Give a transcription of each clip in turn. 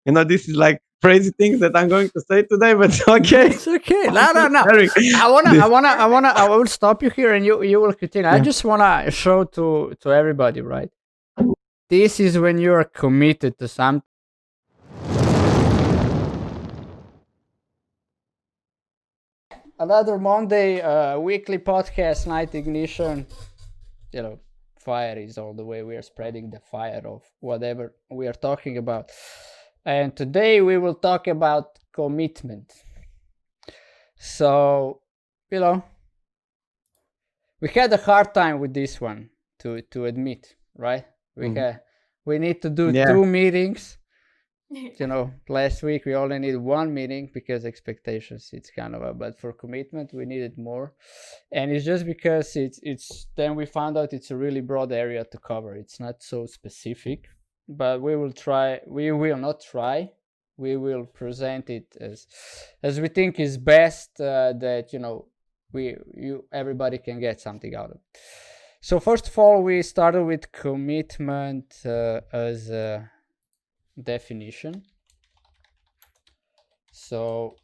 This is like crazy things that I'm going to say today, but okay. It's okay. I'm No, no, just no. sharing this. I will stop you here and you will continue. I Yeah. just wanna show to everybody, right? This is when you are committed to something. Another Monday, weekly podcast, Night Ignition. You know, fire is all the way. We are spreading the fire of whatever we are talking about. And today we will talk about commitment. So, you know, we had a hard time with this one to admit, right? We need to do Yeah. 2 meetings. Last week we only needed 1 meeting because expectations, it's kind of but for commitment we needed more. And it's just because it's then we found out it's a really broad area to cover. It's not so specific, but we will present it as we think is best, that everybody can get something out of it. So first of all, we started with commitment as a definition. So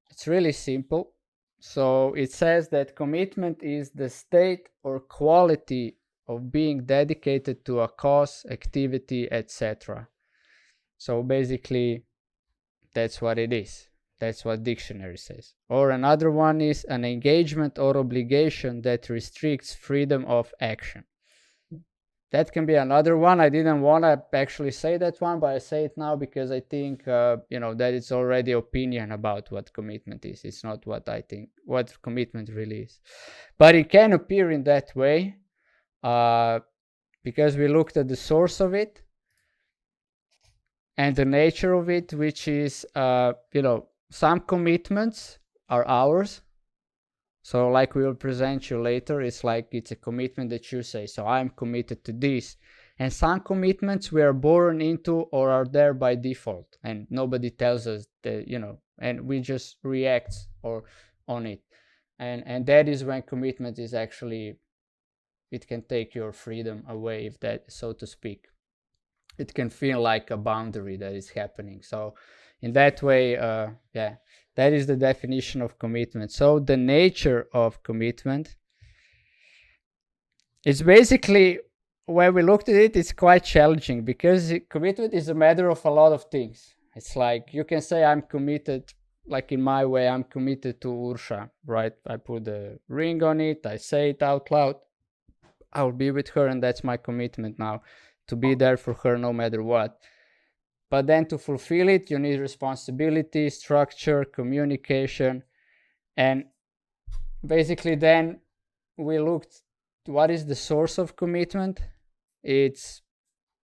it's really simple. So it says that commitment is the state or quality of being dedicated to a cause, activity, etc. So basically, that's what it is. That's what dictionary says. Or another one is an engagement or obligation that restricts freedom of action. That can be another one. I didn't want to actually say that one, but I say it now because I think, that it's already opinion about what commitment is. It's not what I think, what commitment really is. But it can appear in that way because we looked at the source of it and the nature of it, which is, some commitments are ours. So like we will present you later, it's like it's a commitment that you say, so I'm committed to this. And some commitments we are born into or are there by default, and nobody tells us that, and we just react on it. And that is when commitment is actually, it can take your freedom away, if that, so to speak. It can feel like a boundary that is happening. So in that way, that is the definition of commitment. So the nature of commitment, it's basically, when we looked at it, it's quite challenging because commitment is a matter of a lot of things. It's like you can say I'm committed, like in my way, I'm committed to Ursha, right? I put the ring on it, I say it out loud, I'll be with her, and that's my commitment now, to be there for her no matter what. But then to fulfill it, you need responsibility, structure, communication. And basically then we looked, what is the source of commitment? It's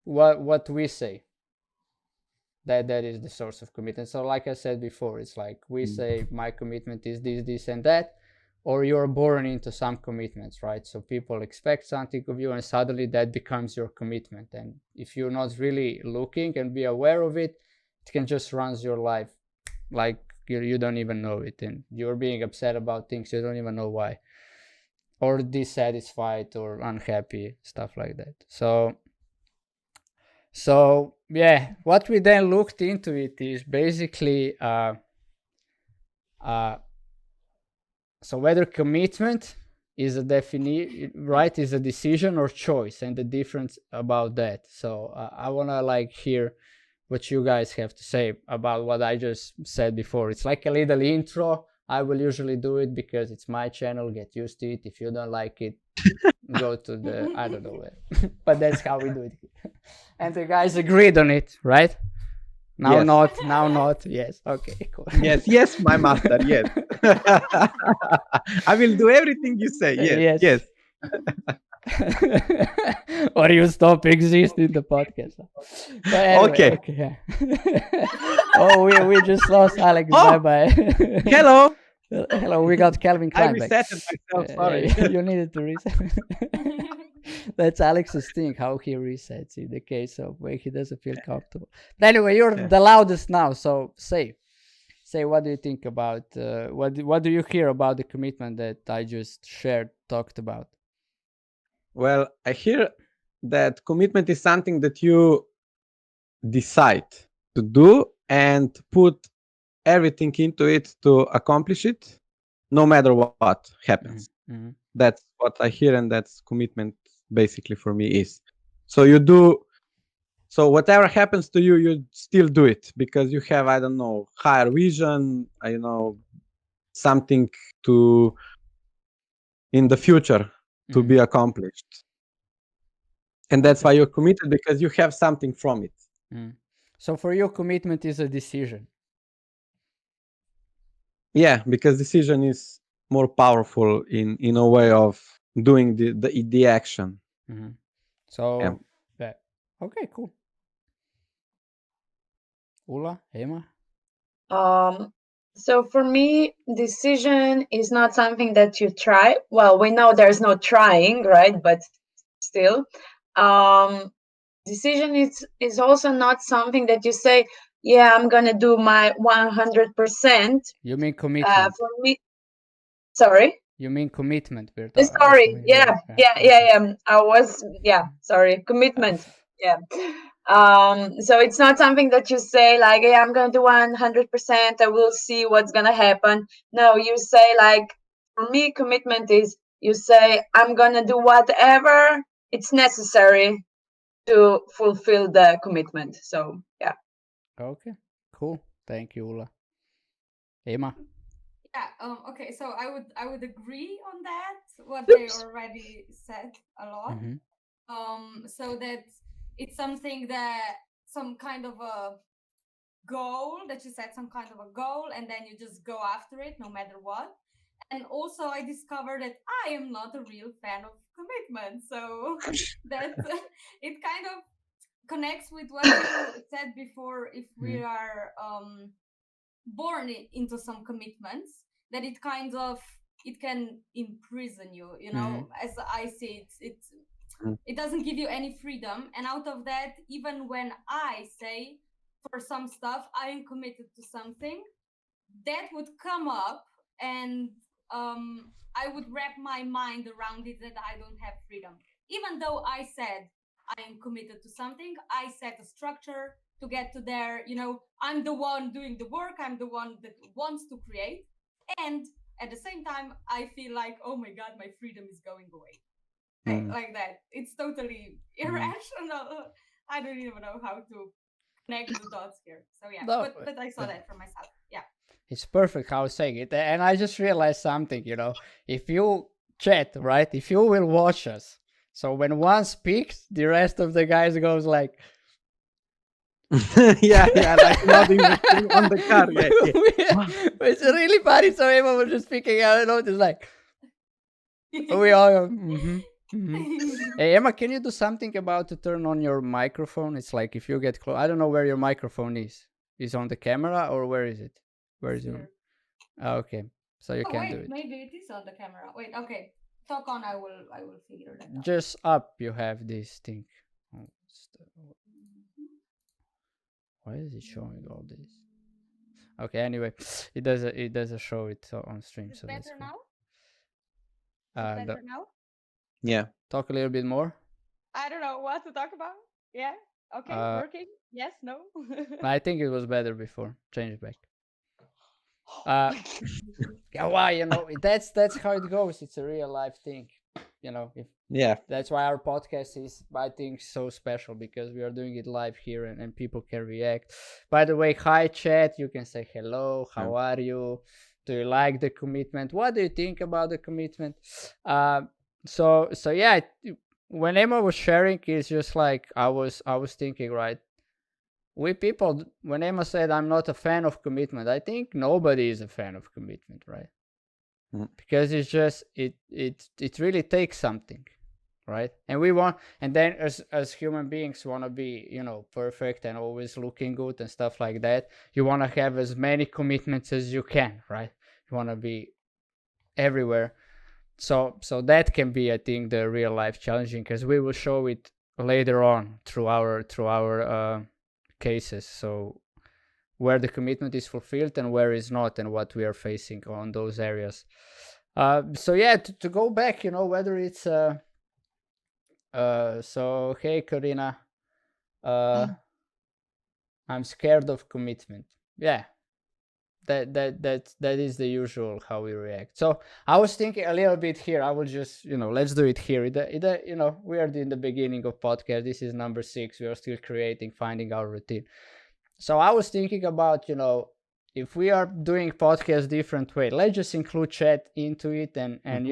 what we say. That is the source of commitment. So like I said before, it's like we say my commitment is this, and that, or you're born into some commitments, right? So people expect something of you and suddenly that becomes your commitment. And if you're not really looking and be aware of it, it can just run your life like you don't even know it, and you're being upset about things you don't even know why, or dissatisfied or unhappy, stuff like that. So yeah, what we then looked into it is basically so whether commitment is a definition, right, is a decision or choice, and the difference about that. So I want to hear what you guys have to say about what I just said before. It's like a little intro. I will usually do it because it's my channel. Get used to it. If you don't like it, go to the, I don't know where. But that's how we do it. And the guys agreed on it, right? Now Yes. not. Yes. Okay, cool. Yes, my master. Yes. I will do everything you say. Yes. Or you stop existing the podcast. But anyway, Okay. Oh, we just lost Alex. Oh! Bye. Hello. Hello, we got Calvin Klein I back. resetted myself. Sorry. You needed to reset. That's Alex's thing, how he resets in the case of when he doesn't feel comfortable. But anyway, you're the loudest now, so say what do you think about what do you hear about the commitment that I just talked about? Well, I hear that commitment is something that you decide to do and put everything into it to accomplish it, no matter what happens. That's what I hear, and that's commitment basically for me is. So you do, so whatever happens to you, you still do it because you have, I don't know, higher vision, I know, something to in the future to be accomplished. And that's why you're committed, because you have something from it. So for you, commitment is a decision. Yeah, because decision is more powerful in a way of doing the action. So yeah. Okay, cool. Ula, Emma? So for me, decision is not something that you try. Well, we know there's no trying, right? But still, um, decision is also not something that you say, yeah, I'm gonna do my 100%. You mean commitment? For me, sorry. You mean commitment, Sorry. Yeah. I was, sorry. Commitment. Yeah. So it's not something that you say like, hey, I'm gonna do 100%. I will see what's gonna happen. No, you say like, for me, commitment is you say I'm gonna do whatever it's necessary to fulfill the commitment. So yeah. Okay, cool. Thank you, Ula. Emma? Yeah. Okay. So I would agree on that. What they already said a lot. So that it's something that some kind of a goal that you set some kind of a goal and then you just go after it no matter what. And also I discovered that I am not a real fan of commitment. So that it kind of connects with what you said before. If we are born into some commitments, that it kind of it can imprison you, you know. As I see it doesn't give you any freedom. And out of that, even when I say for some stuff I am committed to something, that would come up, and I would wrap my mind around it that I don't have freedom. Even though I said I am committed to something, I set a structure to get to there. You know, I'm the one doing the work, I'm the one that wants to create. And at the same time, I feel like, oh my God, my freedom is going away. Like that. It's totally irrational. I don't even know how to connect the dots here. So yeah, No, but I saw that for myself. Yeah. It's perfect how I was saying it. And I just realized something, you know, if you chat, right, if you will watch us, so when one speaks, the rest of the guys goes like, yeah, like nodding on the car. It's really funny. So everyone was just speaking out, and it's like, we all go, Hey, Emma, can you do something about to turn on your microphone? It's like if you get close, I don't know where your microphone is. Is on the camera or where is it? Where is your? Oh, okay, so you can do it. Maybe it is on the camera. Wait, okay. Talk on. I will figure that out. Just up, you have this thing. Oh, why is it showing all this? Okay, anyway, it does show it on stream. Is so better that's cool. Now? Better now? Yeah. Talk a little bit more. I don't know what to talk about. Yeah. Okay. Working. Yes. No. I think it was better before. Change it back. Yeah, why? You know, that's how it goes. It's a real life thing. You know, that's why our podcast is, I think, so special, because we are doing it live here and people can react. By the way, hi chat. You can say hello. How are you? Do you like the commitment? What do you think about the commitment? So yeah, when Emma was sharing, it's just like I was thinking, right? We people, when Emma said I'm not a fan of commitment, I think nobody is a fan of commitment, right? Because it's just it really takes something, right? And we want, and then as human beings want to be, you know, perfect and always looking good and stuff like that. You want to have as many commitments as you can, right? You want to be everywhere. So that can be, I think, the real life challenging, because we will show it later on through our cases. So where the commitment is fulfilled and where is not, and what we are facing on those areas. So yeah, to go back, you know, whether it's so hey Karina, I'm scared of commitment. Yeah, that is the usual how we react. So I was thinking a little bit here. I will just, let's do it here. We are in the beginning of podcast. This is number 6. We are still creating, finding our routine. So I was thinking about, if we are doing podcast different way, let's just include chat into it, and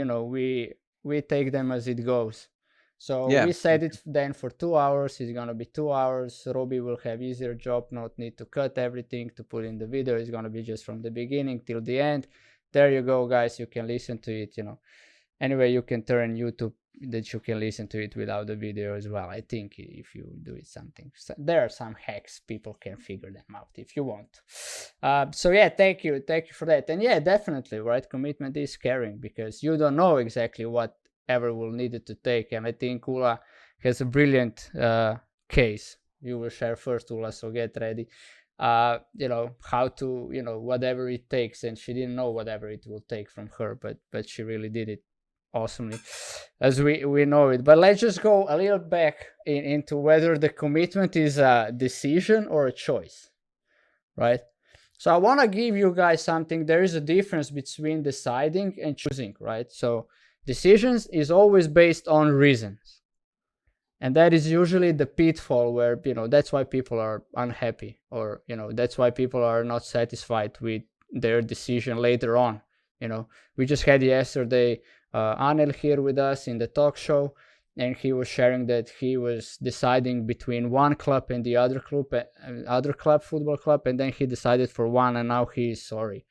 we take them as it goes. So we set it then for 2 hours. It's gonna be 2 hours. Robi will have easier job, not need to cut everything to put in the video. It's gonna be just from the beginning till the end. There you go, guys. You can listen to it. Anyway, you can turn YouTube that you can listen to it without the video as well. I think if you do it something, there are some hacks. People can figure them out if you want. So yeah, thank you for that. And yeah, definitely, right? Commitment is caring because you don't know exactly whatever will need it to take. And I think Ula has a brilliant case. You will share first, Ula, so get ready. How to, whatever it takes, and she didn't know whatever it will take from her, but she really did it awesomely as we know it. But let's just go a little back into whether the commitment is a decision or a choice, right? So I want to give you guys something. There is a difference between deciding and choosing, right? So decisions is always based on reasons, and that is usually the pitfall where that's why people are unhappy, or that's why people are not satisfied with their decision later on. We just had yesterday Anel here with us in the talk show, and he was sharing that he was deciding between one club and the other club, football club, and then he decided for one, and now he is sorry.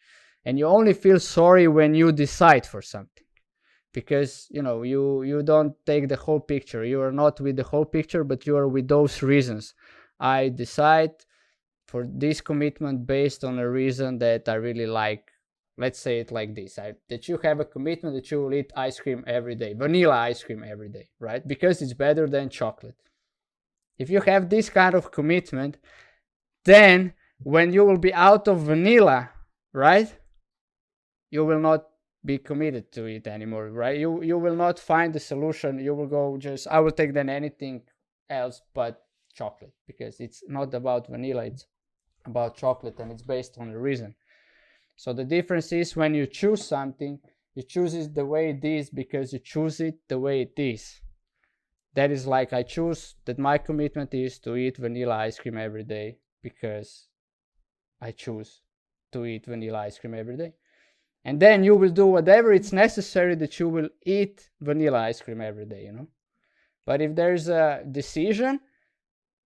And you only feel sorry when you decide for something, because you don't take the whole picture. You are not with the whole picture, but you are with those reasons. I decide for this commitment based on a reason that I really like. Let's say it like this, that you have a commitment that you will eat ice cream every day, vanilla ice cream every day, right? Because it's better than chocolate. If you have this kind of commitment, then when you will be out of vanilla, right, you will not be committed to it anymore, right? You will not find the solution. You will go I will take then anything else but chocolate, because it's not about vanilla, it's about chocolate, and it's based on a reason. So the difference is when you choose something, you choose it the way it is because you choose it the way it is. That is like I choose that my commitment is to eat vanilla ice cream every day because I choose to eat vanilla ice cream every day. And then you will do whatever it's necessary that you will eat vanilla ice cream every day, But if there's a decision,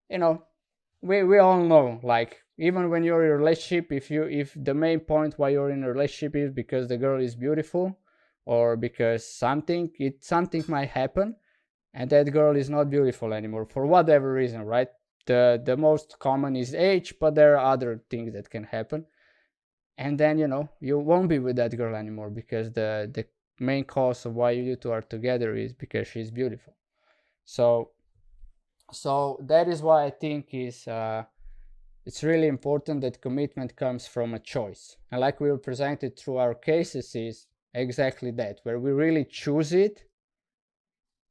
we all know, like, even when you're in a relationship, if the main point why you're in a relationship is because the girl is beautiful, or because something might happen, and that girl is not beautiful anymore for whatever reason, right? The most common is age, but there are other things that can happen, and then you won't be with that girl anymore because the main cause of why you two are together is because she's beautiful. So that is why I think it's really important that commitment comes from a choice. And like we will present it through our cases is exactly that, where we really choose it,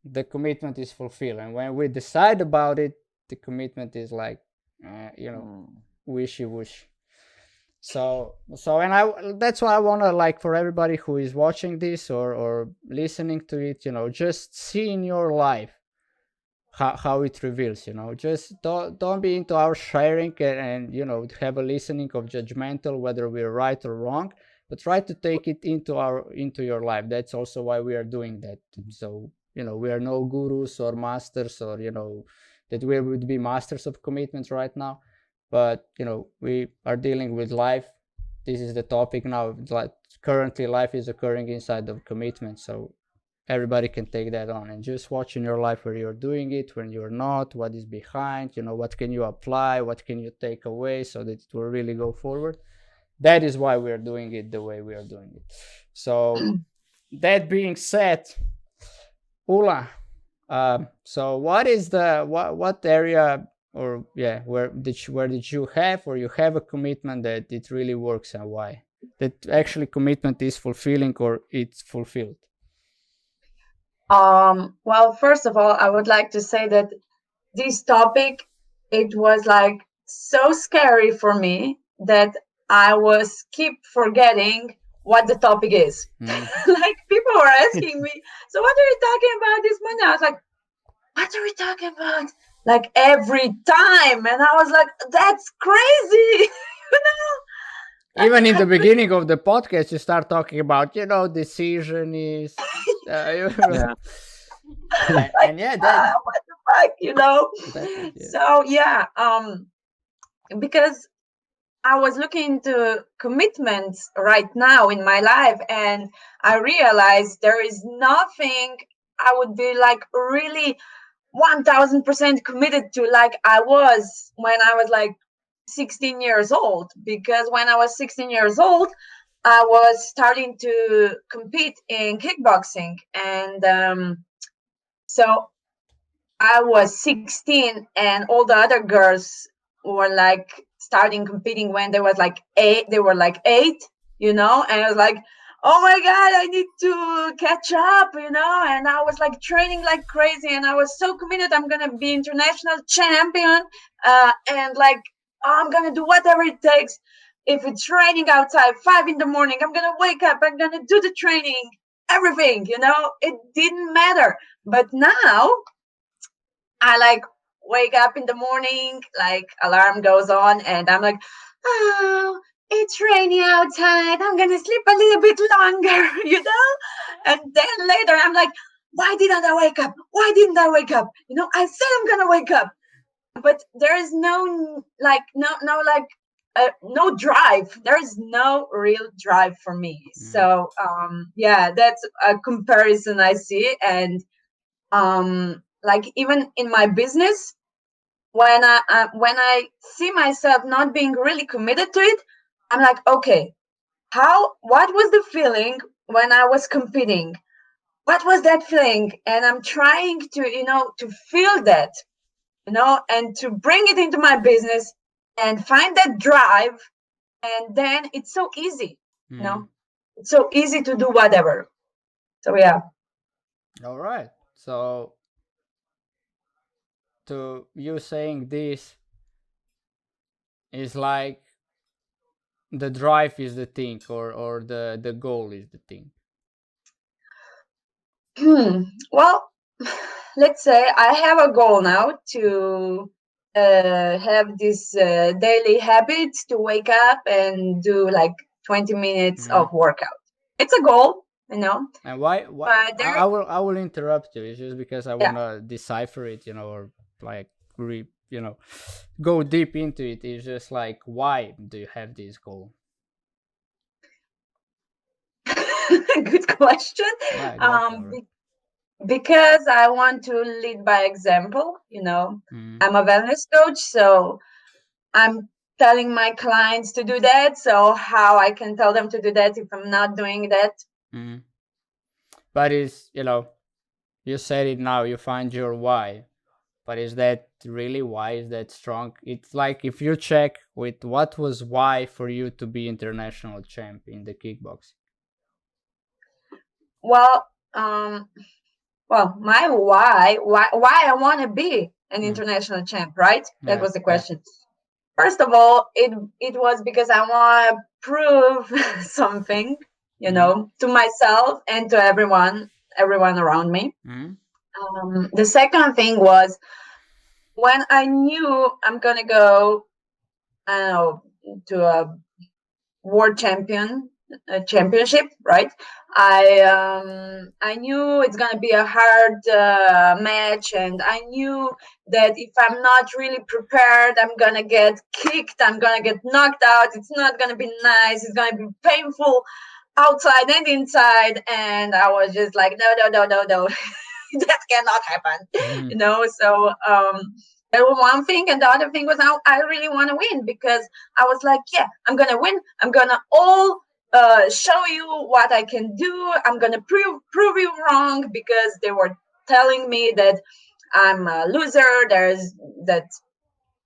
the commitment is fulfilled. And when we decide about it, the commitment is like, wishy-washy. So that's why I want to, like, for everybody who is watching this or listening to it, just see in your life how it reveals, just don't be into our sharing and have a listening of judgmental whether we're right or wrong, but try to take it into your life. That's also why we are doing that. So we are no gurus or masters, or that we would be masters of commitments right now, but we are dealing with life. This is the topic now. Like, currently life is occurring inside of commitment, so everybody can take that on, and just watch in your life where you're doing it, when you're not, what is behind, what can you apply, what can you take away so that it will really go forward. That is why we are doing it the way we are doing it. So that being said, Ula, so what is what area, or where did you have, or you have a commitment that it really works, and why that actually commitment is fulfilling or it's fulfilled? Well, first of all, I would like to say that this topic, it was like so scary for me that I was keep forgetting what the topic is. Like people were asking me, so what are you talking about this morning? I was like, what are we talking about? Like every time. And I was like, that's crazy. Even in the beginning of the podcast, you start talking about, decision is, Yeah. and yeah, that what the fuck, So yeah, because I was looking into commitments right now in my life, and I realized there is nothing I would be like really 1000% committed to like I was when I was like 16 years old. Because when I was 16 years old, I was starting to compete in kickboxing, and so I was 16, and all the other girls were like starting competing when they was like eight. They were like 8, and I was like, oh my god, I need to catch up, and I was like training like crazy, and I was so committed. I'm gonna be international champion, and like I'm gonna do whatever it takes. If it's raining outside 5 in the morning, I'm gonna wake up. I'm gonna do the training. Everything, it didn't matter. But now I like wake up in the morning, like alarm goes on, and I'm like, oh, it's rainy outside. I'm gonna sleep a little bit longer, And then later I'm like, why didn't I wake up? Why didn't I wake up? I said I'm gonna wake up, but there is no like no drive. There is no real drive for me. So yeah, that's a comparison I see. And like even in my business, when I see myself not being really committed to it, I'm like, okay, what was the feeling when I was competing? What was that feeling? And I'm trying to to feel that, and to bring it into my business and find that drive. And then it's so easy, it's so easy to do whatever. So yeah. All right. So to you saying this is like the drive is the thing, or the goal is the thing. Well, let's say I have a goal now to have this daily habit to wake up and do like 20 minutes of workout. It's a goal, And why I will interrupt you. It's just because I want to decipher it, or like go deep into it. It's just like, why do you have this goal? Good question. Because I want to lead by example. I'm a wellness coach, so I'm telling my clients to do that. So how I can tell them to do that if I'm not doing that? But it's, you said it now, you find your why. But is that really why? Is that strong? It's like if you check with what was why for you to be international champ in the kickboxing. Well, my why I want to be an international champ, right? That was the question. First of all, it was because I want to prove something, to myself and to everyone around me. The second thing was when I knew I'm gonna go, I don't know, to a world championship, right? I knew it's gonna be a hard match, and I knew that if I'm not really prepared, I'm gonna get kicked, I'm gonna get knocked out. It's not gonna be nice. It's gonna be painful outside and inside. And I was just like, no, that cannot happen. So that was one thing, and the other thing was I really want to win, because I was like, yeah, I'm gonna win. I'm gonna show you what I can do. I'm gonna prove you wrong, because they were telling me that I'm a loser. That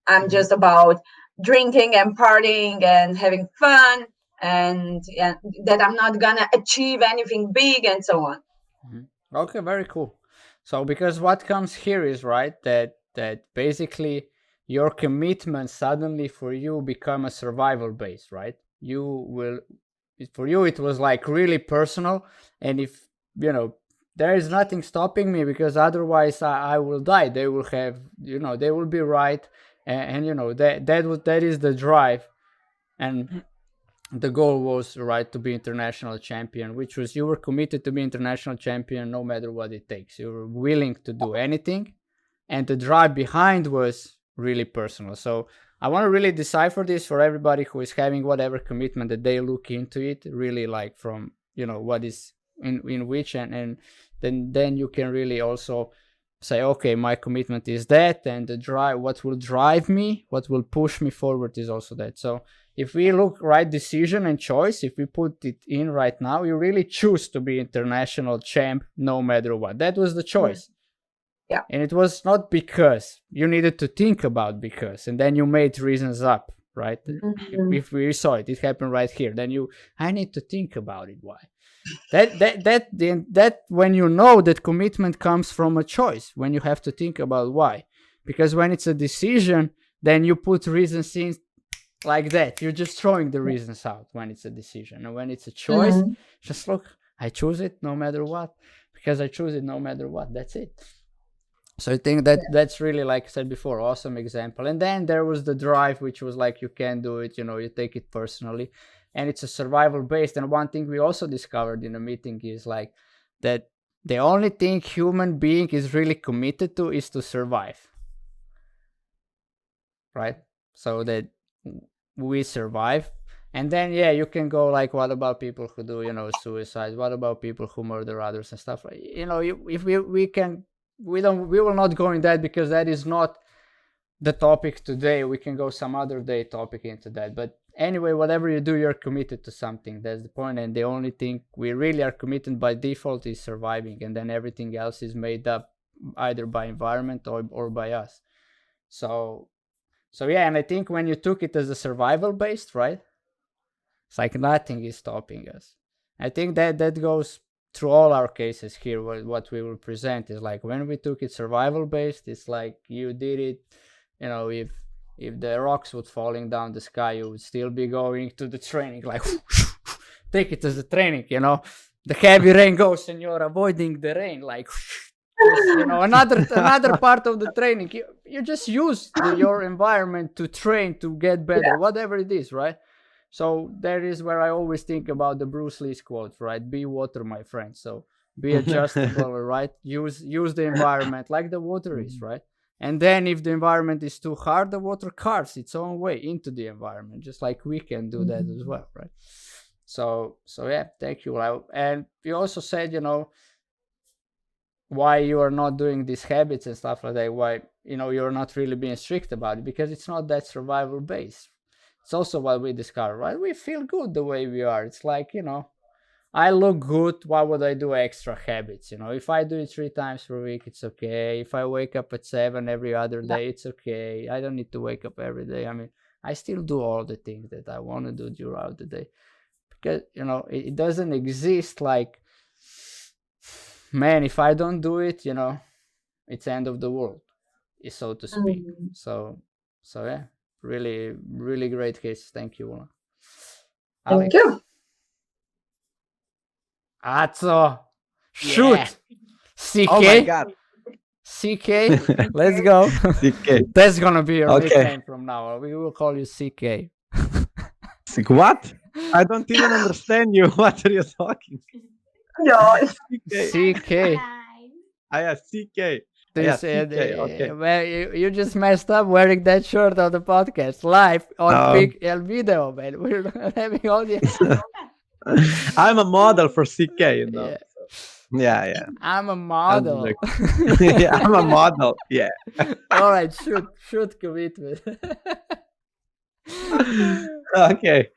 I'm just about drinking and partying and having fun, and that I'm not gonna achieve anything big, and so on. Okay, very cool. So because what comes here is, right, that basically your commitment suddenly for you become a survival base, right? For you it was like really personal, and if there is nothing stopping me, because otherwise I will die. They will have, they will be right, and that is the drive, and the goal was, right, to be international champion, which was you were committed to be international champion no matter what it takes. You were willing to do anything, and the drive behind was really personal. So I want to really decipher this for everybody who is having whatever commitment, that they look into it really, like from what is in which, and then you can really also say, okay, my commitment is that, and the drive, what will drive me, what will push me forward is also that. So if we look, right, decision and choice, if we put it in right now, you really choose to be international champ no matter what. That was the choice. Yeah. And it was not because you needed to think about because, and then you made reasons up, right? If we saw it happened right here, then I need to think about it. Why? That when you know that commitment comes from a choice, when you have to think about why. Because when it's a decision, then you put reasons in like that. You're just throwing the reasons out when it's a decision. And when it's a choice, just look, I choose it no matter what, because I choose it no matter what. That's it. So I think that's really, like I said before, awesome example. And then there was the drive, which was like, you can do it, you take it personally, and it's a survival based. And one thing we also discovered in a meeting is like that the only thing human being is really committed to is to survive, right? So that we survive. And then you can go like, what about people who do suicide? What about people who murder others and stuff? If we will not go in that, because that is not the topic today. We can go some other day topic into that. But anyway, whatever you do, you're committed to something. That's the point. And the only thing we really are committed by default is surviving, and then everything else is made up either by environment or by us. So and I think when you took it as a survival based, right, it's like nothing is stopping us. I think that goes through all our cases here. What we will present is like, when we took it survival based, it's like you did it, if the rocks would falling down the sky, you would still be going to the training, like take it as a training, the heavy rain goes and you're avoiding the rain, like another part of the training. You just use your environment to train to get better, whatever it is, right? So that is where I always think about the Bruce Lee's quote, right? Be water, my friend. So be adjustable, right? Use the environment like the water is, right? And then if the environment is too hard, the water carves its own way into the environment, just like we can do that as well, right? So yeah, thank you. And you also said, why you are not doing these habits and stuff like that, why you're not really being strict about it, because it's not that survival based. It's also what we discovered, right? We feel good the way we are. It's like, I look good, why would I do extra habits? If I do it 3 times per week, it's okay. If I wake up at 7 every other day, it's okay. I don't need to wake up every day. I mean, I still do all the things that I want to do throughout the day, because it doesn't exist like, man, if I don't do it, it's the end of the world, so to speak. So yeah, really, really great case. Thank you, Una. Thank you. Atso, shoot. Yeah. CK. Oh my God. CK, let's go. CK. That's gonna be your Okay. nickname from now on. We will call you CK. What? I don't even understand you. What are you talking? No, CK. CK. This, okay. well, you just messed up wearing that shirt on the podcast live on video, man. We're not having audience. I'm a model for CK, Yeah. I'm a model. Yeah, I'm a model. Yeah. All right, shoot commitment. Okay.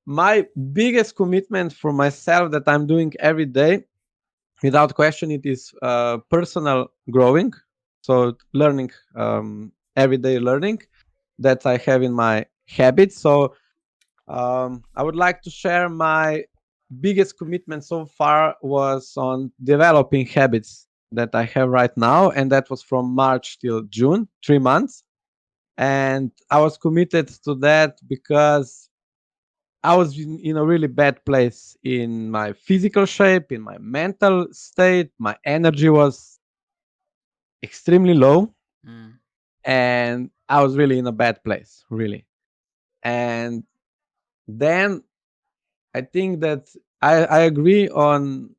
My biggest commitment for myself that I'm doing every day, without question, it is personal growing. So learning, everyday learning that I have in my habits. So I would like to share my biggest commitment so far was on developing habits that I have right now, and that was from March till June, 3 months. And I was committed to that because I was in a really bad place in my physical shape, in my mental state. My energy was extremely low, Mm. and I was really in a bad place, really. And then I think that I agree on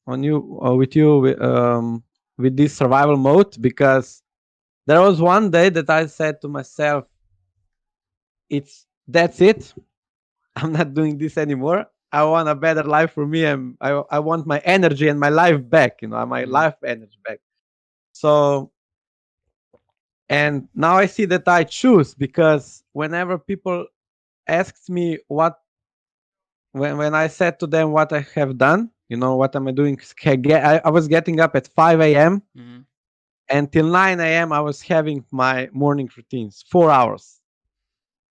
you with you with this survival mode, because there was one day that I said to myself, "It's that's it. I'm not doing this anymore. I want a better life for me, and I want my energy and my life back. My life energy back." So, and now I see that I choose, because whenever people asked me when I said to them what I have done, what am I doing? I was getting up at 5 a.m. Mm. Until 9 a.m. I was having my morning routines, 4 hours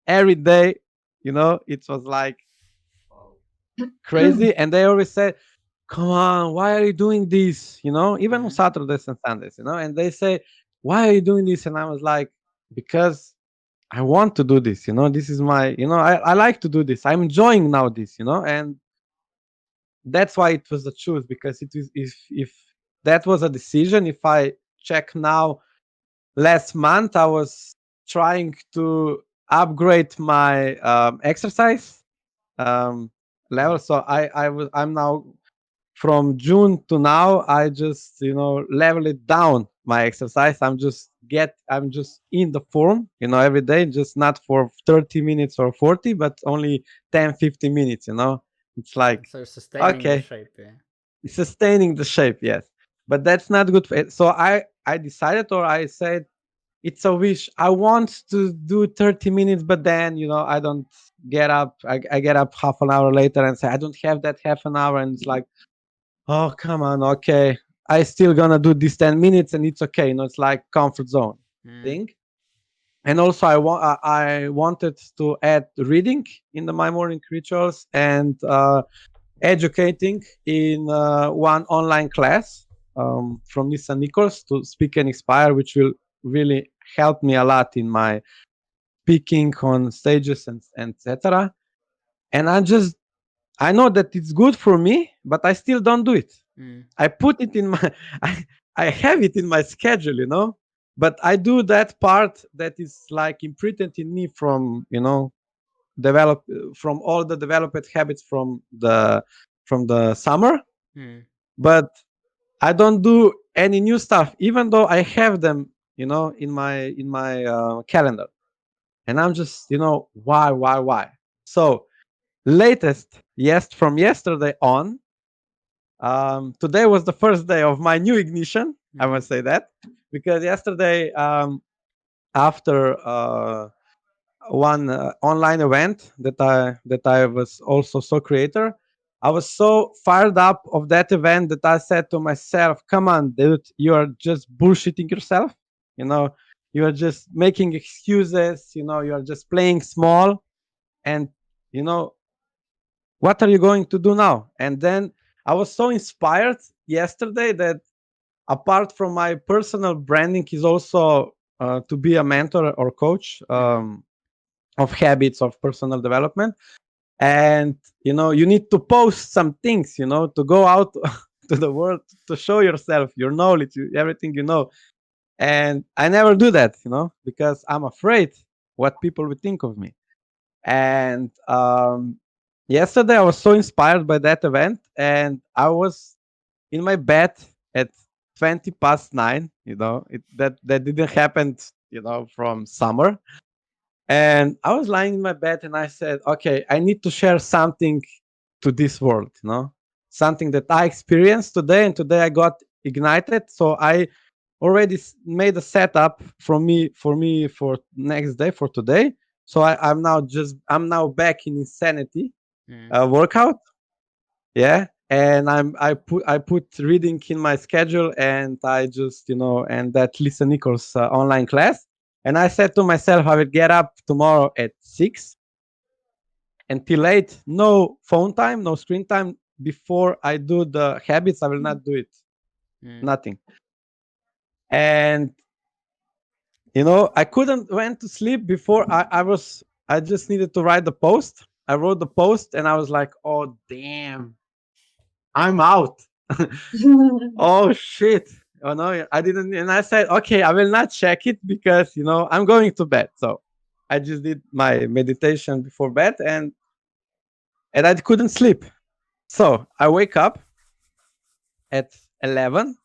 every day. It was like crazy. And they always said, "Come on, why are you doing this?" Even on Saturdays and Sundays, and they say, "Why are you doing this?" And I was like, "Because I want to do this. This is my, I like to do this. I'm enjoying now this, and that's why it was a choice. Because it is, if that was a decision, if I check now, last month I was trying to upgrade my exercise level. So I'm now, from June to now, I just level it down, my exercise. I'm just in the form, every day, just not for 30 minutes or 40, but only 10-15 minutes. It's like, So sustaining the okay, shape, yeah. sustaining the shape, yes, but that's not good for it. So I decided, or I said, it's a wish. I want to do 30 minutes, but then I don't get up. I get up half an hour later and say I don't have that half an hour, and it's like, oh, come on, okay, I still gonna do this 10 minutes, and it's okay. It's like comfort zone thing. And also I wanted to add reading in my morning rituals, and educating in one online class from Nisa Nichols, to Speak and Inspire, which will really help me a lot in my speaking on stages and etc. And I know that it's good for me, but I still don't do it. I put it in my I have it in my schedule, but I do that part that is like imprinted in me from develop from all the developed habits from the summer. But I don't do any new stuff, even though I have them, in my calendar. And I'm just, why? So latest, yes, from yesterday on, today was the first day of my new ignition. I must say that, because yesterday, after one online event that I was also creator, I was so fired up of that event that I said to myself, "Come on, dude, you are just bullshitting yourself. You know, you are just making excuses. You are just playing small, and you know what are you going to do now?" And then I was so inspired yesterday that, apart from my personal branding, is also to be a mentor or coach of habits of personal development. And you need to post some things, to go out to the world, to show yourself your knowledge, everything. And I never do that, because I'm afraid what people would think of me. And yesterday I was so inspired by that event, and I was in my bed at 20 past 9. That didn't happen, from summer. And I was lying in my bed, and I said, okay, I need to share something to this world, something that I experienced today. And today I got ignited. So I already made a setup for next day, for today. So I'm now back in insanity workout. Yeah. And I put reading in my schedule, and I just, and that Lisa Nichols online class. And I said to myself, I will get up tomorrow at 6 until 8. No phone time, no screen time. Before I do the habits, I will not do it. nothing. And I couldn't went to sleep before I just needed to write the post. I wrote the post and I was like, oh damn, I'm out. Oh shit. Oh no, I didn't. And I said, okay, I will not check it because I'm going to bed. So I just did my meditation before bed, and I couldn't sleep. So I wake up at 11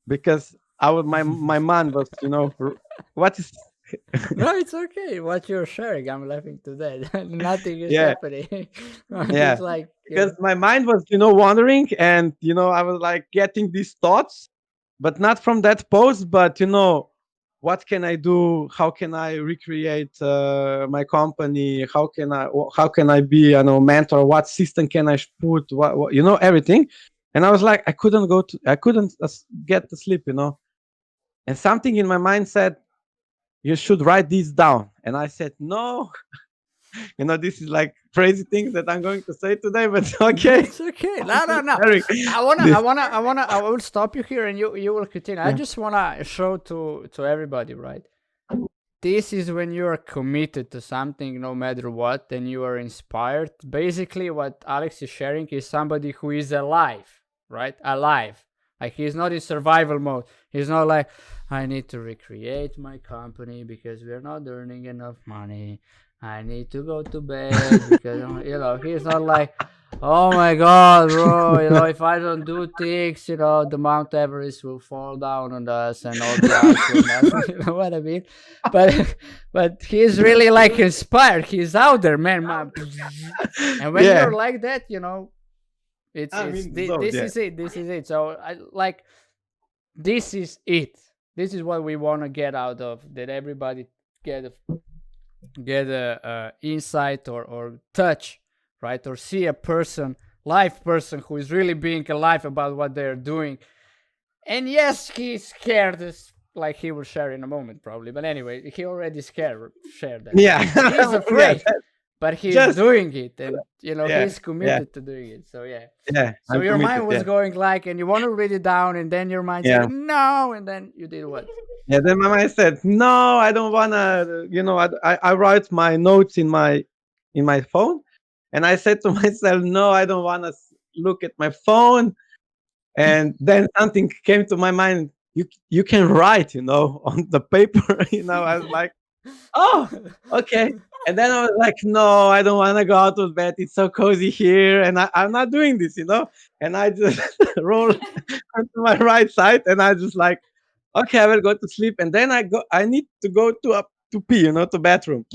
because my mind was, what is No, it's okay. What you're sharing, I'm laughing to that. Nothing is yeah, happening. yeah, It's like, because my mind was, wandering, and I was like getting these thoughts, but not from that post, but what can I do? How can I recreate my company? How can I be, mentor? What system can I put? What everything. And I was like, I couldn't get to sleep, and something in my mind said, you should write this down. And I said, no, this is like crazy things that I'm going to say today, but okay. it's okay. No, no, no. Sharing I this. will stop you here, and you will continue. I Yeah. just wanna show to everybody, right? This is when you are committed to something, no matter what, and you are inspired. Basically, what Alex is sharing is somebody who is alive, right? Alive. Like, he's not in survival mode. He's not like, I need to recreate my company because we're not earning enough money. I need to go to bed because he's not like, oh my god, bro, if I don't do things, the Mount Everest will fall down on us and all the ice will melt. You know what I mean? But he's really like inspired. He's out there, man. And when Yeah. you're like that, it's I'm it's in the thi- zone, this yeah. is it. This is it. So I like, this is it. This is what we want to get out of, that everybody get a insight or touch, right, or see a live person who is really being alive about what they're doing. And yes, he's scared, like he will share in a moment probably, but anyway, he already shared that. Yeah. He's afraid, but he's Just- doing it, and Yeah, he's committed to doing it. So yeah. Yeah. So I'm your committed, mind was yeah. going like, and you want to read it down, and then your mind Yeah. said no, and then you did what? Yeah, then my mind said, no, I don't wanna, I write my notes in my phone, and I said to myself, no, I don't wanna look at my phone. And then something came to my mind. You can write, on the paper. I was like, oh, okay. And then I was like, no, I don't want to go out of bed. It's so cozy here, and I'm not doing this. And I just roll onto my right side, and I just like, okay, I will go to sleep. And then I need to go to pee, to bathroom.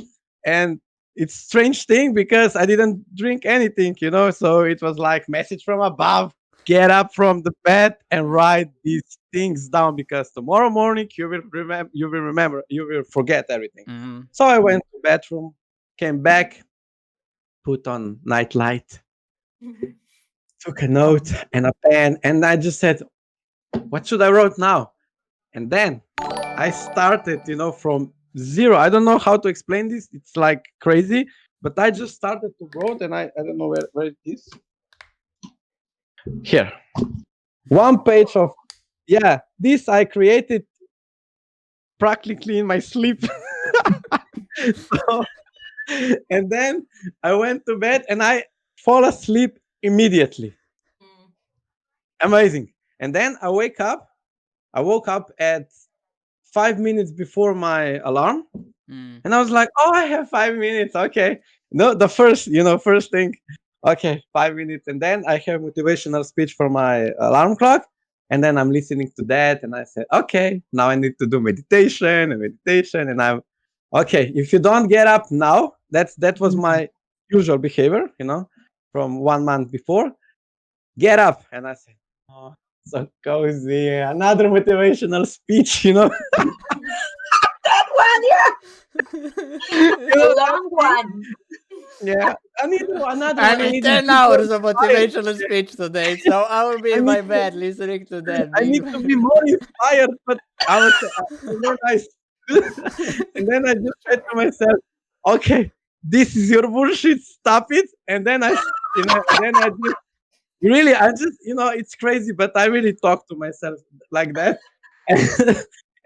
And it's strange thing because I didn't drink anything, so it was like message from above, get up from the bed and write these things down, because tomorrow morning you will remember, you will forget everything. Mhm. So I went to bathroom, came back, put on night light, took a note and a pen, and I just said, what should I write now? And then I started, from zero. I don't know how to explain this. It's like crazy, but I just started to write, and I don't know where it is. Here. One page of, this I created practically in my sleep. So, and then I went to bed and I fall asleep immediately. Amazing. And then I woke up at 5 minutes before my alarm. And I was like, oh, I have 5 minutes. Okay. No, the first thing. Okay, 5 minutes. And then I have motivational speech for my alarm clock. And then I'm listening to that. And I said, okay, now I need to do meditation. And I'm okay. If you don't get up now, that was my usual behavior, from 1 month before. Get up. And I said, oh, so cozy. Another motivational speech, That one, the long one. Yeah, I need another I one. need 10 hours of motivational speech today, so I will be in my bed listening to that. I need to be more inspired, but I was, and then I, and then I just said to myself, okay, this is your bullshit. Stop it. And then I just really, I just, it's crazy, but I really talk to myself like that.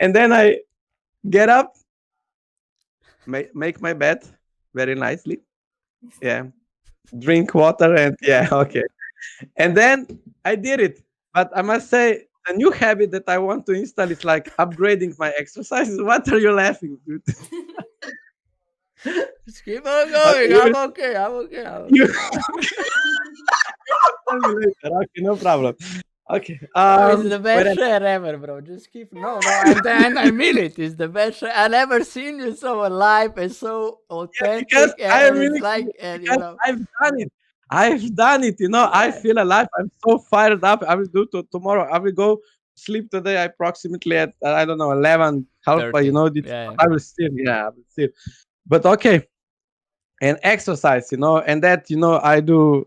And then I get up, make my bed very nicely. Yeah. Drink water and yeah, okay. And then I did it. But I must say, a new habit that I want to install is like upgrading my exercises. What are you laughing, dude? Just keep on Okay, going. you I'm will, okay. I'm okay. you tell me later. Okay, no problem. Okay. No, it's the Wait. best share ever, bro. Just keep no, and I mean it. It's the best share. I never seen you so alive and so Yeah, because authentic, I am and it's really like, and because I've done it. I've done it. I yeah, feel alive. I'm so fired up. I will do to tomorrow. I will go sleep today approximately at I don't know 11 half. 30. I will still I will still. But okay, and exercise. And that I do.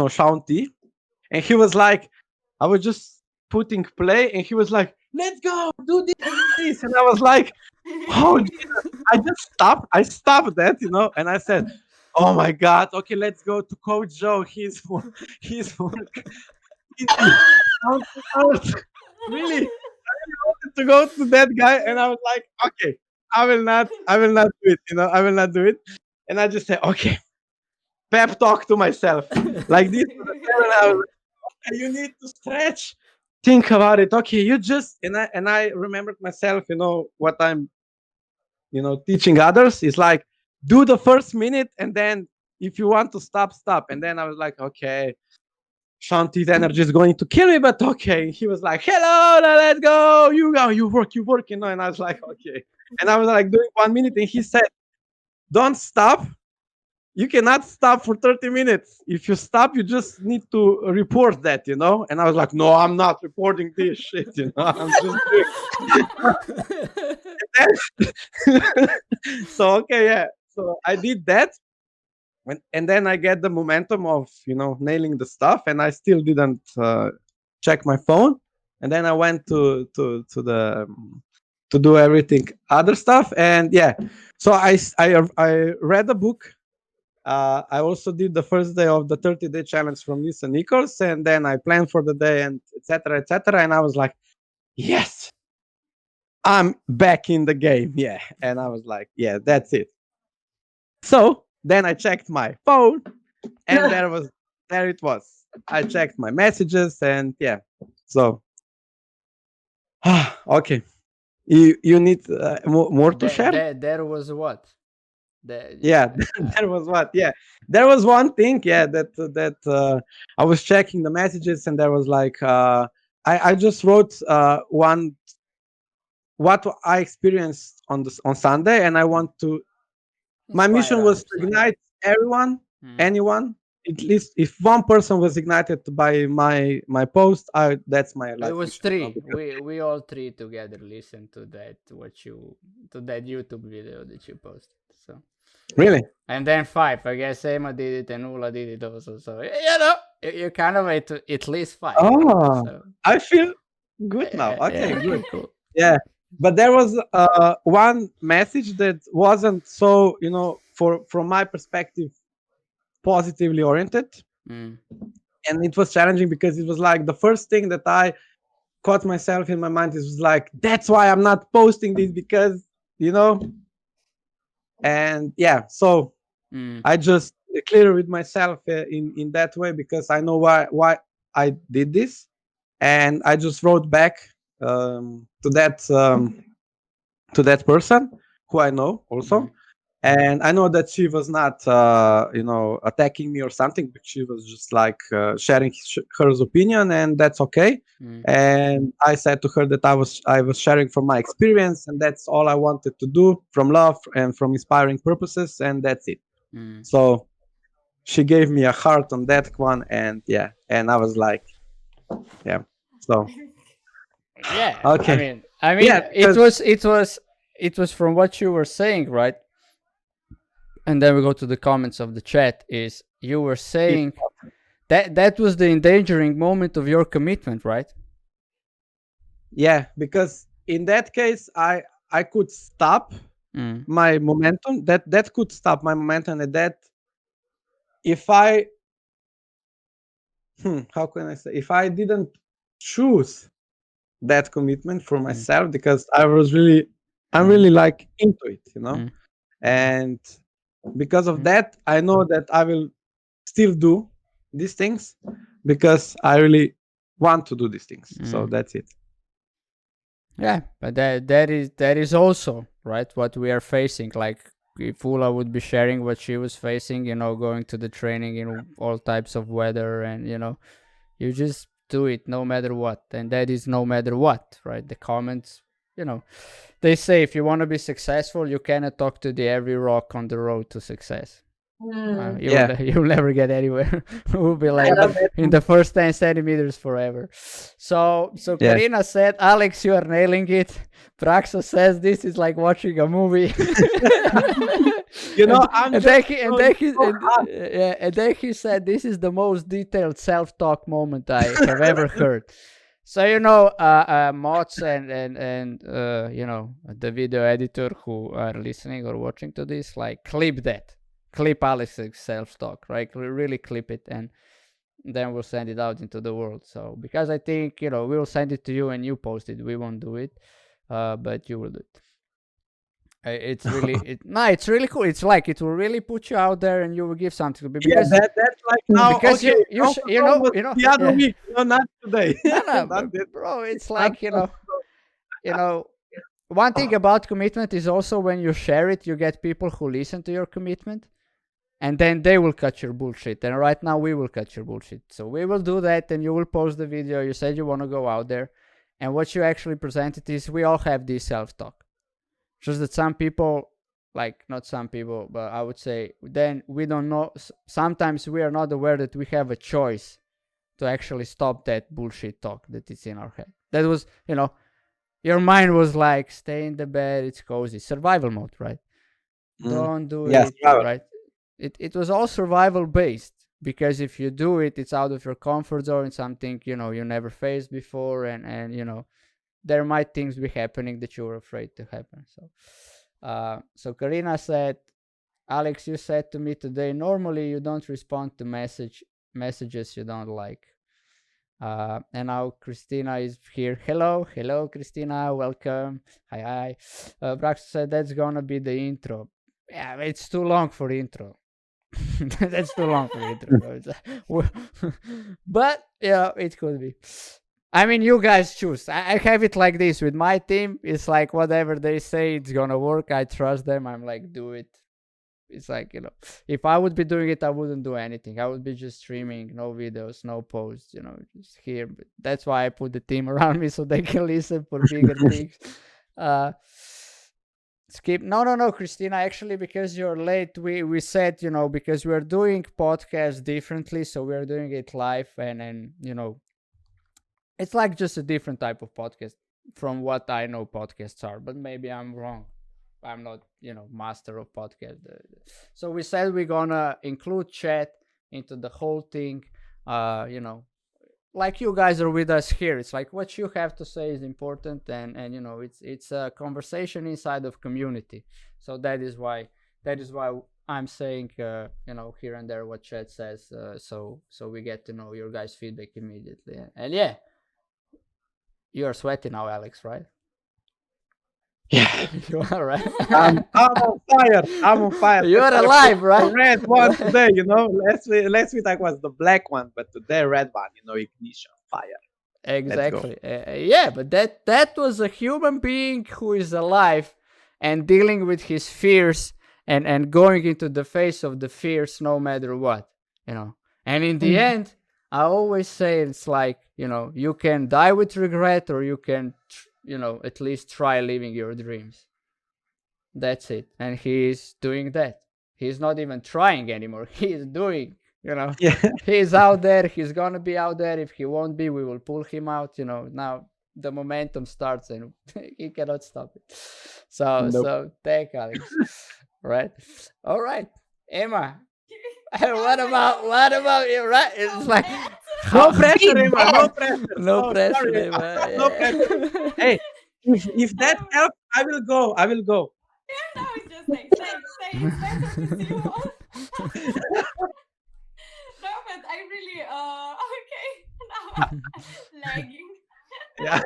Shanti, and he was like, I was just putting play, and he was like, "Let's go, do this," and I was like, "Oh Jesus!" I just stopped. I stopped that, and I said, "Oh my God, okay, let's go to Coach Joe. He's work easy. I was really wanted to go to that guy, and I was like, okay, I will not do it. I will not do it." And I just said, okay, pep talk to myself like this for the 7 hours. Okay, you need to stretch. Think about it. Okay, you just and I remembered myself. What I'm teaching others is like do the first minute, and then if you want to stop, stop. And then I was like, okay, Shanti's energy is going to kill me, but okay. He was like, hello, let's go. You go, you work, and I was like, okay. And I was like doing 1 minute, and he said, don't stop. You cannot stop for 30 minutes. If you stop, you just need to report that. And I was like, no, I'm not reporting this shit. I'm just doing. So okay, yeah. So I did that, and then I get the momentum of nailing the stuff, and I still didn't check my phone, and then I went to do everything other stuff, and yeah. So I read a book. I also did the first day of the 30-day challenge from Lisa Nichols, and then I planned for the day and etc. etc. And I was like, yes, I'm back in the game. Yeah. And I was like, yeah, that's it. So then I checked my phone, and there it was. I checked my messages, and yeah. So okay, you need more to share. there was what? Yeah, there was what? Yeah, there was one thing. Yeah, that I was checking the messages, and there was like I just wrote one what I experienced on Sunday, and I want to. My Inspire mission was others. to ignite everyone, Mm. anyone. At least if one person was ignited by my post, that's my It life was mission. three. Because We all three together listened to that to that YouTube video that you posted. So really, and then five. I guess Emma did it and Ula did it also. So you kind of at least five. oh, So I feel good now. Okay, yeah, good. okay, cool. Yeah, but there was one message that wasn't so from my perspective positively oriented, Mm. and it was challenging because it was like the first thing that I caught myself in my mind is was like, that's why I'm not posting this because you know and yeah, so Mm. I just clear with myself in that way because I know why I did this, and I just wrote back to that person who I know also. Mm. And I know that she was not, attacking me or something, but she was just like sharing her opinion, and that's okay. Mm. And I said to her that I was sharing from my experience, and that's all I wanted to do from love and from inspiring purposes, and that's it. Mm. So she gave me a heart on that one, and yeah, and I was like, yeah. So Yeah, okay, I yeah, mean, because it was from what you were saying, right? And then we go to the comments of the chat. Is you were it, saying that was the endangering moment of your commitment, right? yeah, because in that case, I could stop Mm. my momentum. That could stop my momentum, and that if I how can I say? If I didn't choose that commitment for myself, because I'm really like into it, and because of that, I know that I will still do these things because I really want to do these things. So that's it. Yeah, but that is also right what we are facing. Like if Ula would be sharing what she was facing, going to the training in all types of weather, and you just do it no matter what, and that is no matter what, right? The comments, they say if you want to be successful, you cannot talk to the every rock on the road to success. You'll never get anywhere. We'll be like in the first 10 centimeters forever. So Karina said, Alex, you are nailing it. Praxa says this is like watching a movie. And then he said this is the most detailed self-talk moment I have ever heard. So mods and the video editor who are listening or watching to this, like clip Alex's self-talk, right? Really clip it, and then we'll send it out into the world. So because I think we'll send it to you and you post it. We won't do it, but you will do it. It's really it's really cool. It's like it will really put you out there, and you will give something. Because that's like now. Because okay, the other week, not today. No, bro. It's like one thing about commitment is also when you share it, you get people who listen to your commitment, and then they will cut your bullshit. And right now we will cut your bullshit. So we will do that, and you will post the video. You said you want to go out there, and what you actually presented is we all have this self-talk. Just that some people, like not some people, but I would say then we don't know. Sometimes we are not aware that we have a choice to actually stop that bullshit talk that is in our head. That was, your mind was like, stay in the bed, it's cozy. Survival mode, right? Don't do it, right? It was all survival based, because if you do it, it's out of your comfort zone, something, you never faced before, and there might things be happening that you were afraid to happen. So Karina said, Alex, you said to me today, normally you don't respond to messages you don't like. And now Christina is here. Hello, Christina, welcome. Hi. Brax said that's gonna be the intro. Yeah, it's too long for intro. That's too long for intro. But yeah, it could be. I mean, you guys choose. I have it like this with my team. It's like whatever they say, it's gonna work. I trust them. I'm like, do it. It's like, if I would be doing it, I wouldn't do anything. I would be just streaming, no videos, no posts, just here. But that's why I put the team around me so they can listen for bigger things. Skip. No, Christina. Actually, because you're late, we said, because we're doing podcasts differently, so we're doing it live, and it's like just a different type of podcast from what I know podcasts are, but maybe I'm wrong. I'm not, master of podcast. So we said we're gonna include chat into the whole thing. Like you guys are with us here. It's like what you have to say is important, and it's a conversation inside of community. So that is why I'm saying here and there what chat says. So we get to know your guys' feedback immediately. And yeah. You are sweaty now, Alex, right? Yeah. You are, right? I'm on fire. You are alive, right? The red one today, last week I was the black one, but today red one, ignition, fire. Exactly. Yeah, but that was a human being who is alive and dealing with his fears and going into the face of the fears no matter what, And in the end, I always say it's like, you can die with regret, or you can, at least try living your dreams. That's it. And he's doing that. He's not even trying anymore. He's doing, He's out there. He's going to be out there. If he won't be, we will pull him out. Now the momentum starts and he cannot stop it. So thank Alex. Right. All right. Emma. What about you, right? It's like no pressure, Emma. No pressure. Sorry, Emma. No pressure. Hey, if that helps, I will go. Yeah, no, it's just like say it's better to see you all. No, but I really Lagging. Yeah.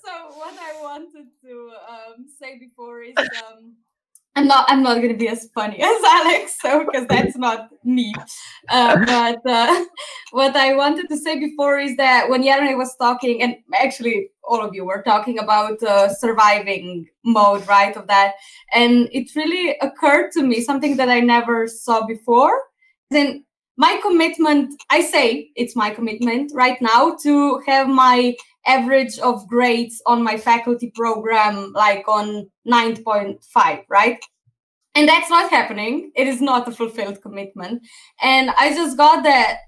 So what I wanted to say before is I'm not gonna be as funny as Alex, so because that's not me. But what I wanted to say before is that when Yarne was talking, and actually all of you were talking about surviving mode, right? Of that, and it really occurred to me something that I never saw before. Then my commitment, I say it's my commitment right now to have my average of grades on my faculty program like on 9.5, right? And that's not happening. It is not a fulfilled commitment. And I just got that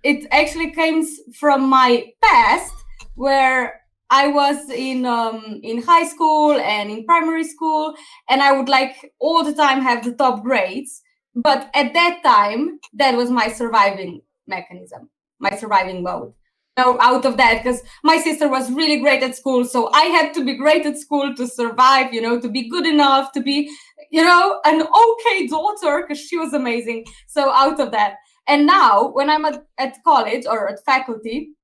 it actually comes from my past, where I was in high school and in primary school, and I would like all the time have the top grades. But at that time, that was my surviving mechanism, my surviving mode. Now, out of that, because my sister was really great at school, so I had to be great at school to survive, to be good enough, to be, an okay daughter, because she was amazing. So out of that. And now, when I'm at college or at faculty,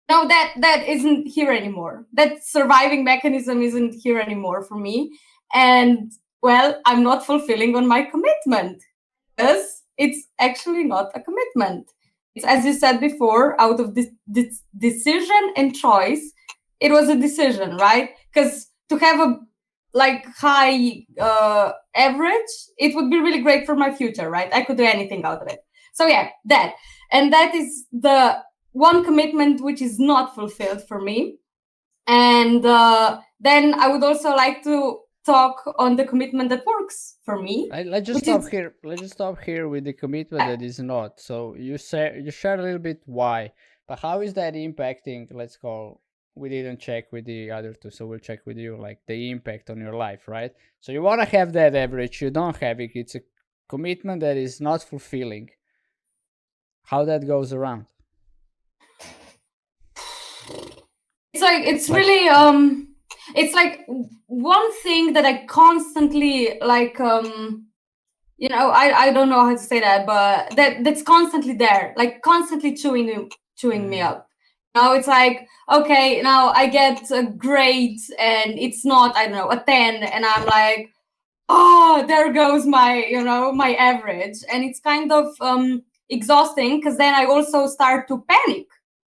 no, that isn't here anymore. That surviving mechanism isn't here anymore for me. And well, I'm not fulfilling on my commitment because it's actually not a commitment. It's, as you said before, out of this decision and choice, it was a decision, right? Because to have a high average, it would be really great for my future, right? I could do anything out of it. So yeah, that is the one commitment which is not fulfilled for me. And then I would also like to talk on the commitment that works for me. Let's just stop here. Let's just stop here with the commitment that is not. So you shared a little bit why, but how is that impacting? Let's call. We didn't check with the other two, so we'll check with you, like the impact on your life, right? So you want to have that average, you don't have it. It's a commitment that is not fulfilling. How that goes around? It's really it's like one thing that I constantly I don't know how to say that, but that's constantly there, like constantly chewing me up. Now it's like, okay, now I get a grade and it's not, I don't know, a 10, and I'm like, oh, there goes my my average, and it's kind of exhausting, because then I also start to panic.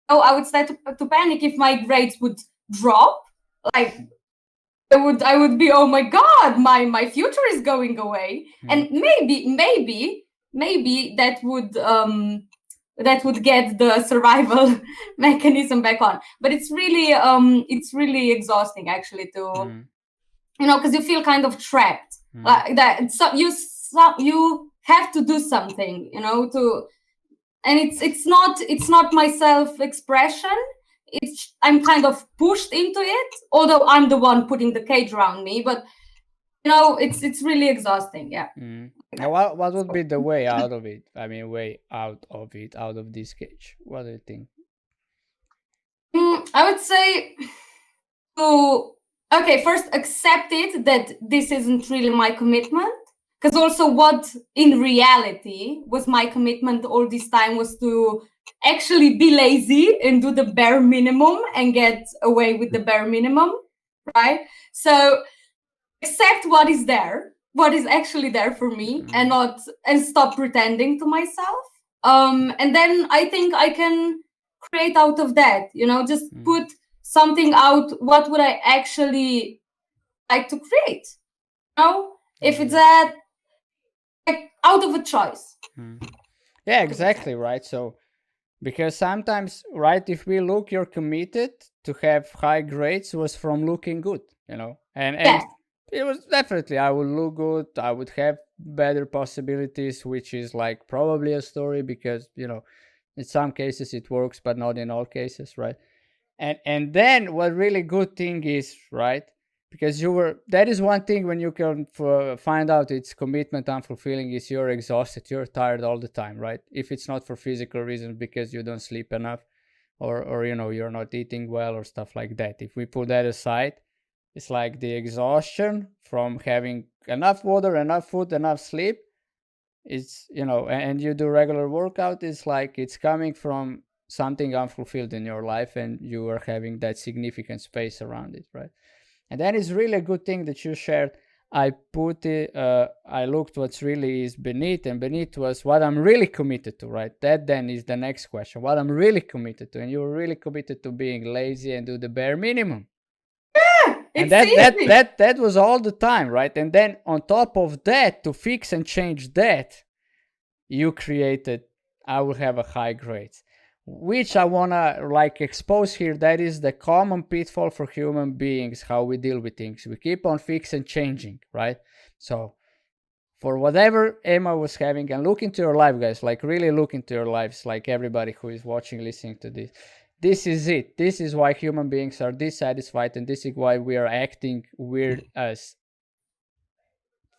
I would start to panic if my grades would drop. Like I would be, oh my god, my future is going away. And maybe that would get the survival mechanism back on. But it's really exhausting, actually, to because you feel kind of trapped like that. So you have to do something, to, and it's not my self-expression. I'm kind of pushed into it, although I'm the one putting the cage around me. But it's really exhausting. Yeah. Now, what would be the way out of it? I mean, out of this cage. What do you think? I would say to first accept it, that this isn't really my commitment. Because also, what in reality was my commitment all this time was to actually be lazy and do the bare minimum and get away with the bare minimum, right? So accept what is there, what is actually there for me, and stop pretending to myself. And then I think I can create out of that, just put something out. What would I actually like to create? If it's that, out of a choice. Yeah, exactly, right? So because sometimes, right, if we look, you're committed to have high grades was from looking good, and it was definitely, I would look good, I would have better possibilities, which is like probably a story, because in some cases it works, but not in all cases, right? And then what really good thing is, right, because that is one thing when you can find out it's commitment unfulfilling, is you're exhausted, you're tired all the time, right? If it's not for physical reasons, because you don't sleep enough, or you're not eating well or stuff like that. If we put that aside, it's like the exhaustion from having enough water, enough food, enough sleep it's, and you do regular workout, it's like it's coming from something unfulfilled in your life, and you are having that significant space around it, right? And that is really a good thing that you shared. I put it, I looked what's really is beneath, and beneath was what I'm really committed to, right? That then is the next question, what I'm really committed to. And you were really committed to being lazy and do the bare minimum. Yeah, and that was all the time, right? And then on top of that, to fix and change that, you created, I will have a high grade, which I want to like expose here. That is the common pitfall for human beings, how we deal with things. We keep on fixing and changing, right? So for whatever Emma was having, and look into your life, guys, like really look into your lives, like everybody who is watching, listening to this. This is it. This is why human beings are dissatisfied, and this is why we are acting weird as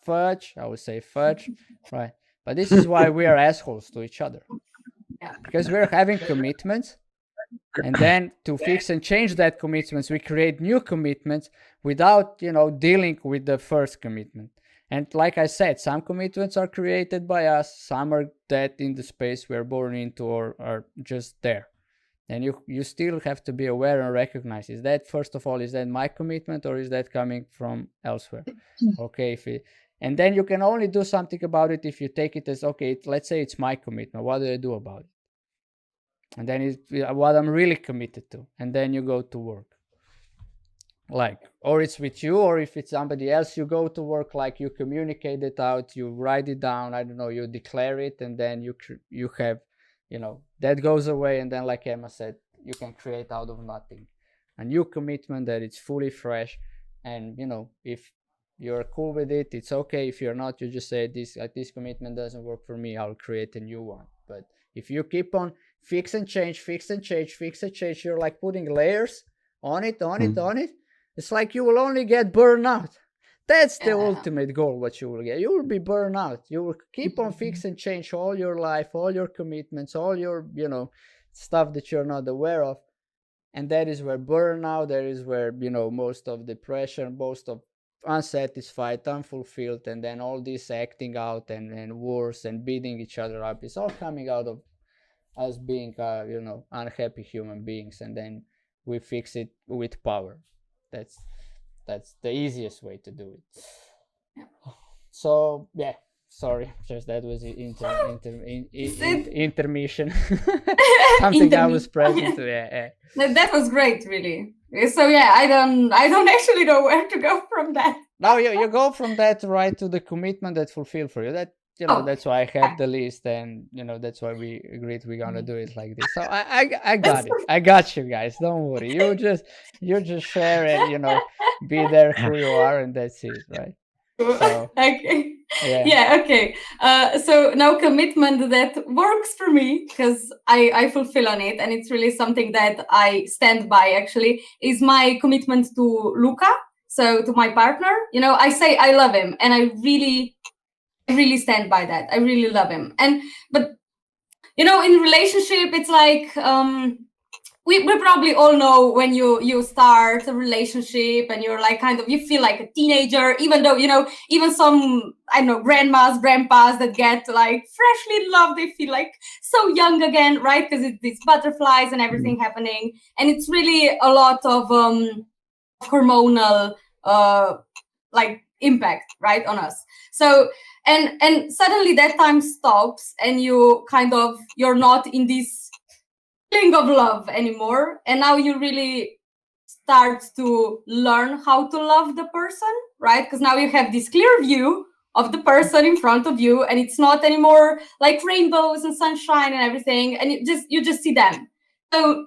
fudge. I would say fudge, right? But this is why we are assholes to each other. Yeah. Because we're having commitments, and then to fix and change that commitments, we create new commitments without, dealing with the first commitment. And like I said, some commitments are created by us, some are that in the space we're born into or are just there. And you still have to be aware and recognize, is that, first of all, is that my commitment, or is that coming from elsewhere? Okay, and then you can only do something about it if you take it as, okay, let's say it's my commitment. What do I do about it? And then it's what I'm really committed to. And then you go to work. Like, or it's with you, or if it's somebody else, you go to work, like you communicate it out, you write it down, I don't know, you declare it, and then you have, that goes away. And then, like Emma said, you can create out of nothing a new commitment that it's fully fresh. And, if you're cool with it, it's okay. If you're not, you just say, this commitment doesn't work for me, I'll create a new one. But if you keep on fix and change, you're like putting layers on it. It's like you will only get burnout. That's the ultimate goal, what you will get. You will be burnout. You will keep on fix and change all your life, all your commitments, all your, stuff that you're not aware of. And that is where burnout, that is where, most of depression, most of unsatisfied, unfulfilled, and then all this acting out and worse and beating each other up, is all coming out of us being, unhappy human beings. And then we fix it with power. That's the easiest way to do it. So yeah, sorry, just that was intermission. Something I was present to. Yeah. That was great, really. So yeah, I don't actually know where to go from that. No, you go from that right to the commitment that fulfill for you. That that's why I have the list, and that's why we agreed we're gonna do it like this. So I got it. I got you guys. Don't worry. You just share and be there who you are, and that's it, right? So, okay. Yeah. Okay. So now commitment that works for me, because I fulfill on it, and it's really something that I stand by. Actually, is my commitment to Luca. So to my partner, I say I love him, and I really stand by that. I really love him. But in relationship, it's like we probably all know when you start a relationship and you're like you feel like a teenager, even though even some, I don't know, grandmas, grandpas that get like freshly in love, they feel like so young again, right? Because it's these butterflies and everything happening, and it's really a lot of hormonal like impact, right, on us. So and suddenly that time stops, and you're not in this feeling of love anymore, and now you really start to learn how to love the person, right? Because now you have this clear view of the person in front of you, and it's not anymore like rainbows and sunshine and everything, and you just see them. So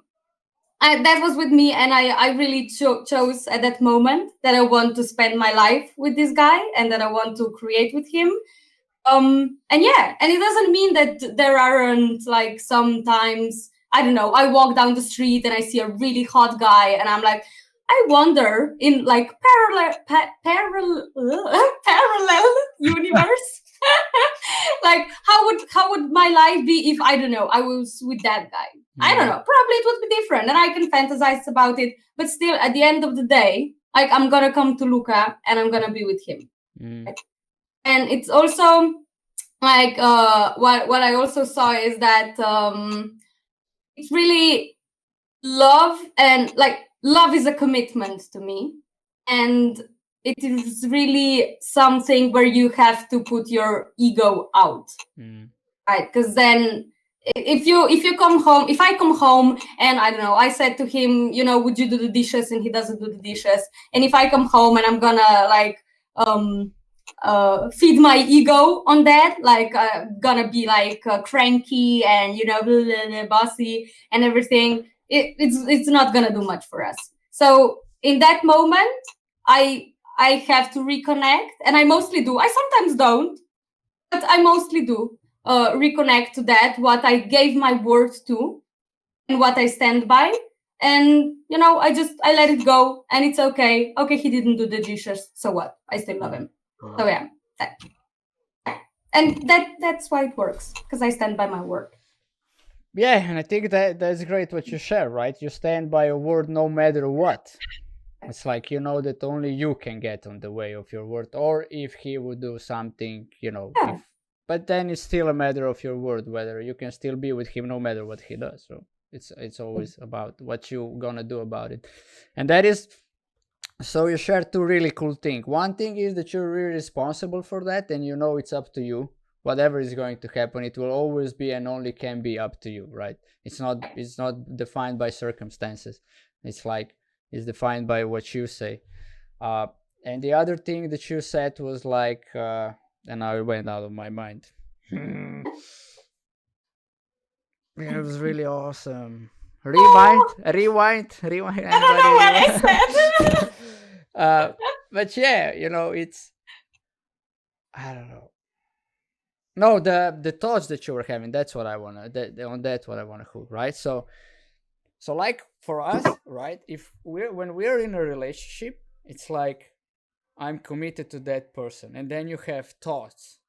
that was with me, and I really chose at that moment that I want to spend my life with this guy and that I want to create with him. And it doesn't mean that there aren't like sometimes, I don't know, I walk down the street and I see a really hot guy and I'm like, I wonder in like parallel universe, like how would my life be if, I don't know, I was with that guy. I don't know, probably it would be different, and I can fantasize about it, but still at the end of the day, like I'm gonna come to Luca and I'm gonna be with him. Right? And it's also like what I also saw is that it's really love, and like love is a commitment to me, and it is really something where you have to put your ego out, right? Because then if you come home, if I come home and I don't know, I said to him, you know, would you do the dishes, and he doesn't do the dishes, and if I come home and I'm gonna like feed my ego on that, like gonna be like cranky and you know blah, blah, blah, bossy and everything, it's not gonna do much for us. So in that moment, I have to reconnect, and I mostly do. I sometimes don't, but I mostly do reconnect to that, what I gave my word to and what I stand by. And you know, I let it go, and it's okay. Okay, he didn't do the dishes, so what? I still love him. So yeah, and that's why it works, because I stand by my word. Yeah, and I think that's great what you share, right? You stand by your word no matter what. It's like you know that only you can get on the way of your word, or if he would do something, you know. Yeah. But then it's still a matter of your word, whether you can still be with him no matter what he does. So it's always about what you gonna do about it, and that is. So you share two really cool things. One thing is that you're really responsible for that, and you know it's up to you. Whatever is going to happen, it will always be and only can be up to you, right? It's not defined by circumstances. It's like it's defined by what you say. And the other thing that you said was like, and now it went out of my mind. It was really awesome. Rewind. I don't know what I said. But yeah, you know, it's I don't know. No, the thoughts that you were having, that's what I wanna that's what I wanna hook, right? So like for us, right, if when we're in a relationship, it's like I'm committed to that person, and then you have thoughts.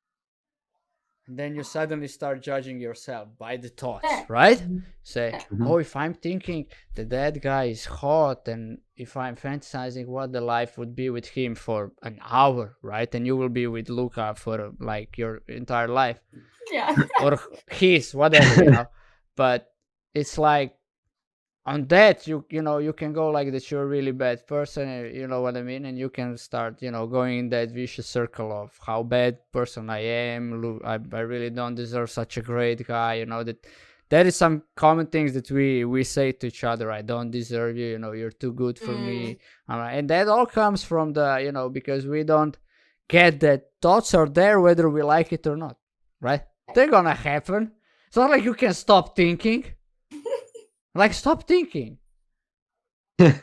And then you suddenly start judging yourself by the thoughts, right? Say, oh, if I'm thinking that guy is hot, and if I'm fantasizing what the life would be with him for an hour, right? And you will be with Luca for like your entire life. Yeah. Or his, whatever, you know. But it's like on that you know you can go like that you're a really bad person, you know what I mean, and you can start, you know, going in that vicious circle of how bad person I am. I really don't deserve such a great guy, you know, that is some common things that we say to each other. I don't deserve you, you know, you're too good for me. And that all comes from the, you know, because we don't get that thoughts are there whether we like it or not, right? They're gonna happen. It's not like you can stop thinking. Like, stop thinking. And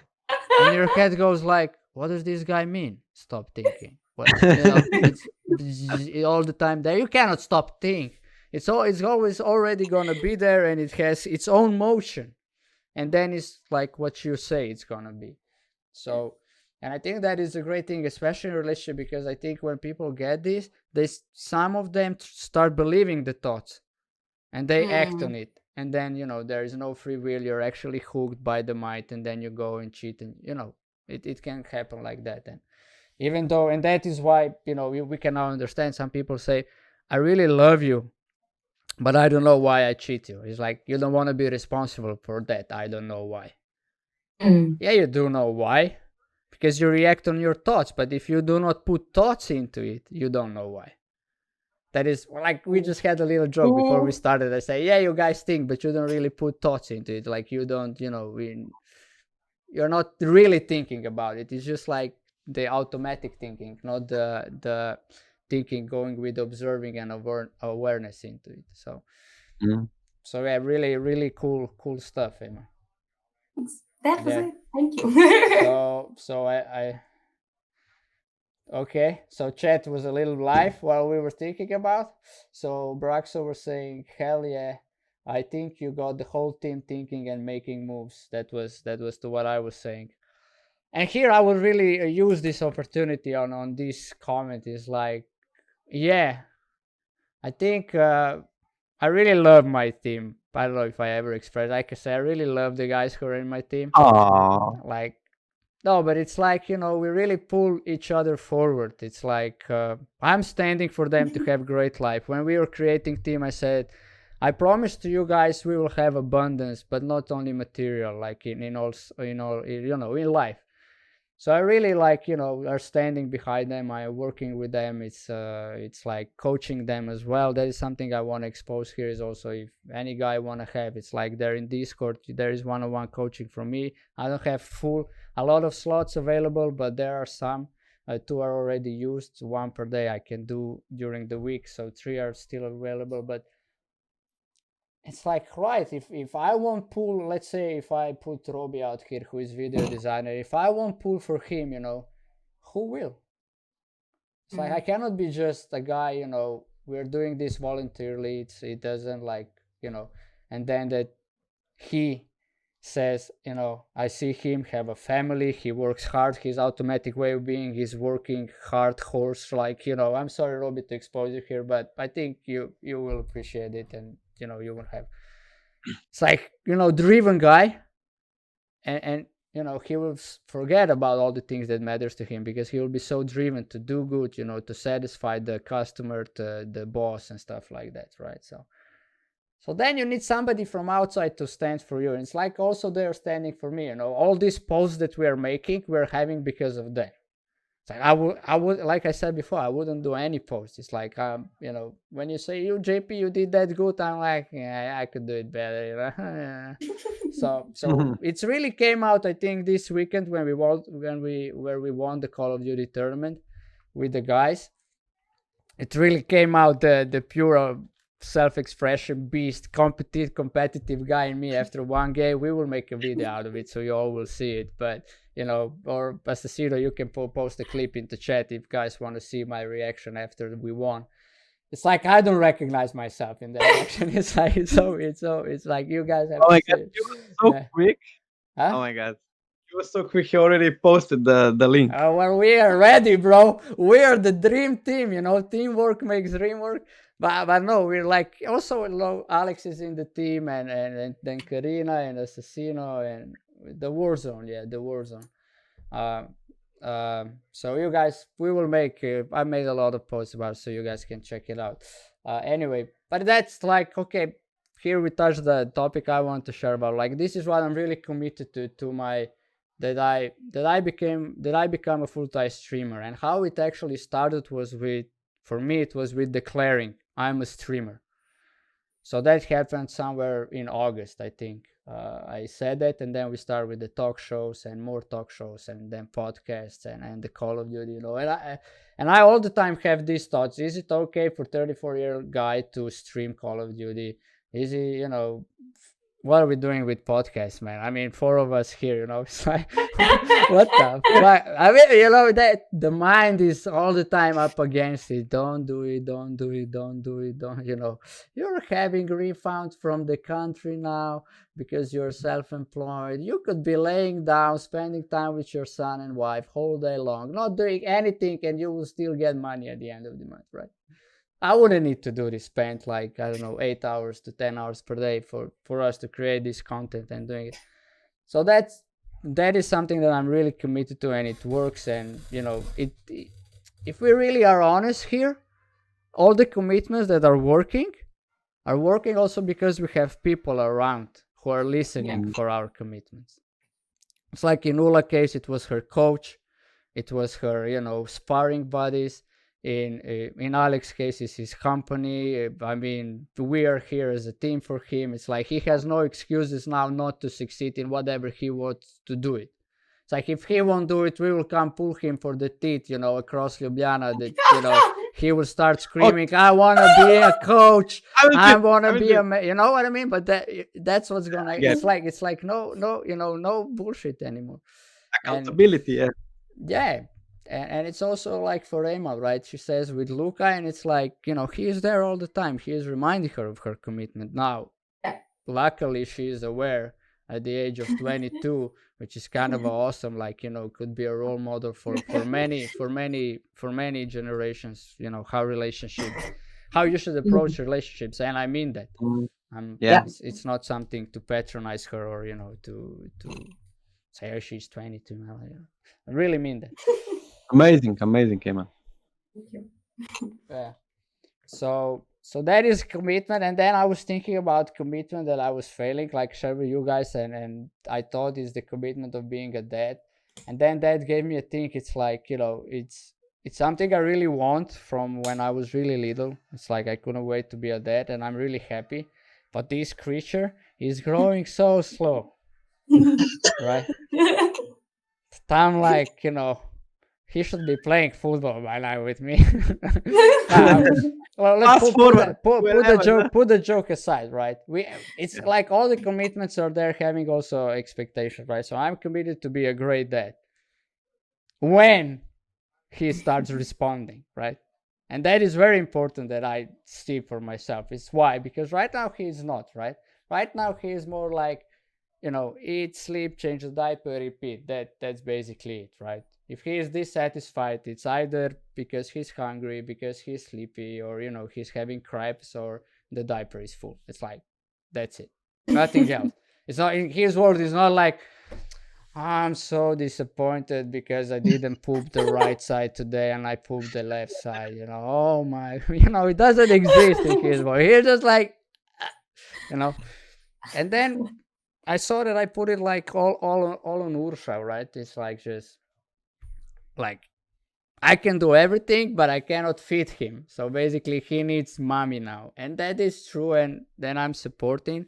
your head goes like, what does this guy mean? Stop thinking. Well, you know, it's all the time there. You cannot stop thinking. It's always already gonna be there, and it has its own motion. And then it's like what you say it's gonna be. So, and I think that is a great thing, especially in a relationship, because I think when people get this, some of them start believing the thoughts, and they act on it. And then, you know, there is no free will. You're actually hooked by the mind, and then you go and cheat, and, you know, it can happen like that. And even though, and that is why, you know, we can now understand some people say, I really love you, but I don't know why I cheat you. It's like, you don't want to be responsible for that. I don't know why. Yeah, you do know why, because you react on your thoughts. But if you do not put thoughts into it, you don't know why. That is, like, we just had a little joke before we started. I say, yeah, you guys think, but you don't really put thoughts into it. Like, you don't, you know, you're not really thinking about it. It's just like the automatic thinking, not the thinking going with observing and awareness into it. So, so yeah, really, really cool stuff, Emma. That was it. Thank you. So I okay, so chat was a little live while we were thinking about. So Braxo was saying, hell yeah, I think you got the whole team thinking and making moves. That was to what I was saying. And here I would really use this opportunity on this comment is like, yeah, I think I really love my team. I don't know if I ever expressed, like I said, I really love the guys who are in my team. Aww. Like, No, but it's like, we really pull each other forward. It's like I'm standing for them to have great life. When we were creating team, I said, I promise to you guys we will have abundance, but not only material, like in all in life. So I really like, are standing behind them. I am working with them. It's like coaching them as well. That is something I want to expose here. Is also, if any guy want to have, it's like they're in Discord. There is one-on-one coaching from me. I don't have a lot of slots available, but there are some. 2 are already used. 1 per day I can do during the week, so 3 are still available. But it's like, right, if I won't pull, let's say if I put Robi out here, who is video designer, if I won't pull for him, who will? It's like, I cannot be just a guy, we're doing this voluntarily. It doesn't like, and then that he says, I see him have a family, he works hard, his automatic way of being is working hard horse, like, I'm sorry, Robi, to expose you here, but I think you will appreciate it, and you will have, it's like, driven guy, and he will forget about all the things that matters to him, because he will be so driven to do good, to satisfy the customer, to the boss and stuff like that, right? So then you need somebody from outside to stand for you. And it's like also they're standing for me. All these posts that we are making, we're having because of them. It's like I would, like I said before, I wouldn't do any posts. It's like, when you say, you JP, you did that good, I'm like, yeah, I could do it better. So it's really came out, I think, this weekend when we won the Call of Duty tournament with the guys. It really came out the pure self-expression beast, competitive guy in me. After one game, we will make a video out of it, so you all will see it. But or Assassino, you can post a clip in the chat if guys want to see my reaction after we won. It's like I don't recognize myself in that reaction. It's like it's like you guys have. Oh my god, you were so quick! Huh? Oh my god, you were so quick. He already posted the link. Well, we are ready, bro. We are the dream team. Teamwork makes dream work. But no, we're like, also Alex is in the team, and then Karina and Assassino and the Warzone. Yeah, the Warzone. So you guys, we will make. I made a lot of posts about it, so you guys can check it out. Anyway, but that's like, okay. Here we touch the topic I want to share about. Like, this is what I'm really committed to my that I become a full-time streamer. And how it actually started was for me it was with declaring I'm a streamer. So that happened somewhere in August, I think. I said that, and then we started with the talk shows and more talk shows, and then podcasts and the Call of Duty, and I all the time have these thoughts: is it okay for 34-year-old guy to stream Call of Duty? Is he, what are we doing with podcasts, man? I mean, 4 of us here, it's like, what the fuck? I mean, that the mind is all the time up against it. Don't do it, don't do it, don't do it, don't, you're having refunds from the country now because you're self-employed. You could be laying down, spending time with your son and wife whole day long, not doing anything, and you will still get money at the end of the month, right? I wouldn't need to do this, spend like, I don't know, 8 hours to 10 hours per day for us to create this content and doing it. So that is something that I'm really committed to, and it works. And if we really are honest here, all the commitments that are working also because we have people around who are listening for our commitments. It's like in Ula's case, it was her coach, it was her, sparring buddies. In Alex's case, it's his company. I mean, we are here as a team for him. It's like he has no excuses now not to succeed in whatever he wants to do it. It's like if he won't do it, we will come pull him for the teeth, across Ljubljana. That he will start screaming, "I want to be a coach. I want to be a," you know what I mean? But that's what's gonna. It's like no bullshit anymore. Accountability. Yeah. And it's also like for Emma, right? She says with Luca, and it's like, he is there all the time. He is reminding her of her commitment. Now, luckily, she is aware at the age of 22, which is kind of awesome. Like, could be a role model for many generations. How you should approach relationships, and I mean that. It's not something to patronize her or to say she's 22 now. I really mean that. Amazing, Kema. Thank you. Yeah. So that is commitment. And then I was thinking about commitment that I was failing, like share with you guys, and I thought is the commitment of being a dad. And then that gave me a think. It's like, it's something I really want from when I was really little. It's like I couldn't wait to be a dad, and I'm really happy. But this creature is growing so slow, right? I'm like, he should be playing football by now with me. Well, let's put the joke aside, right? It's like all the commitments are there having also expectations, right? So I'm committed to be a great dad when he starts responding, right? And that is very important that I see for myself. It's why, because right now he is not, right? Right now he is more like, eat, sleep, change the diaper, repeat. That's basically it, right? If he is dissatisfied, it's either because he's hungry, because he's sleepy, or he's having crepes, or the diaper is full. It's like, that's it, nothing else. It's not, in his words, it's not like, I'm so disappointed because I didn't poop the right side today and I pooped the left side. Oh my, it doesn't exist in his world. He's just like, and then I saw that I put it like all on Ursha, right? It's like, just like, I can do everything, but I cannot feed him. So basically he needs mommy now. And that is true. And then I'm supporting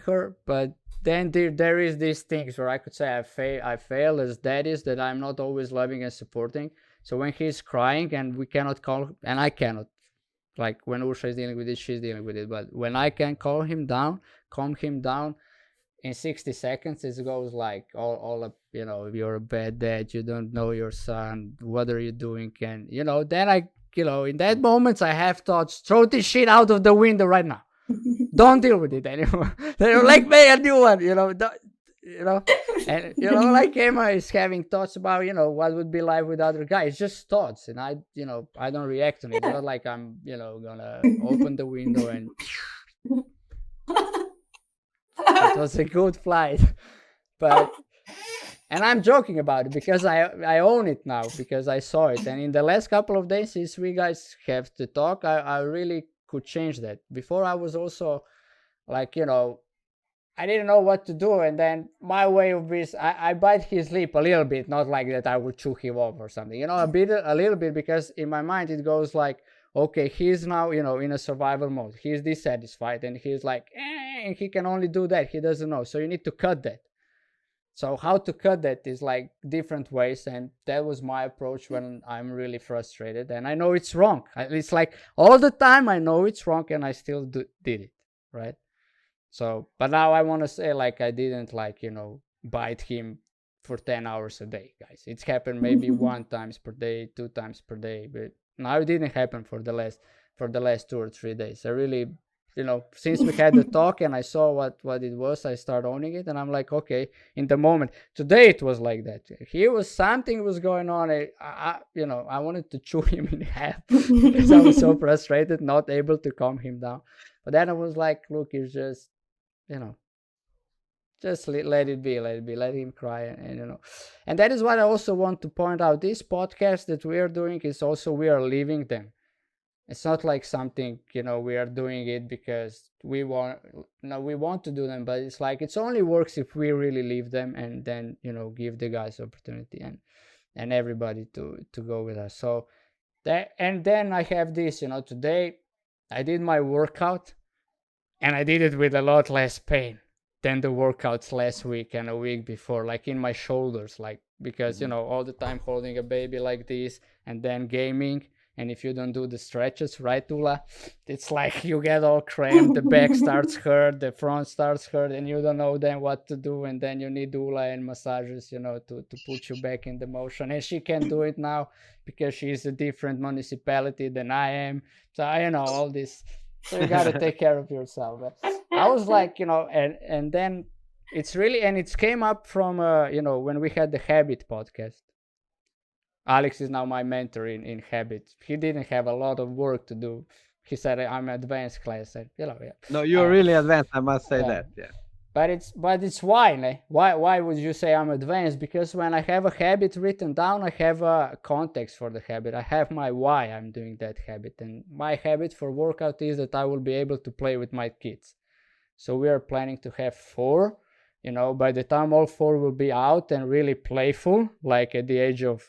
her. But then there is these things where I could say I fail as daddies, that I'm not always loving and supporting. So when he's crying and we cannot call, and I cannot, like when Ursha is dealing with it, she's dealing with it. But when I can calm him down, in 60 seconds, it goes like all up, you're a bad dad, you don't know your son, what are you doing? And, then I, in that moment, I have thoughts, throw this shit out of the window right now. Don't deal with it anymore. They're like, make a new one, and, like Emma is having thoughts about, what would be life with other guys. It's just thoughts. And I don't react on it. It's not like I'm, gonna open the window and... It was a good flight, and I'm joking about it because I own it now, because I saw it. And in the last couple of days since we guys have to talk, I really could change that. Before I was also like, I didn't know what to do, and then my way of this, I bite his lip a little bit, not like that I would chew him off or something, a little bit, because in my mind it goes like, okay, he's now, in a survival mode. He's dissatisfied, and he's like, and he can only do that. He doesn't know. So you need to cut that. So how to cut that is like different ways. And that was my approach when I'm really frustrated. And I know it's wrong. It's like all the time I know it's wrong, and I still did it, right? So, but now I want to say, like, I didn't, like, bite him for 10 hours a day, guys. It's happened maybe 1 time per day, 2 times per day, but now it didn't happen for the last 2 or 3 days. I really, since we had the talk and I saw what it was, I started owning it, and I'm like, okay, in the moment. Today it was like that. Something was going on. I wanted to chew him in half because I was so frustrated, not able to calm him down. But then I was like, look, it's just, just let it be, let him cry, and that is what I also want to point out. This podcast that we are doing is also, we are living them. It's not like something, we are doing it because we want to do them, but it's like, it's only works if we really live them, and then, give the guys opportunity and everybody to go with us. So that, and then I have this, today I did my workout, and I did it with a lot less pain than the workouts last week and a week before, like in my shoulders, like, because, all the time holding a baby like this, and then gaming. And if you don't do the stretches, right, Tula, it's like you get all cramped, the back starts hurt, the front starts hurt, and you don't know then what to do. And then you need Tula and massages, to put you back in the motion. And she can do it now because she's a different municipality than I am. So, all this. So you got to take care of yourself. But I was like, and then it's really, and it came up from, when we had the Habit podcast. Alex is now my mentor in Habit. He didn't have a lot of work to do. he said I'm advanced class. I said, yeah. No, you're really advanced. I must say that. Yeah. But it's why, why would you say I'm advanced? Because when I have a habit written down, I have a context for the habit. I have my why I'm doing that habit, and my habit for workout is that I will be able to play with my kids. So we are planning to have 4. By the time all 4 will be out and really playful, like at the age of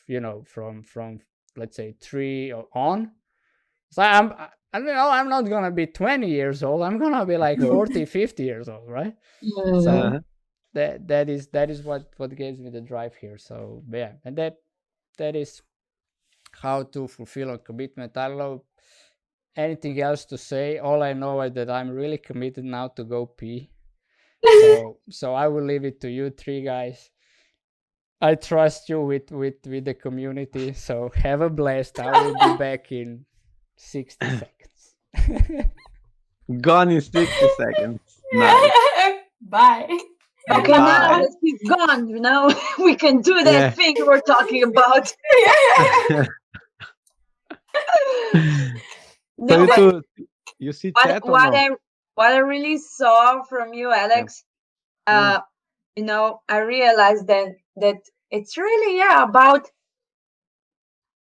from let's say 3 on. So I'm not gonna be 20 years old. I'm gonna be like 40, 50 years old, right? So that is what gives me the drive here. So yeah, and that is how to fulfill a commitment. I don't know anything else to say. All I know is that I'm really committed now to go pee. So I will leave it to you 3 guys. I trust you with the community. So have a blast. I will be back in 60 seconds. Gone in 60 seconds. Nice. Bye. Okay, now that he's gone, we can do that thing we're talking about. No, so you see chat or no? What I really saw from you, Alex, I realized that it's really about,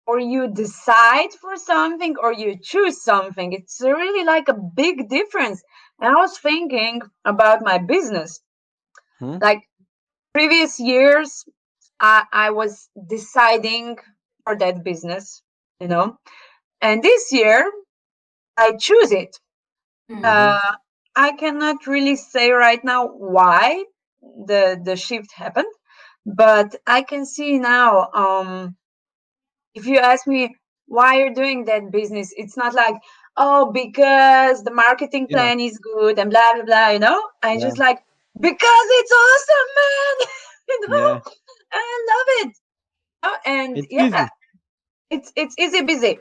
or you decide for something or you choose something. It's really like a big difference. And I was thinking about my business. Like previous years, I was deciding for that business, and this year I choose it. I cannot really say right now why the shift happened, but I can see now, if you ask me why you're doing that business, it's not like, oh, because the marketing plan is good and blah, blah, blah, I just like, because it's awesome, man, I love it. And it's easy. It's easy busy.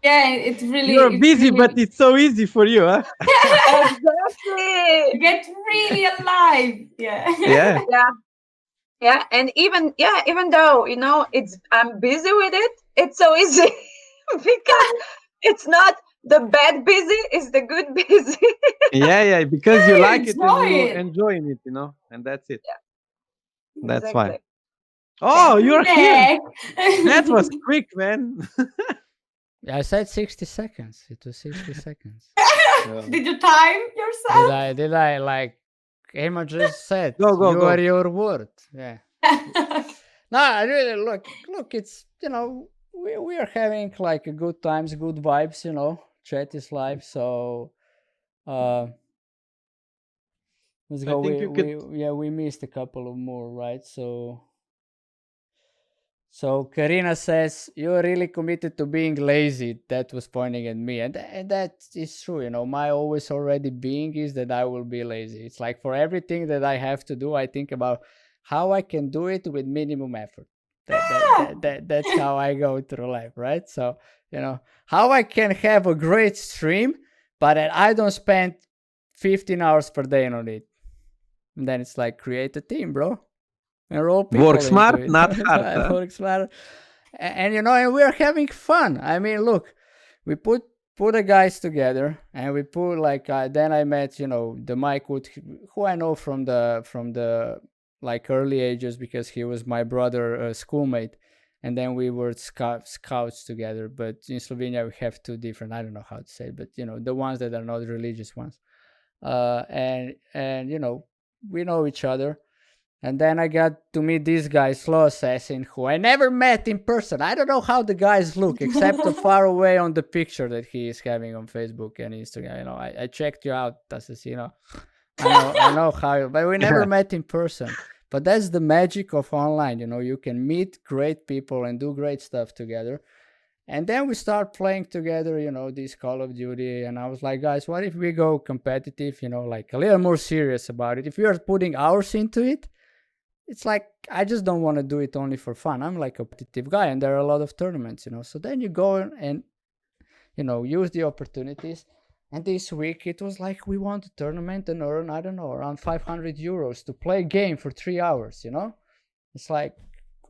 Yeah, it's really. You're busy, but it's so easy for you, huh? Exactly. You get really alive. Yeah, and even though I'm busy with it, it's so easy because it's not the bad busy, it's the good busy. Because you like it and you're enjoying it, and that's it. That's exactly. why. Oh, you're here. That was quick, man. I said 60 seconds. It was 60 seconds. Did you time yourself? Did I like Emma just said? Go. You are your word. Yeah. No, I really look. It's we are having like a good times, good vibes. Chat is live, so let's go. We missed a couple of more, right? So Karina says, you're really committed to being lazy. That was pointing at me. And that is true. My always already being is that I will be lazy. It's like for everything that I have to do, I think about how I can do it with minimum effort. That's how I go through life, right? So, how I can have a great stream, but I don't spend 15 hours per day on it. And then it's like, create a team, bro. And roll people work smart, into it. not hard. Work smart, and and we're having fun. I mean, look, we put the guys together, and we put like then I met the Mike Wood, who I know from the like early ages because he was my brother schoolmate, and then we were scouts together. But in Slovenia we have 2 different. I don't know how to say it, but the ones that are not religious ones, and we know each other. And then I got to meet this guy, Slow Assassin, who I never met in person. I don't know how the guys look, except far away on the picture that he is having on Facebook and Instagram. I checked you out, Assassino. I know how, but we never met in person. But that's the magic of online. You can meet great people and do great stuff together. And then we start playing together, this Call of Duty. And I was like, guys, what if we go competitive, like a little more serious about it? If we are putting hours into it, it's like, I just don't want to do it only for fun. I'm like a competitive guy, and there are a lot of tournaments, So then you go and, use the opportunities. And this week it was like, we won the tournament and earn, I don't know, around 500 euros to play a game for 3 hours, It's like,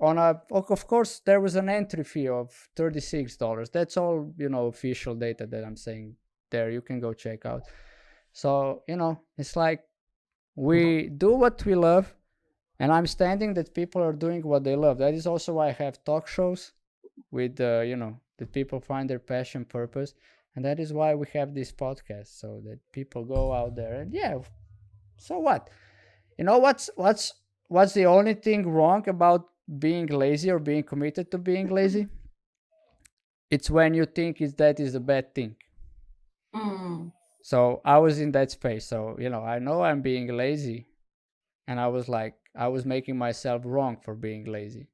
of course, there was an entry fee of $36. That's all, official data that I'm saying there. You can go check out. So, it's like we do what we love, and I'm standing that people are doing what they love. That is also why I have talk shows with, that people find their passion, purpose. And that is why we have this podcast, so that people go out there and so what? What's the only thing wrong about being lazy or being committed to being lazy? It's when you think that is a bad thing. So I was in that space. So, I know I'm being lazy, and I was making myself wrong for being lazy.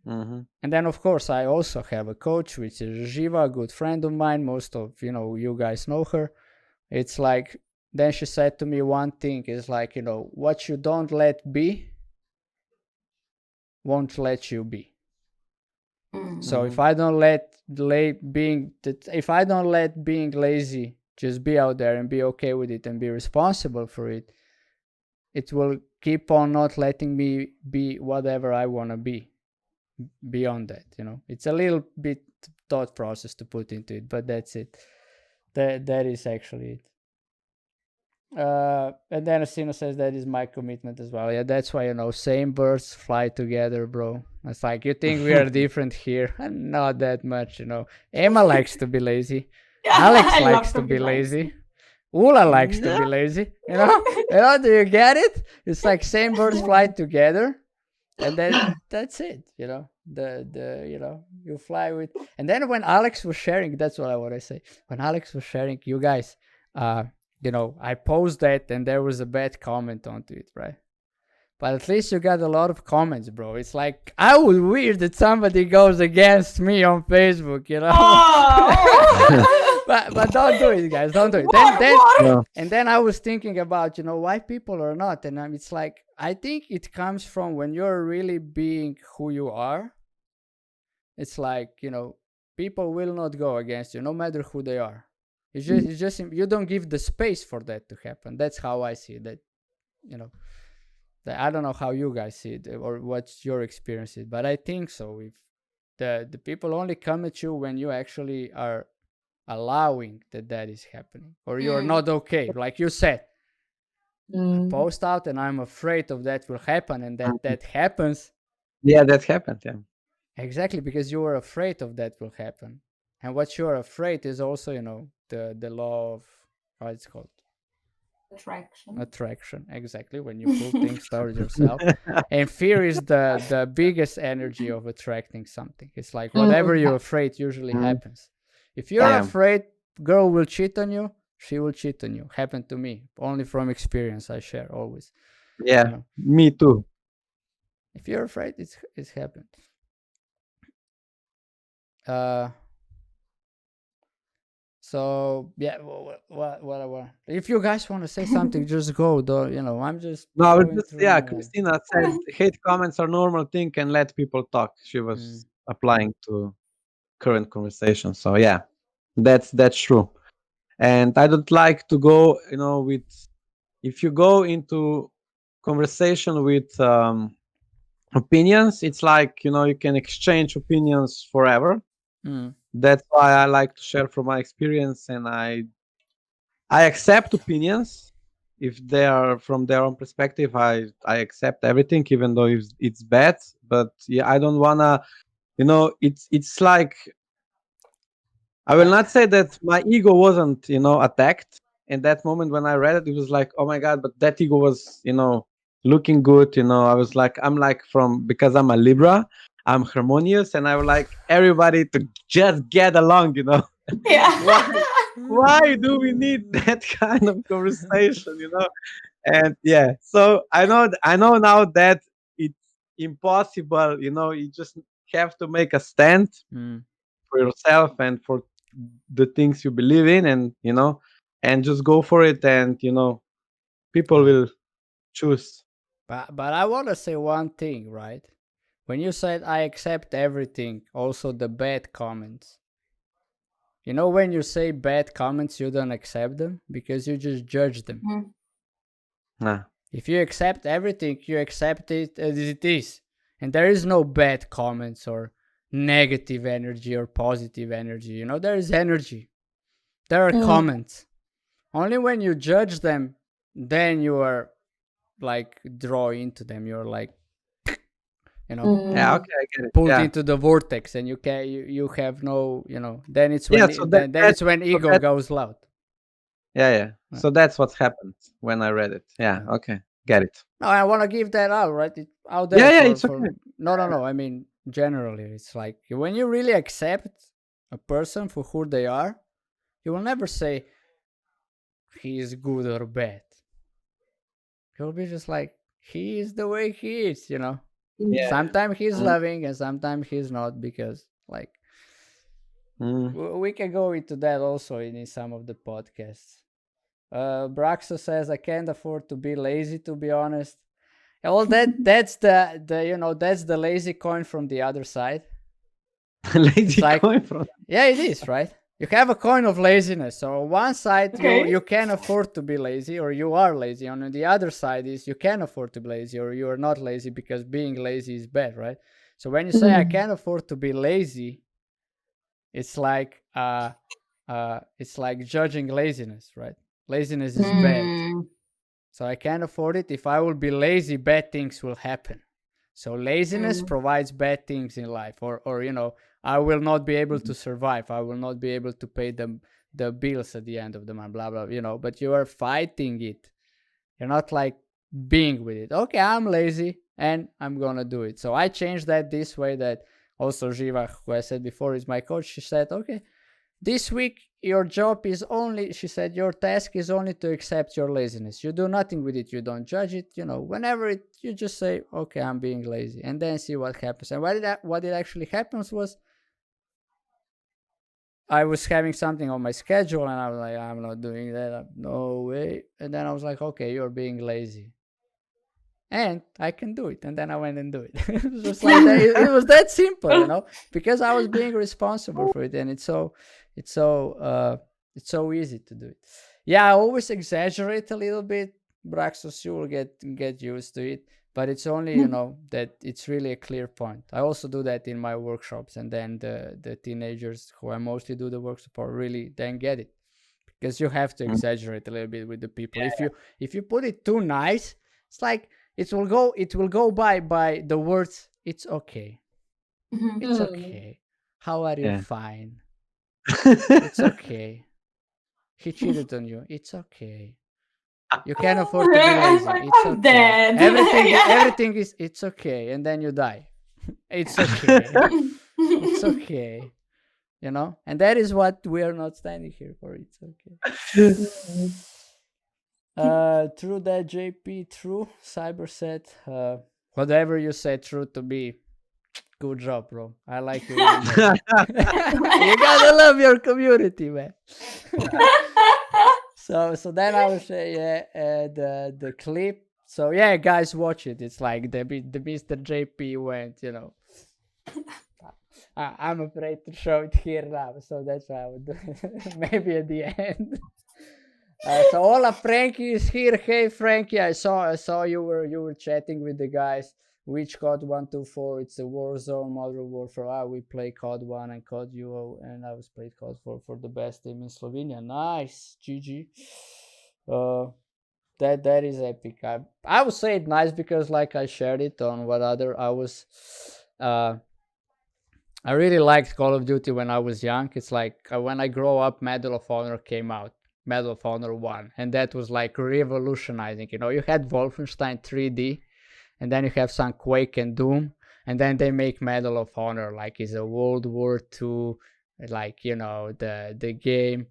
Mm-hmm. And then, of course, I also have a coach, which is Živa, a good friend of mine. Most of, you guys know her. It's like, then she said to me one thing is like, what you don't let be won't let you be. So if I don't let being lazy just be out there and be okay with it and be responsible for it, it will keep on not letting me be whatever I want to be. Beyond that, it's a little bit thought process to put into it, but that's it. That is actually it. And then Asino says that is my commitment as well. Yeah, that's why, same birds fly together, bro. It's like, you think we are different here? Not that much, Emma likes to be lazy. Alex likes to be lazy. Ula likes to be lazy. Do you get it? It's like same birds fly together. And then that's it, you fly with. And then when Alex was sharing, that's what I want to say. When Alex was sharing, you guys, I posed that and there was a bad comment onto it, right? But at least you got a lot of comments, bro. It's like, I would weird that somebody goes against me on Facebook, but don't do it, guys. Don't do it. And then I was thinking about, why people are not. And it's like, I think it comes from when you're really being who you are. It's like, people will not go against you, no matter who they are. It's just you don't give the space for that to happen. That's how I see it. That, I don't know how you guys see it or what's your experience is, but I think so. If the people only come at you when you actually are allowing that is happening, or you're not okay, like you said. Post out and I'm afraid of that will happen, and that happens. Yeah, that happened. Yeah, exactly, because you are afraid of that will happen. And what you're afraid is also, the law of, how it's called, attraction. Exactly, when you pull things towards yourself. And fear is the biggest energy of attracting something. It's like whatever you're afraid usually happens. If you're afraid girl will cheat on you, she will cheat on you. Happened to me. Only from experience I share always. Yeah, me too. If you're afraid, it's happened. So yeah, what if you guys want to say something, just go. Though, I'm just Christina said hate comments are normal thing and let people talk. She was applying to current conversation. So yeah, that's true. And I don't like to go, with, if you go into conversation with opinions, it's like, you can exchange opinions forever. That's why I like to share from my experience, and I accept opinions if they are from their own perspective. I accept everything, even though it's bad. But yeah, I don't wanna, it's like, I will not say that my ego wasn't, attacked in that moment when I read it. It was like, oh my God, but that ego was, looking good. I was like, because I'm a Libra, I'm harmonious, and I would like everybody to just get along, Yeah. Why do we need that kind of conversation, And yeah, so I know now that it's impossible, you just have to make a stand for yourself and for the things you believe in, and and just go for it, and people will choose. But I want to say one thing, right? When you said I accept everything, also the bad comments. When you say bad comments, you don't accept them because you just judge them. Nah. If you accept everything, you accept it as it is. And there is no bad comments or negative energy or positive energy. You know, there is energy. There are comments. Only when you judge them, then you are like draw into them. You're like, you know, Yeah, okay, I get it. pulled Yeah. into the vortex, and you have no, you know. Then it's Yeah, when so then it's when ego goes loud. yeah. So that's what happened when I read it. Yeah, okay. Get it. No, I want to give that out, right? Out there Yeah, for, it's okay. No. I mean, generally, it's like when you really accept a person for who they are, you will never say he is good or bad. You'll be just like, he is the way he is, you know. Yeah. Sometimes he's Mhm. loving and sometimes he's not, because like we can go into that also in some of the podcasts. Braxo says, I can't afford to be lazy, to be honest. Well, that's the you know, that's the lazy coin from the other side. Lazy like- coin from Yeah, it is, right? You have a coin of laziness. So on one side, Okay. you can afford to be lazy, or you are lazy. And on the other side is you can afford to be lazy, or you are not lazy, because being lazy is bad, right? So when you say I can afford to be lazy, it's like judging laziness, right? Laziness is bad. So I can't afford it. If I will be lazy, bad things will happen. So laziness provides bad things in life, or you know, I will not be able to survive. I will not be able to pay the bills at the end of the month, blah blah, you know. But you are fighting it. You're not like being with it. Okay, I'm lazy and I'm gonna do it. So I changed that this way. That also Jiva, who I said before is my coach, she said, okay, this week your job is only, she said, your task is only to accept your laziness. You do nothing with it. You don't judge it. You know, whenever you just say, okay, I'm being lazy, and then see what happens. And what it actually happens was, I was having something on my schedule and I was like, I'm not doing that. No way. And then I was like, okay, you're being lazy. And I can do it. And then I went and do it. It was just like that. It was that simple, you know, because I was being responsible for it. And it's so easy to do it. Yeah, I always exaggerate a little bit, Braxos. You will get used to it. But it's only, you know, that it's really a clear point. I also do that in my workshops, and then the teenagers who I mostly do the workshop for really then get it, because you have to exaggerate a little bit with the people. If you put it too nice, it's like it will go by the words, it's okay. It's okay. How are you? Yeah. Fine. It's okay. He cheated on you. It's okay. You can afford to be lazy. It's I'm okay. dead. Everything is, it's okay, and then you die. It's okay. It's okay. You know, and that is what we are not standing here for. It's okay. True that, JP. True. Cyber said, whatever you said, true to be. Good job, bro. I like you. You gotta love your community, man. So then I will say, the clip. So yeah, guys, watch it. It's like the Mr. JP went, you know. I'm afraid to show it here now, so that's why I would do it. Maybe at the end. So Ola, Frankie is here. Hey Frankie, I saw you were chatting with the guys. Which COD 124? It's a Warzone, Modern Warfare. We play COD 1 and COD UO, and I was played COD 4 for the best team in Slovenia. Nice, GG. That is epic. I would say it nice because like I shared it on what other I really liked Call of Duty when I was young. It's like when I grow up, Medal of Honor came out. Medal of Honor 1, and that was like revolutionizing. You know, you had Wolfenstein 3D, and then you have some Quake and Doom, and then they make Medal of Honor like is a World War II, like, you know, the game.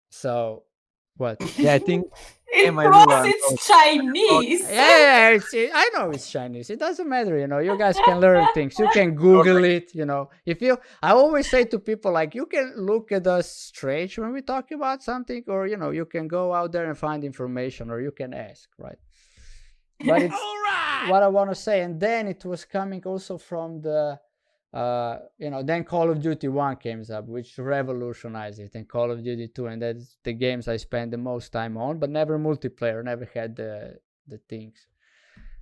So what? Yeah, I think It's Chinese. Yeah, I know it's Chinese. It doesn't matter, you know. You guys can learn things. You can Google it, you know. I always say to people, like, you can look at us strange when we talk about something, or, you know, you can go out there and find information, or you can ask, right? But it's what I want to say. And then it was coming also from the then Call of Duty 1 came up, which revolutionized it, and Call of Duty 2, and that's the games I spent the most time on, but never multiplayer, never had the things.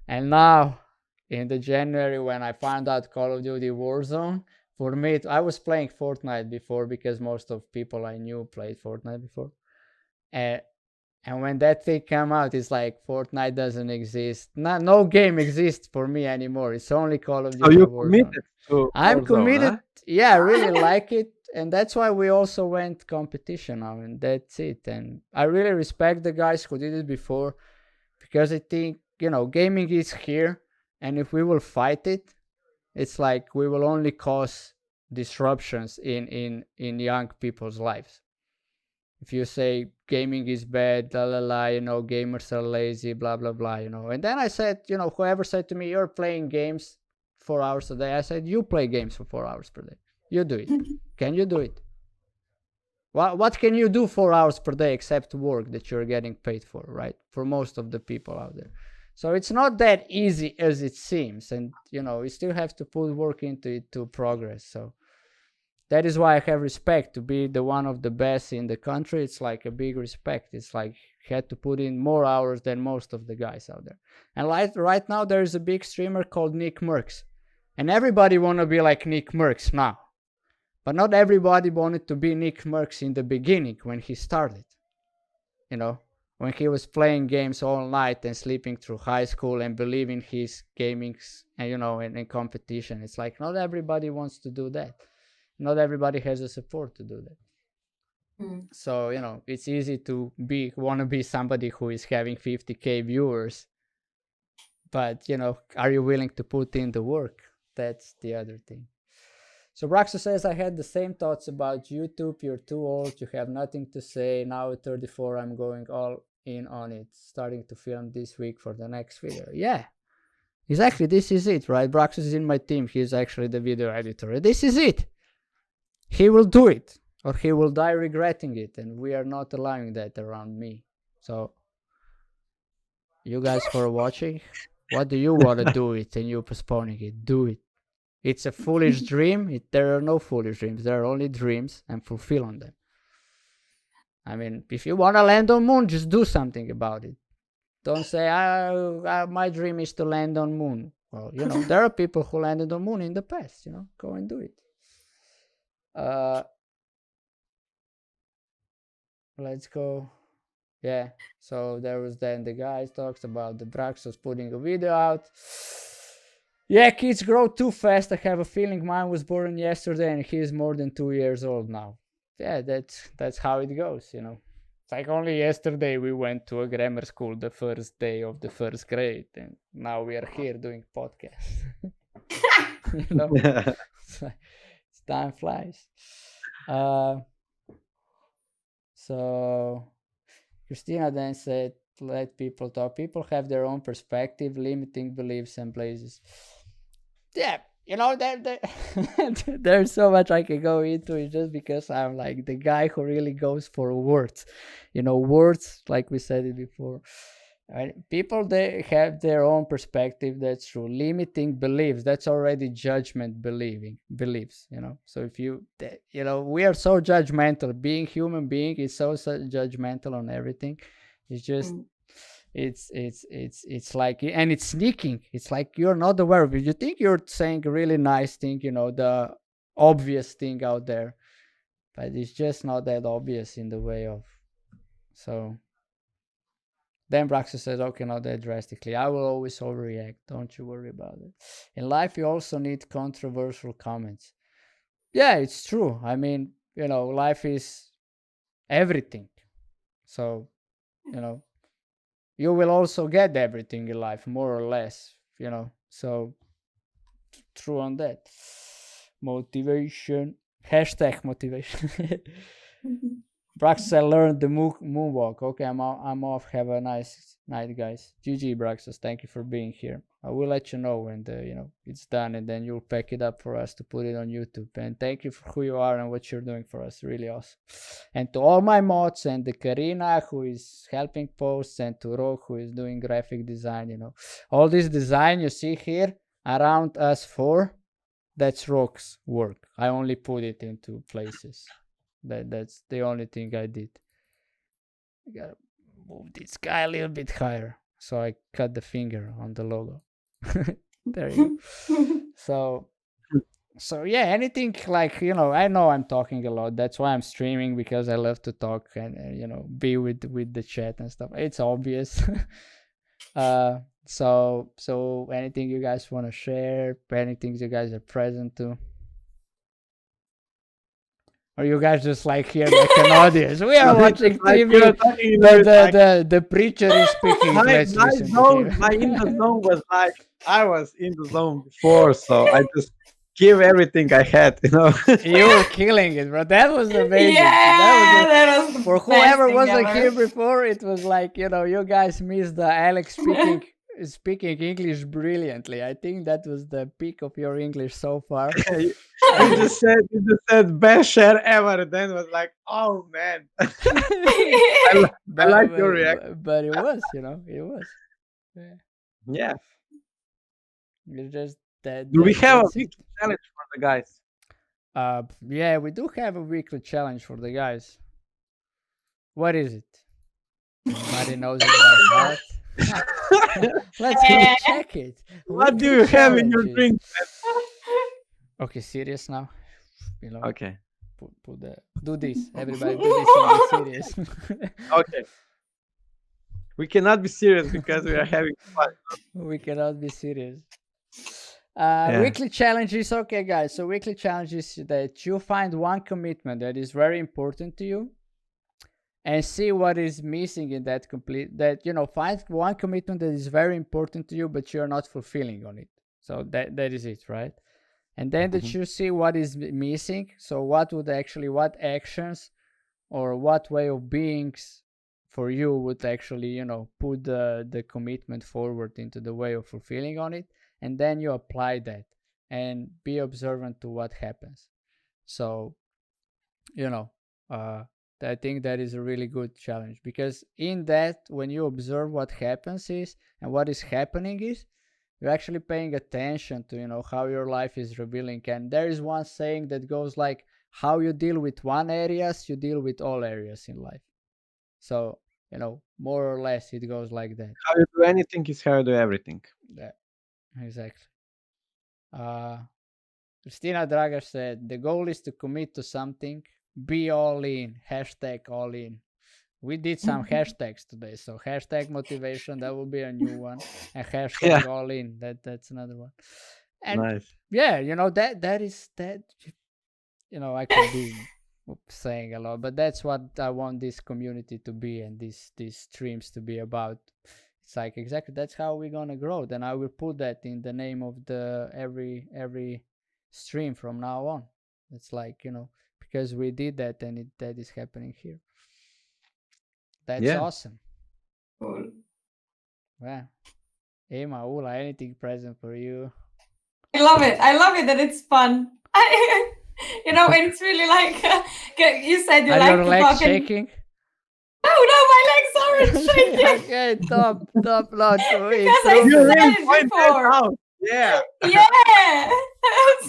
And now in the January when I found out Call of Duty Warzone. For me, I was playing Fortnite before because most of people I knew played Fortnite before. And when that thing came out, it's like Fortnite doesn't exist. No game exists for me anymore. It's only Call of So Duty you Warzone. committed to I'm Warzone, committed. huh? Yeah, I really like it. And that's why we also went competition now. And that's it. And I really respect the guys who did it before, because I think, gaming is here. And if we will fight it, it's like we will only cause disruptions in young people's lives. If you say gaming is bad, la la la, gamers are lazy, blah blah blah, And then I said, whoever said to me, you're playing games 4 hours a day, I said, you play games for 4 hours per day. You do it. Can you do it? What can you do 4 hours per day except work that you're getting paid for, right? For most of the people out there. So it's not that easy as it seems. And, you still have to put work into it to progress. So that is why I have respect. To be the one of the best in the country, it's like a big respect. It's like you had to put in more hours than most of the guys out there. And right now, there is a big streamer called Nick Merckx. And everybody want to be like Nick Merckx now. But not everybody wanted to be Nick Merckx in the beginning when he started. When he was playing games all night and sleeping through high school and believing his gamings and, in competition. It's like not everybody wants to do that. Not everybody has the support to do that. So, it's easy to want to be somebody who is having 50K viewers. But, are you willing to put in the work? That's the other thing. So Braxo says, I had the same thoughts about YouTube. You're too old. You have nothing to say. Now at 34, I'm going all in on it. Starting to film this week for the next video. Yeah, exactly. This is it, right? Braxo is in my team. He's actually the video editor. This is it. He will do it, or he will die regretting it. And we are not allowing that around me. So you guys who are watching, what do you want to do it and you postponing it? Do it. It's a foolish dream. There are no foolish dreams. There are only dreams, and fulfill on them. I mean, if you want to land on moon, just do something about it. Don't say, my dream is to land on moon. Well, there are people who landed on moon in the past. Go and do it. Let's go. Yeah. So there was then the guys talks about the Braxos putting a video out. Yeah, kids grow too fast. I have a feeling mine was born yesterday and he's more than 2 years old now. Yeah, that's how it goes, It's like only yesterday we went to a grammar school the first day of the first grade, and now we are here doing podcasts. Time flies. So Christina then said, let people talk. People have their own perspective, limiting beliefs and places. Yeah, there's so much I can go into it, just because I'm like the guy who really goes for words. Words, like we said it before. Right? People, they have their own perspective. That's true. Limiting beliefs, that's already judgment beliefs. So if we are so judgmental. Being human being is so judgmental on everything. It's just it's like, and it's sneaking. It's like you're not aware of it. You think you're saying a really nice thing, the obvious thing out there, but it's just not that obvious in the way of. So then Braxo says, okay, not that drastically. I will always overreact. Don't you worry about it. In life, you also need controversial comments. Yeah, it's true. I mean, life is everything. So, you will also get everything in life, more or less, So, true on that. Motivation. Hashtag motivation. Braxos, I learned the moonwalk. Okay, I'm off. Have a nice night, guys. GG, Braxos. Thank you for being here. I will let you know when it's done, and then you'll pack it up for us to put it on YouTube. And thank you for who you are and what you're doing for us. Really awesome. And to all my mods, and the Karina who is helping posts, and to Rok who is doing graphic design. All this design you see here around us four, that's Rok's work. I only put it into places. That's the only thing I did. I gotta move this guy a little bit higher, so I cut the finger on the logo. There you go. So yeah, anything like, I know I'm talking a lot. That's why I'm streaming, because I love to talk and be with the chat and stuff. It's obvious. So anything you guys want to share? Anything you guys are present to? Or you guys just like here like an audience? We are watching TV. The preacher is speaking. Let's listen to him. My in the zone was like I was in the zone before, so I just give everything I had. You were killing it, bro. That was amazing. Yeah, that was for whoever wasn't here before. It was like you guys missed the Alex speaking English brilliantly. I think that was the peak of your English so far. you just said best share ever, and then was like, oh man. I like your reaction. But it was, it was. Yeah. It's just that. Do we have a weekly challenge for the guys? Yeah, we do have a weekly challenge for the guys. What is it? Nobody knows it by heart. Let's go check it. What do you have in your drink? Okay, serious now. Okay. Do this. Everybody do this and be serious. Okay. We cannot be serious because we are having fun. We cannot be serious. Weekly challenges. Okay, guys. So weekly challenges that you find one commitment that is very important to you, and see what is missing in that find one commitment that is very important to you, but you're not fulfilling on it. So that is it, right? And then that you see what is missing. So what actions or what way of beings for you would actually, put the commitment forward into the way of fulfilling on it. And then you apply that and be observant to what happens. So, I think that is a really good challenge, because in that, when you observe what happens and what is happening you're actually paying attention to, how your life is revealing. And there is one saying that goes like, how you deal with one areas, you deal with all areas in life. So, more or less it goes like that. How you do anything is how you do everything. Yeah, exactly. Christina Dragar said, the goal is to commit to something. Be all in. #all in. We did some hashtags today. So #motivation, that will be a new one. And all in. That's another one. And nice. Yeah, that is that. I could be saying a lot, but that's what I want this community to be and these streams to be about. It's like exactly that's how we're gonna grow. Then I will put that in the name of the every stream from now on. It's like because we did that and that is happening here. That's awesome. Cool. Yeah. Emma, Ula, anything present for you? I love it that it's fun. And it's really like you said you like your to legs talk shaking? No, my legs aren't shaking. Okay, top lot. Because I said it before. Yeah. Yeah.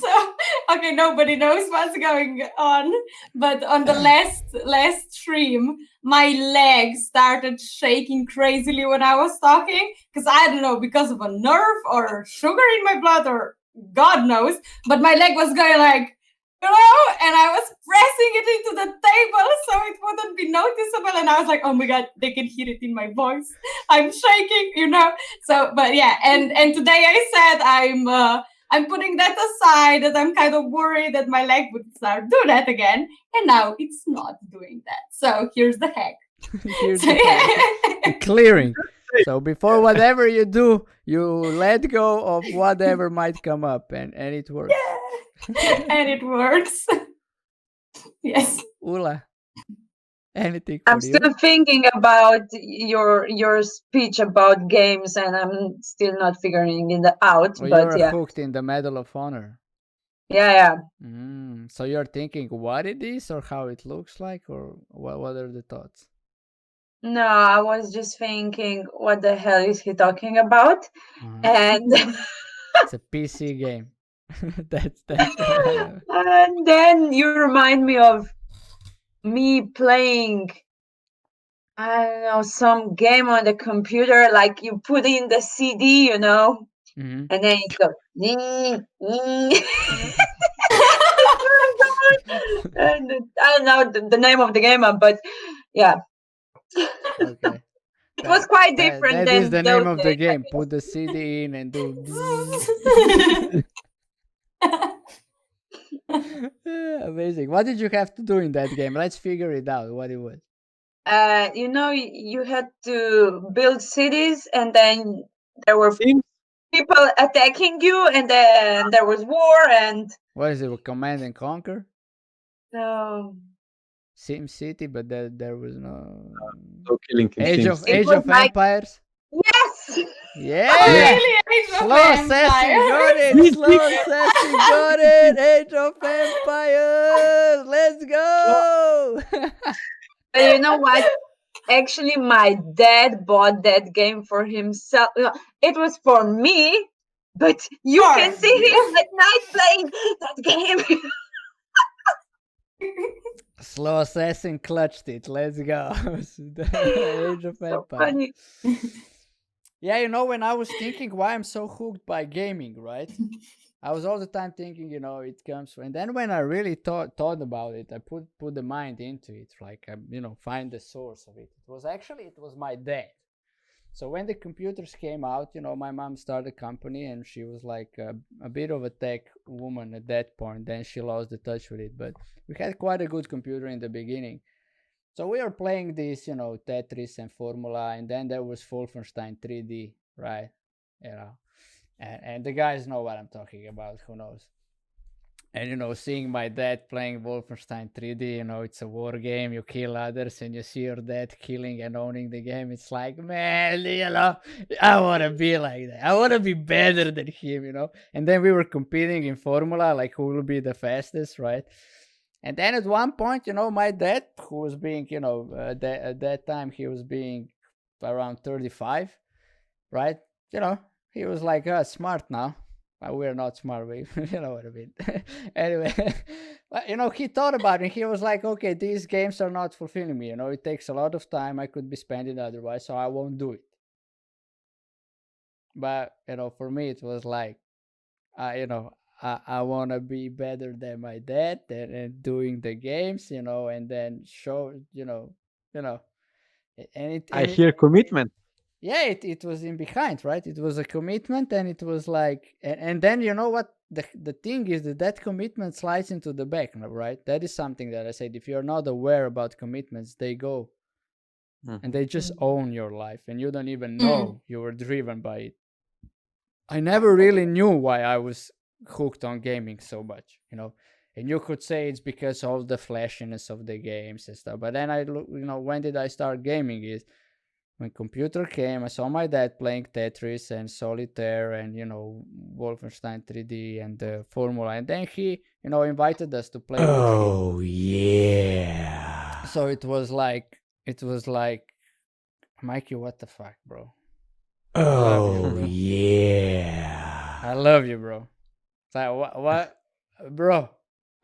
So okay, nobody knows what's going on, but on the last stream, my legs started shaking crazily when I was talking, because I don't know, because of a nerve or sugar in my blood or God knows, but my leg was going like, and I was pressing it into the table so it wouldn't be noticeable, and I was like, oh my God, they can hear it in my voice. I'm shaking, So, but yeah, and today I said I'm putting that aside, that I'm kind of worried that my leg would start do that again, and now it's not doing that. So here's the hack. Clearing. So before whatever you do, you let go of whatever might come up, and it works. Yeah. And it works. Yes. Ula, anything? I'm still thinking about your speech about games, and I'm still not figuring it out. Well, but you're hooked in the Medal of Honor. Yeah. So you're thinking what it is, or how it looks like, or what are the thoughts? No, I was just thinking, what the hell is he talking about? And it's a PC game. that's and then you remind me of me playing, I don't know, some game on the computer, like you put in the CD, Mm-hmm. and then it goes. And I don't know the name of the game, but yeah, Okay. it was quite different That is than the those name of the days, I game. guess. Put the CD in and do. Amazing. What did you have to do in that game? Let's figure it out. What it was. You had to build cities, and then there were Sims? people attacking you, and then there was war, and What is it? Command and Conquer? um, Sim City, but there was no So killing in Sims. it Age was of like, Empires. yes. Yeah. Oh, Yeah. really? Age of Slow assassin got it. Empires. Slow assassin got it. Age of Empires. Let's go. But you know what? Actually, my dad bought that game for himself. It was for me, but you For can see you. him at night playing that game. Slow assassin clutched it. Let's go. Age of So Empires. funny. Yeah, you know, when I was thinking why I'm so hooked by gaming, right? I was all the time thinking, it comes from, and then when I really thought about it, I put the mind into it, like, find the source of it. It was my dad. So when the computers came out, my mom started a company, and she was like a bit of a tech woman at that point. Then she lost the touch with it, but we had quite a good computer in the beginning. So we were playing this, Tetris and Formula, and then there was Wolfenstein 3D, right? And the guys know what I'm talking about, who knows? And seeing my dad playing Wolfenstein 3D, it's a war game, you kill others and you see your dad killing and owning the game. It's like, man, I want to be like that. I want to be better than him. And then we were competing in Formula, like who will be the fastest, right? And then at one point, my dad, who was being, at that time, he was being around 35, right? He was like, smart now. We're not smart, you know what I mean. Anyway, he thought about it. He was like, okay, these games are not fulfilling me. It takes a lot of time. I could be spending otherwise, so I won't do it. But, for me, it was like, I want to be better than my dad and doing the games, and then show, I hear commitment. Yeah, it was in behind, right? It was a commitment, and it was like, and then you know what the thing is that commitment slides into the back, right? That is something that I said. If you're not aware about commitments, they go and they just own your life, and you don't even know you were driven by it. I never really knew why I was hooked on gaming so much, And you could say it's because of the flashiness of the games and stuff. But then I look, when did I start gaming? Is when computer came, I saw my dad playing Tetris and Solitaire and, Wolfenstein 3D and Formula. And then he, invited us to play with him. Oh, yeah. So it was like, Mikey, what the fuck, bro? Oh, yeah. I love you, bro. It's like, what? Bro,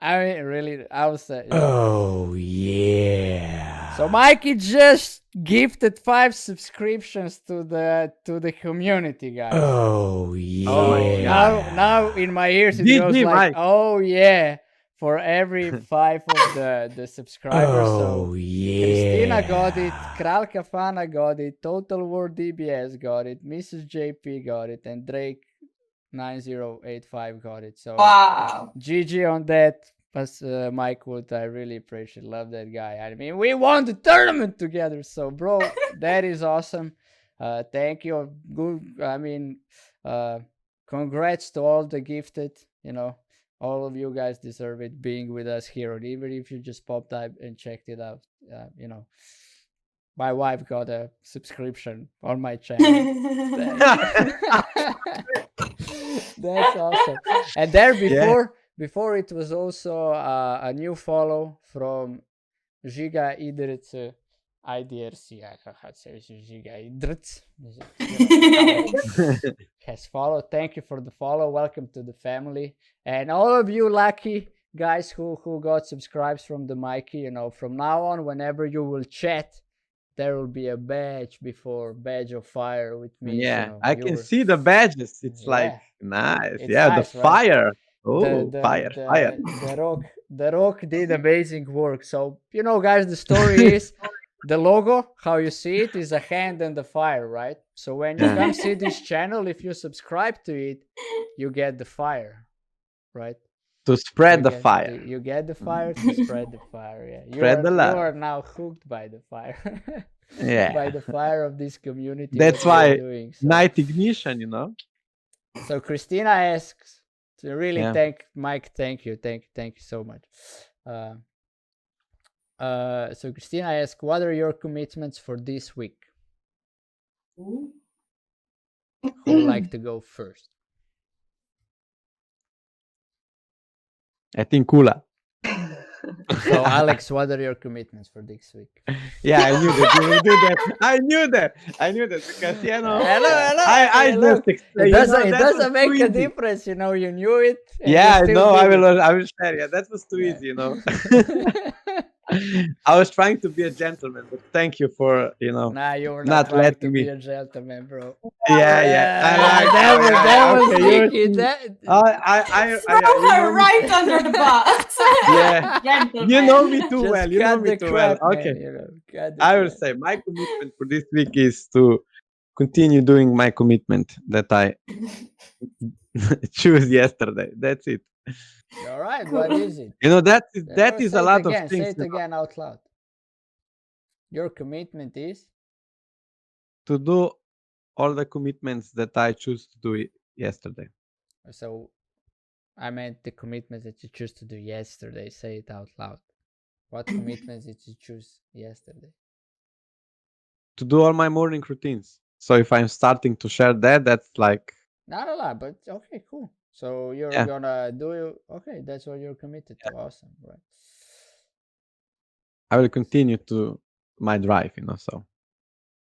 I mean, really, I was Oh, yeah. So Mikey just gifted 5 subscriptions to the community, guys. Oh, yeah. So now in my ears it goes like, Mike. oh yeah, for every 5 of the subscribers. Oh, So yeah. Christina got it, Kral Kafana got it, Total War DBS got it, Mrs. JP got it, and Drake 9085 got it. So Wow. GG on that. As Mike Wood, I really appreciate, love that guy. I mean, we won the tournament together, so bro, that is awesome. Thank you. Good. I mean, congrats to all the gifted. All of you guys deserve it. Being with us here, or even if you just popped up and checked it out, my wife got a subscription on my channel. That's awesome. And there before it was also a new follow from Giga Idric IDRC. I don't know how to say it. Giga Idric has followed. Thank you for the follow. Welcome to the family. And all of you lucky guys who got subscribes from the Mikey, from now on, whenever you will chat, there will be a badge of fire, which means I can see the badges. It's like nice. It's the nice, right? fire. The Fire. the Rock did amazing work. So guys, the story is the logo, how you see it, is a hand and the fire, right? So when you come see this channel, if you subscribe to it, you get the fire, right? To spread the fire. You get the fire to spread the fire. Yeah, Spread the love. You are now hooked by the fire. Yeah, by the fire of this community. That's why night ignition. So Christina asks, to really thank Mike. Thank you so much. So Christina asks, what are your commitments for this week? Who would like to go first? I think Ula. So Alex, what are your commitments for this week? Yeah, I knew that you would do that. I knew that because Hello. I just explained. It doesn't make a difference, you knew it. Yeah, no, I will share. Yeah, that was too easy, I was trying to be a gentleman, but thank you for Nah, you were not trying letting to me be a gentleman, bro. That was tricky. Throw her right under the bus. Yeah, Gentleman. you know me too Just well. You know cut me the too crap, well. man, Okay, I will say my commitment for this week is to continue doing my commitment that I choose yesterday. That's it. All right, what is it? That is a lot of things. Say it again out loud. Your commitment is to do all the commitments that I choose to do yesterday. So, I meant the commitments that you choose to do yesterday. Say it out loud. What commitments did you choose yesterday? To do all my morning routines. So if I'm starting to share that, that's like not a lot, but okay, cool. So you're gonna do okay. That's what you're committed to. Awesome, right? I will continue to my drive, So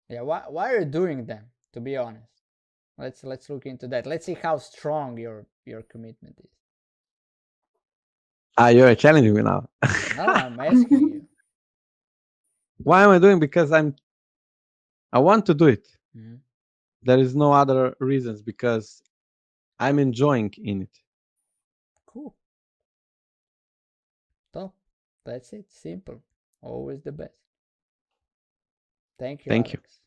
yeah, why are you doing them? To be honest, let's look into that. Let's see how strong your commitment is. You're challenging me now. No, I'm asking you. Why am I doing? Because I want to do it. Mm-hmm. There is no other reasons, because I'm enjoying in it. Cool. So that's it. Simple. Always the best. Thank you. Thank Alex.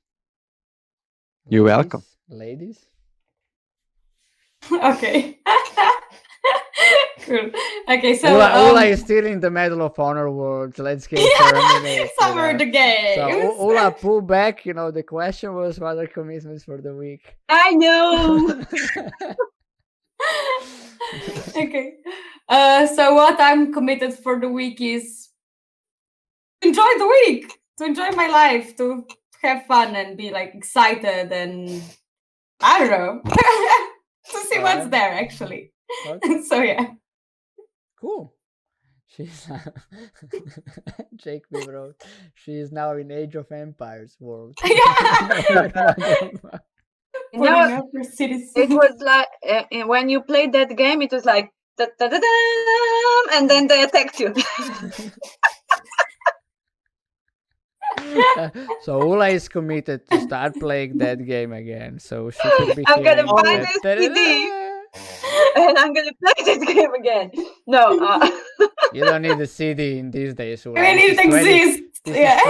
You're welcome. Ladies. Okay. Cool. Okay, so Ula is still in the Medal of Honor awards. Let's get terminated. Summer the game. So Ula, pull back. The question was what are commitments for the week? I know. Okay. So what I'm committed for the week is to enjoy the week, to enjoy my life, to have fun and be like excited and I don't know to see what's there actually. Okay. So yeah. Cool. She's Jake B wrote. She is now in Age of Empires world. Yeah. It was like when you played that game, it was like and then they attacked you. So Ula is committed to start playing that game again. So she could be. I'm gonna buy this CD and I'm gonna play this game again. No, you don't need a CD in these days. Ula. I mean, it exists. Yeah, I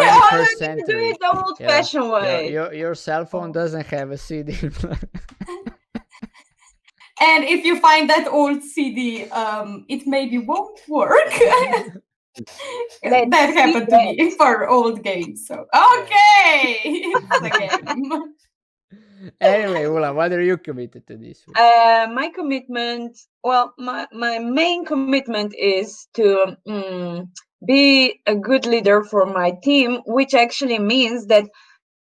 need to do it the old-fashioned way. Your cell phone doesn't have a CD. And if you find that old CD, it maybe won't work. That happened to me for old games. So okay, the game. Anyway, Ula, what are you committed to this week? My commitment, well, my main commitment is to be a good leader for my team, which actually means that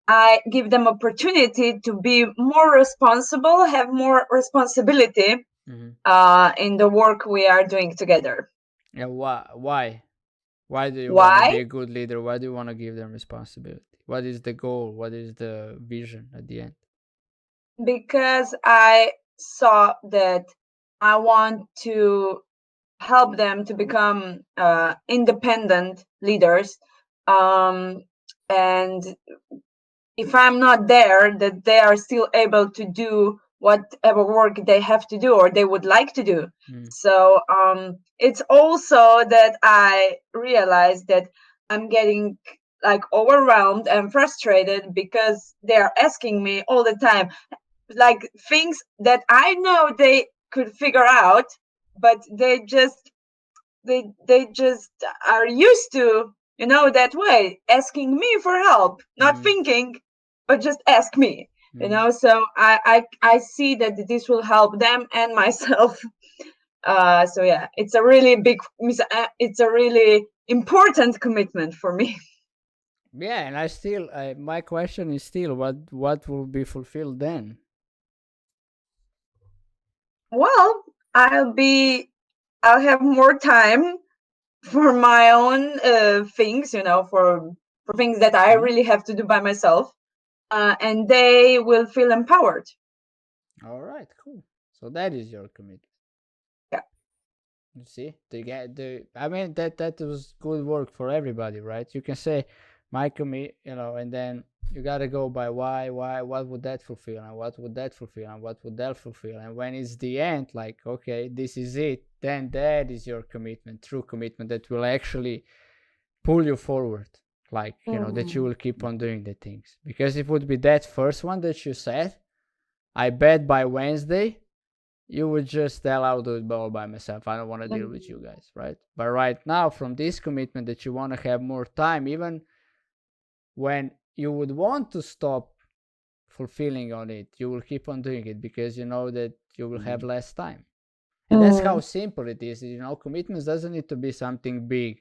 I give them opportunity to be more responsible, have more responsibility in the work we are doing together. Yeah, why? Why do you want to be a good leader? Why do you want to give them responsibility? What is the goal? What is the vision at the end? Because I saw that I want to help them to become independent leaders. and if I'm not there, that they are still able to do whatever work they have to do or they would like to do. So it's also that I realized that I'm getting like overwhelmed and frustrated because they are asking me all the time, like things that I know they could figure out, but they just are used to, that way, asking me for help, not thinking, but just ask me, so I see that this will help them and myself. So yeah, it's a really it's a really important commitment for me. Yeah, and I still, my question is still, what will be fulfilled then? Well, I'll have more time for my own things, for things that I really have to do by myself, and they will feel empowered. All right, cool. So that is your commitment. Yeah. You see, I mean, that was good work for everybody, right? You can say my commit, and then you gotta go by why, what would that fulfill, and what would that fulfill, and what would that fulfill, and when it's the end, like, okay, this is it, then that is your commitment, true commitment that will actually pull you forward, like, that you will keep on doing the things. Because if it would be that first one that you said, I bet by Wednesday you would just tell, I'll do it all by myself, I don't want to deal with you guys, right? But right now, from this commitment that you want to have more time, even when you would want to stop fulfilling on it, you will keep on doing it because you know that you will have less time. And that's how simple it is. Commitments doesn't need to be something big.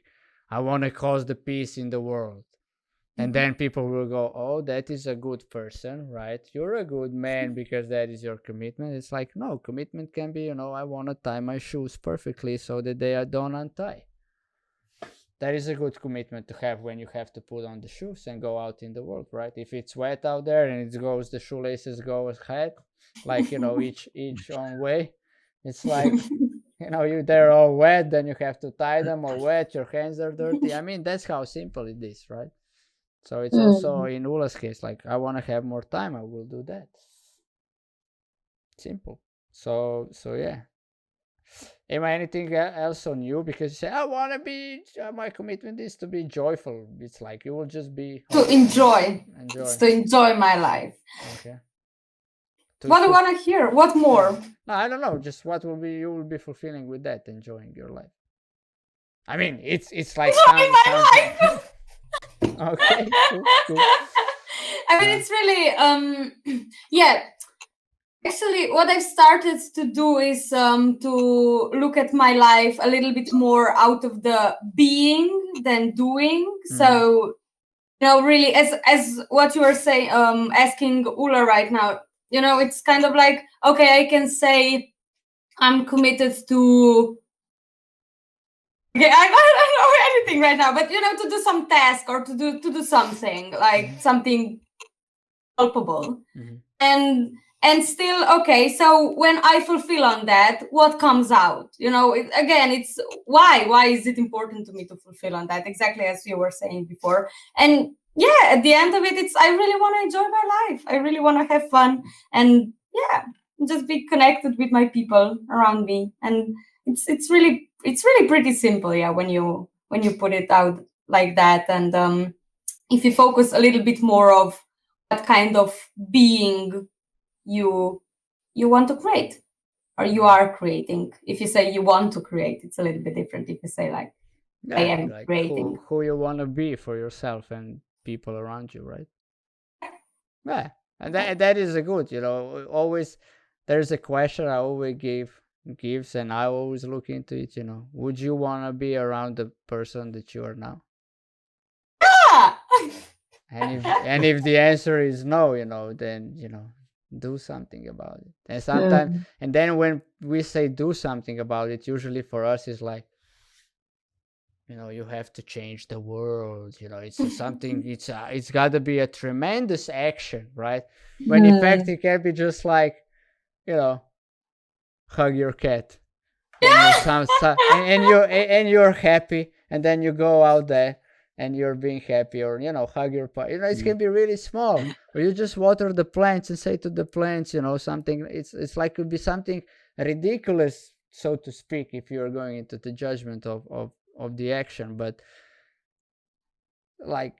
I want to cause the peace in the world. And then people will go, oh, that is a good person, right? You're a good man because that is your commitment. It's like, no, commitment can be, I want to tie my shoes perfectly so that they don't untie. That is a good commitment to have when you have to put on the shoes and go out in the world, right? If it's wet out there and the shoelaces go ahead, like, each own way. It's like, they're all wet, then you have to tie them, or wet, your hands are dirty. I mean, that's how simple it is, right? So it's also in Ula's case, like, I want to have more time, I will do that. Simple. So yeah. Am I anything else on you? Because you say, I want to be, my commitment is to be joyful. It's like, you will just be... To enjoy. It's to enjoy my life. Okay. What do you want to hear? What more? No, I don't know. Just what you will be fulfilling with that, enjoying your life. I mean, it's like... Enjoying my life! Okay, cool. I mean, it's really, yeah. Actually, what I've started to do is to look at my life a little bit more out of the being than doing. So, really, as what you are saying, asking Ula right now, it's kind of like, okay, I can say I'm committed to... Okay, I don't know anything right now, but to do some task or to do something like something culpable, and still, okay. So when I fulfill on that, what comes out? It's why is it important to me to fulfill on that? Exactly as you were saying before, and yeah, at the end of it, it's I really want to enjoy my life. I really want to have fun, and yeah, just be connected with my people around me, and it's really pretty simple, yeah, when you put it out like that. And if you focus a little bit more of what kind of being you want to create, or you are creating. If you say you want to create, it's a little bit different. If you say like, I am like creating who you want to be for yourself and people around you, right? Yeah, and that is a good, always there's a question I always gives, and I always look into it. Would you want to be around the person that you are now? Yeah. And if the answer is no, then do something about it. And sometimes, and then when we say do something about it, usually for us is like, you have to change the world. It's something. It's got to be a tremendous action, right? When in fact it can be just like, hug your cat, and you're happy, and then you go out there and you're being happy, or hug your partner. It can be really small, or you just water the plants and say to the plants, something. It's like, could be something ridiculous, so to speak, if you're going into the judgment of the action. But like,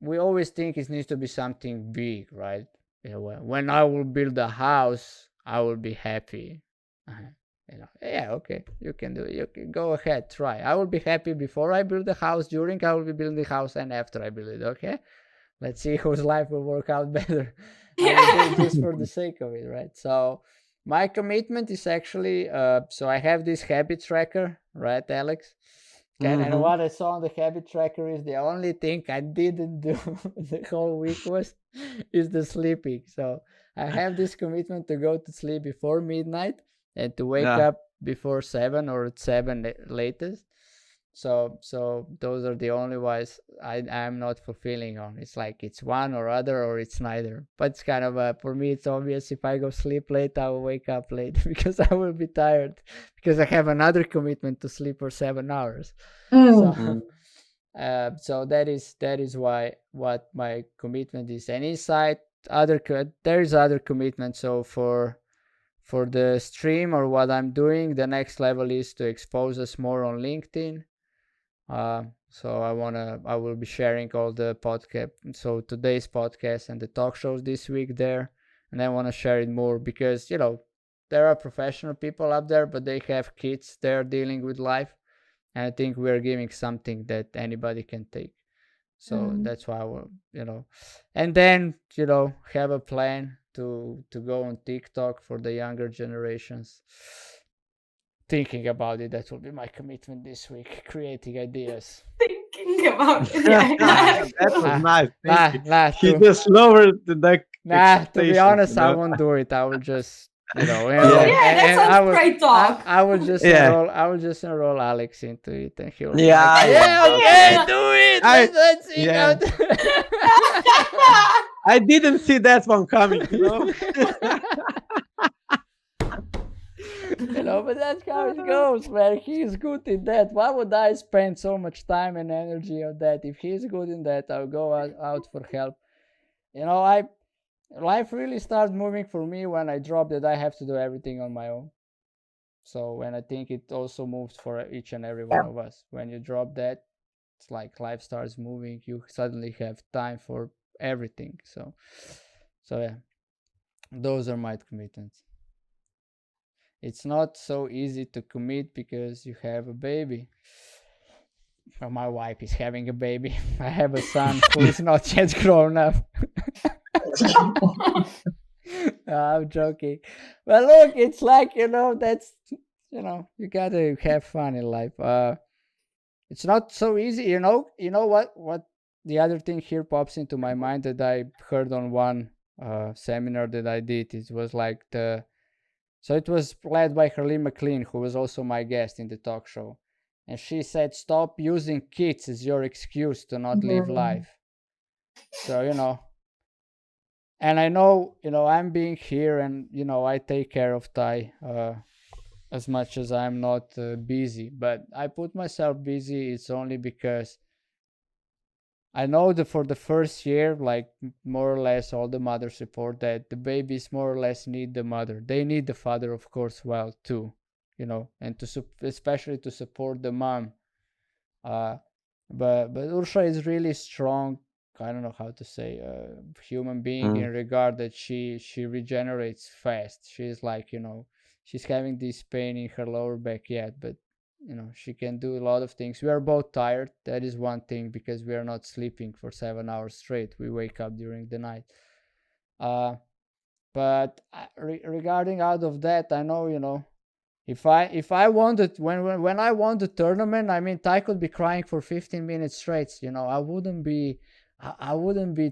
we always think it needs to be something big, right? When I will build a house, I will be happy. Yeah, okay, you can do it. You can go ahead, try. I will be happy before I build the house, during I will be building the house, and after I build it. Okay, let's see whose life will work out better. I will do it just for the sake of it, right? So my commitment is actually, so I have this habit tracker, right, Alex? And what I saw on the habit tracker is the only thing I didn't do the whole week is the sleeping. So I have this commitment to go to sleep before midnight and to wake up before 7 or at 7 latest. So those are the only ones I'm not fulfilling on. It's like it's one or other, or it's neither. But it's kind of for me, it's obvious, if I go sleep late, I will wake up late because I will be tired, because I have another commitment to sleep for 7 hours. So that is why what my commitment is. And inside there is other commitment. So for the stream, or what I'm doing, the next level is to expose us more on LinkedIn. So I will be sharing all the podcast, so today's podcast and the talk shows this week there, and I want to share it more, because there are professional people up there, but they have kids they're dealing with life, and I think we're giving something that anybody can take. So that's why I will, and then have a plan to go on TikTok for the younger generations. Thinking about it, that will be my commitment this week. Creating ideas. Thinking about it. Yeah. That was nice. He just lowered the to be honest, I won't do it. I will just, enroll. That sounds great talk. I will just enroll. I will just enroll Alex into it, and he'll. Okay, do it. Let's see. I didn't see that one coming. But that's how it goes, man. He's good in that. Why would I spend so much time and energy on that? If he's good in that, I'll go out for help. Life really starts moving for me when I drop that I have to do everything on my own. So, and I think it also moves for each and every one of us. When you drop that, it's like life starts moving. You suddenly have time for everything. So yeah, those are my commitments. It's not so easy to commit because you have a baby. Well, my wife is having a baby. I have a son who is not yet grown up. I'm joking. But look, it's like, that's, you gotta have fun in life. It's not so easy, You know what the other thing here pops into my mind that I heard on one seminar that I did. It was like so it was led by Harleen McLean, who was also my guest in the talk show. And she said, stop using kids as your excuse to not live life. So, and I know, I'm being here, and, I take care of Ty as much as I'm not busy. But I put myself busy, it's only because I know that for the first year, like more or less all the mothers report that the babies more or less need the mother. They need the father, of course, well too, and especially to support the mom. But Ursula is really strong. I don't know how to say, human being in regard that she regenerates fast. She's like, she's having this pain in her lower back yet, but she can do a lot of things. We are both tired. That is one thing, because we are not sleeping for 7 hours straight. We wake up during the night. But regarding out of that, I know, if I wanted, when I won the tournament, I mean, Ty could be crying for 15 minutes straight. I wouldn't be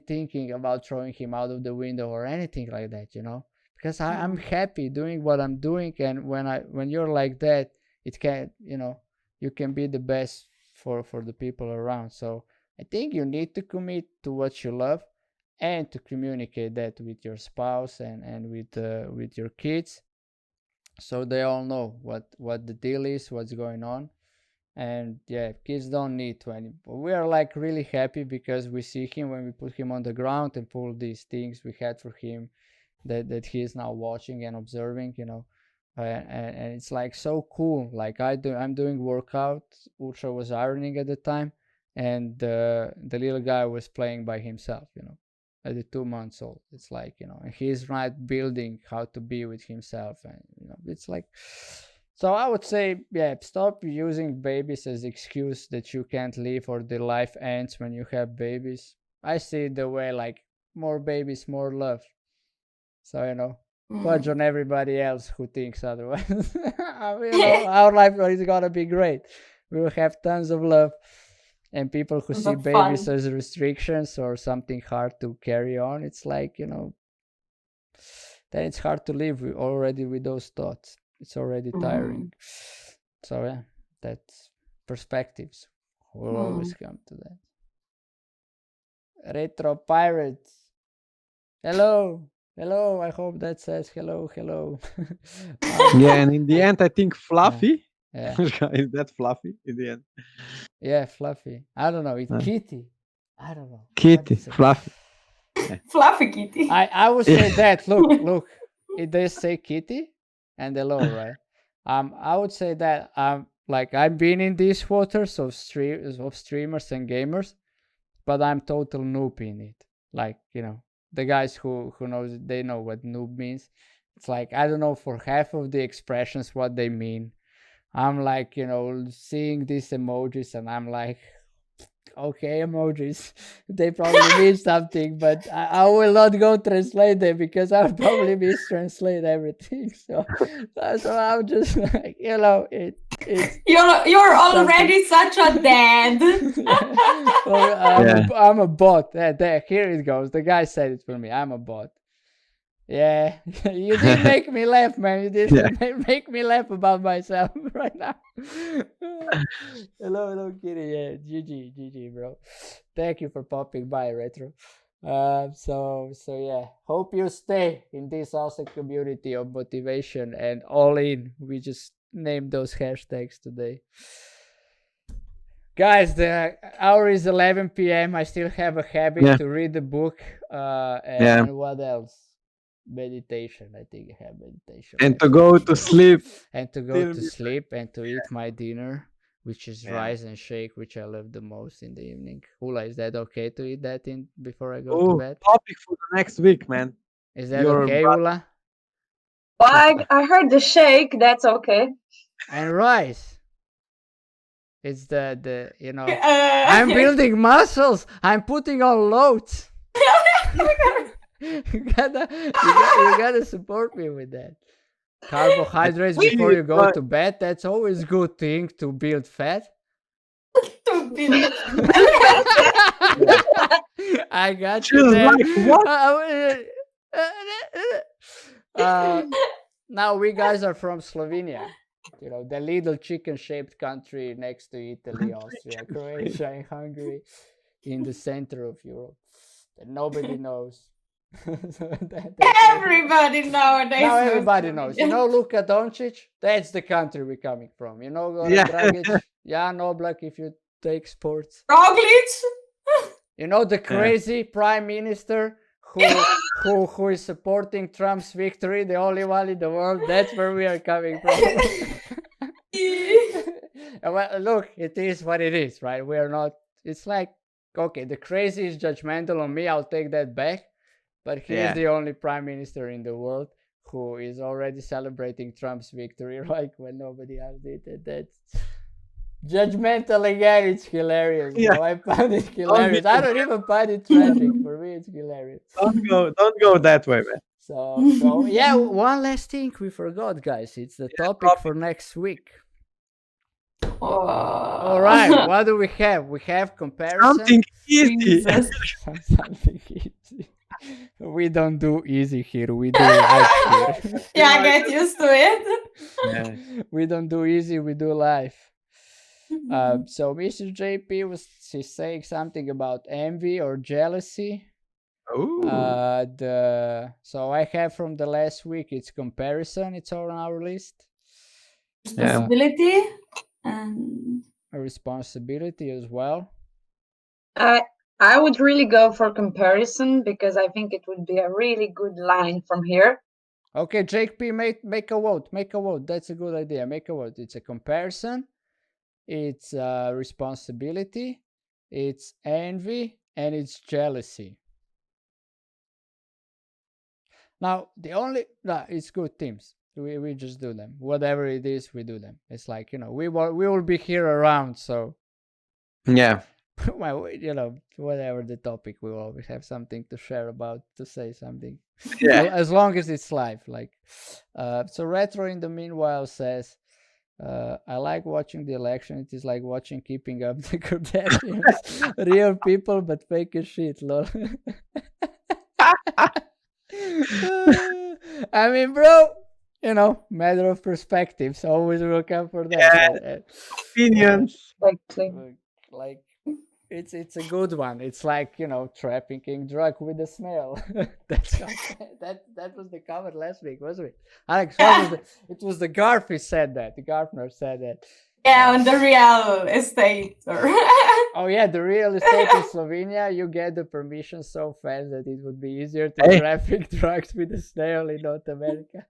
thinking about throwing him out of the window or anything like that. Because I'm happy doing what I'm doing, and when you're like that, it can, you can be the best for the people around. So I think you need to commit to what you love, and to communicate that with your spouse and with your kids, so they all know what the deal is, what's going on. And yeah, kids don't need 20. We are like really happy because we see him when we put him on the ground and pull these things we had for him that he is now watching and observing, and it's like so cool. Like I'm doing workout. Ultra was ironing at the time, and the little guy was playing by himself, at the 2 months old. It's like, and he's right building how to be with himself, and it's like. So I would say, yeah, stop using babies as excuse that you can't live or the life ends when you have babies. I see it the way like more babies, more love. So, fudge on everybody else who thinks otherwise. Our life is gonna be great. We will have tons of love. And people who see babies as restrictions or something hard to carry on, it's like, then it's hard to live already with those thoughts. It's already tiring. So yeah, that's perspectives. We'll always come to that. Retro Pirates. Hello. I hope that says hello. Yeah, and in the end, I think Fluffy. Yeah. Is that Fluffy in the end? Yeah, Fluffy. I don't know. It's Kitty. I don't know. Kitty, Fluffy. Yeah. Fluffy Kitty. I would say that. Look. It does say Kitty and hello, right? I would say that like I've been in these waters of streamers and gamers, but I'm total noob in it. Like, the guys who knows, they know what noob means. It's like, I don't know for half of the expressions what they mean. I'm like, seeing these emojis and I'm like, okay, emojis, they probably mean something, but I will not go translate them because I'll probably mistranslate everything. So I'm just like, it's you're already such a dad. I'm a bot. There, here it goes. The guy said it for me. I'm a bot. Yeah, you did make me laugh, man. You did make me laugh about myself right now. Hello, Kitty. Yeah, GG, bro. Thank you for popping by, Retro. So yeah, hope you stay in this awesome community of motivation and all in. We just named those hashtags today. Guys, the hour is 11 p.m. I still have a habit to read the book. And what else? Meditation. I think I have meditation. And to go to sleep. And to go to sleep and to eat my dinner, which is rice and shake, which I love the most in the evening. Ula, is that okay to eat that before I go to bed? Topic for the next week, man. Is that okay, Ula? Well, I heard the shake. That's okay. And rice. It's the I'm building muscles. I'm putting on loads. You gotta support me with that. Carbohydrates before you go to bed. That's always a good thing to build fat. I got you there. Now we guys are from Slovenia. The little chicken-shaped country next to Italy, Austria, Croatia, and Hungary, in the center of Europe that nobody knows. Everybody nowadays. Now everybody knows. Luka Doncic, that's the country we're coming from. Goran Dragic, Jan Oblak, if you take sports. Roglic. The crazy prime minister who is supporting Trump's victory, the only one in the world. That's where we are coming from. Well, look, it is what it is, right? We are not. It's like, okay, the crazy is judgmental on me. I'll take that back. But he's the only prime minister in the world who is already celebrating Trump's victory, like when nobody else did it. That's judgmental again. It's hilarious. I find it hilarious. I don't even find it tragic. For me, it's hilarious. Don't go that way, man. So yeah, one last thing we forgot, guys. It's the topic for next week. All right, what do we have? We have comparison. Something easy. Something easy. We don't do easy here. We do life here. Yeah, get used to it. Yeah. We don't do easy. We do life. So Mr. JP he's saying something about envy or jealousy. So I have from the last week. It's comparison. It's on our list. Responsibility and a responsibility as well? I would really go for comparison because I think it would be a really good line from here. Okay, Jake P, make a vote. Make a vote. That's a good idea. Make a vote. It's a comparison. It's responsibility. It's envy, and it's jealousy. Now, it's good teams. We just do them. Whatever it is, we do them. It's like, we will be here around, so Yeah. well, whatever the topic, we will always have something to share about, to say something. Yeah. As long as it's live. So Retro in the meanwhile says, I like watching the election. It is like watching Keeping Up the Kardashians. Real people, but fake as shit, lol. I mean, bro, matter of perspectives. Always will come for that. Yeah. Opinions. Like, it's a good one. It's like, trafficking drug with a smell. That was the comment last week, wasn't it? Alex, it was the Garf who said that. The Garfner said that. Yeah, on the real estate. Oh yeah, the real estate in Slovenia, you get the permission so fast that it would be easier to traffic drugs with a snail in North America.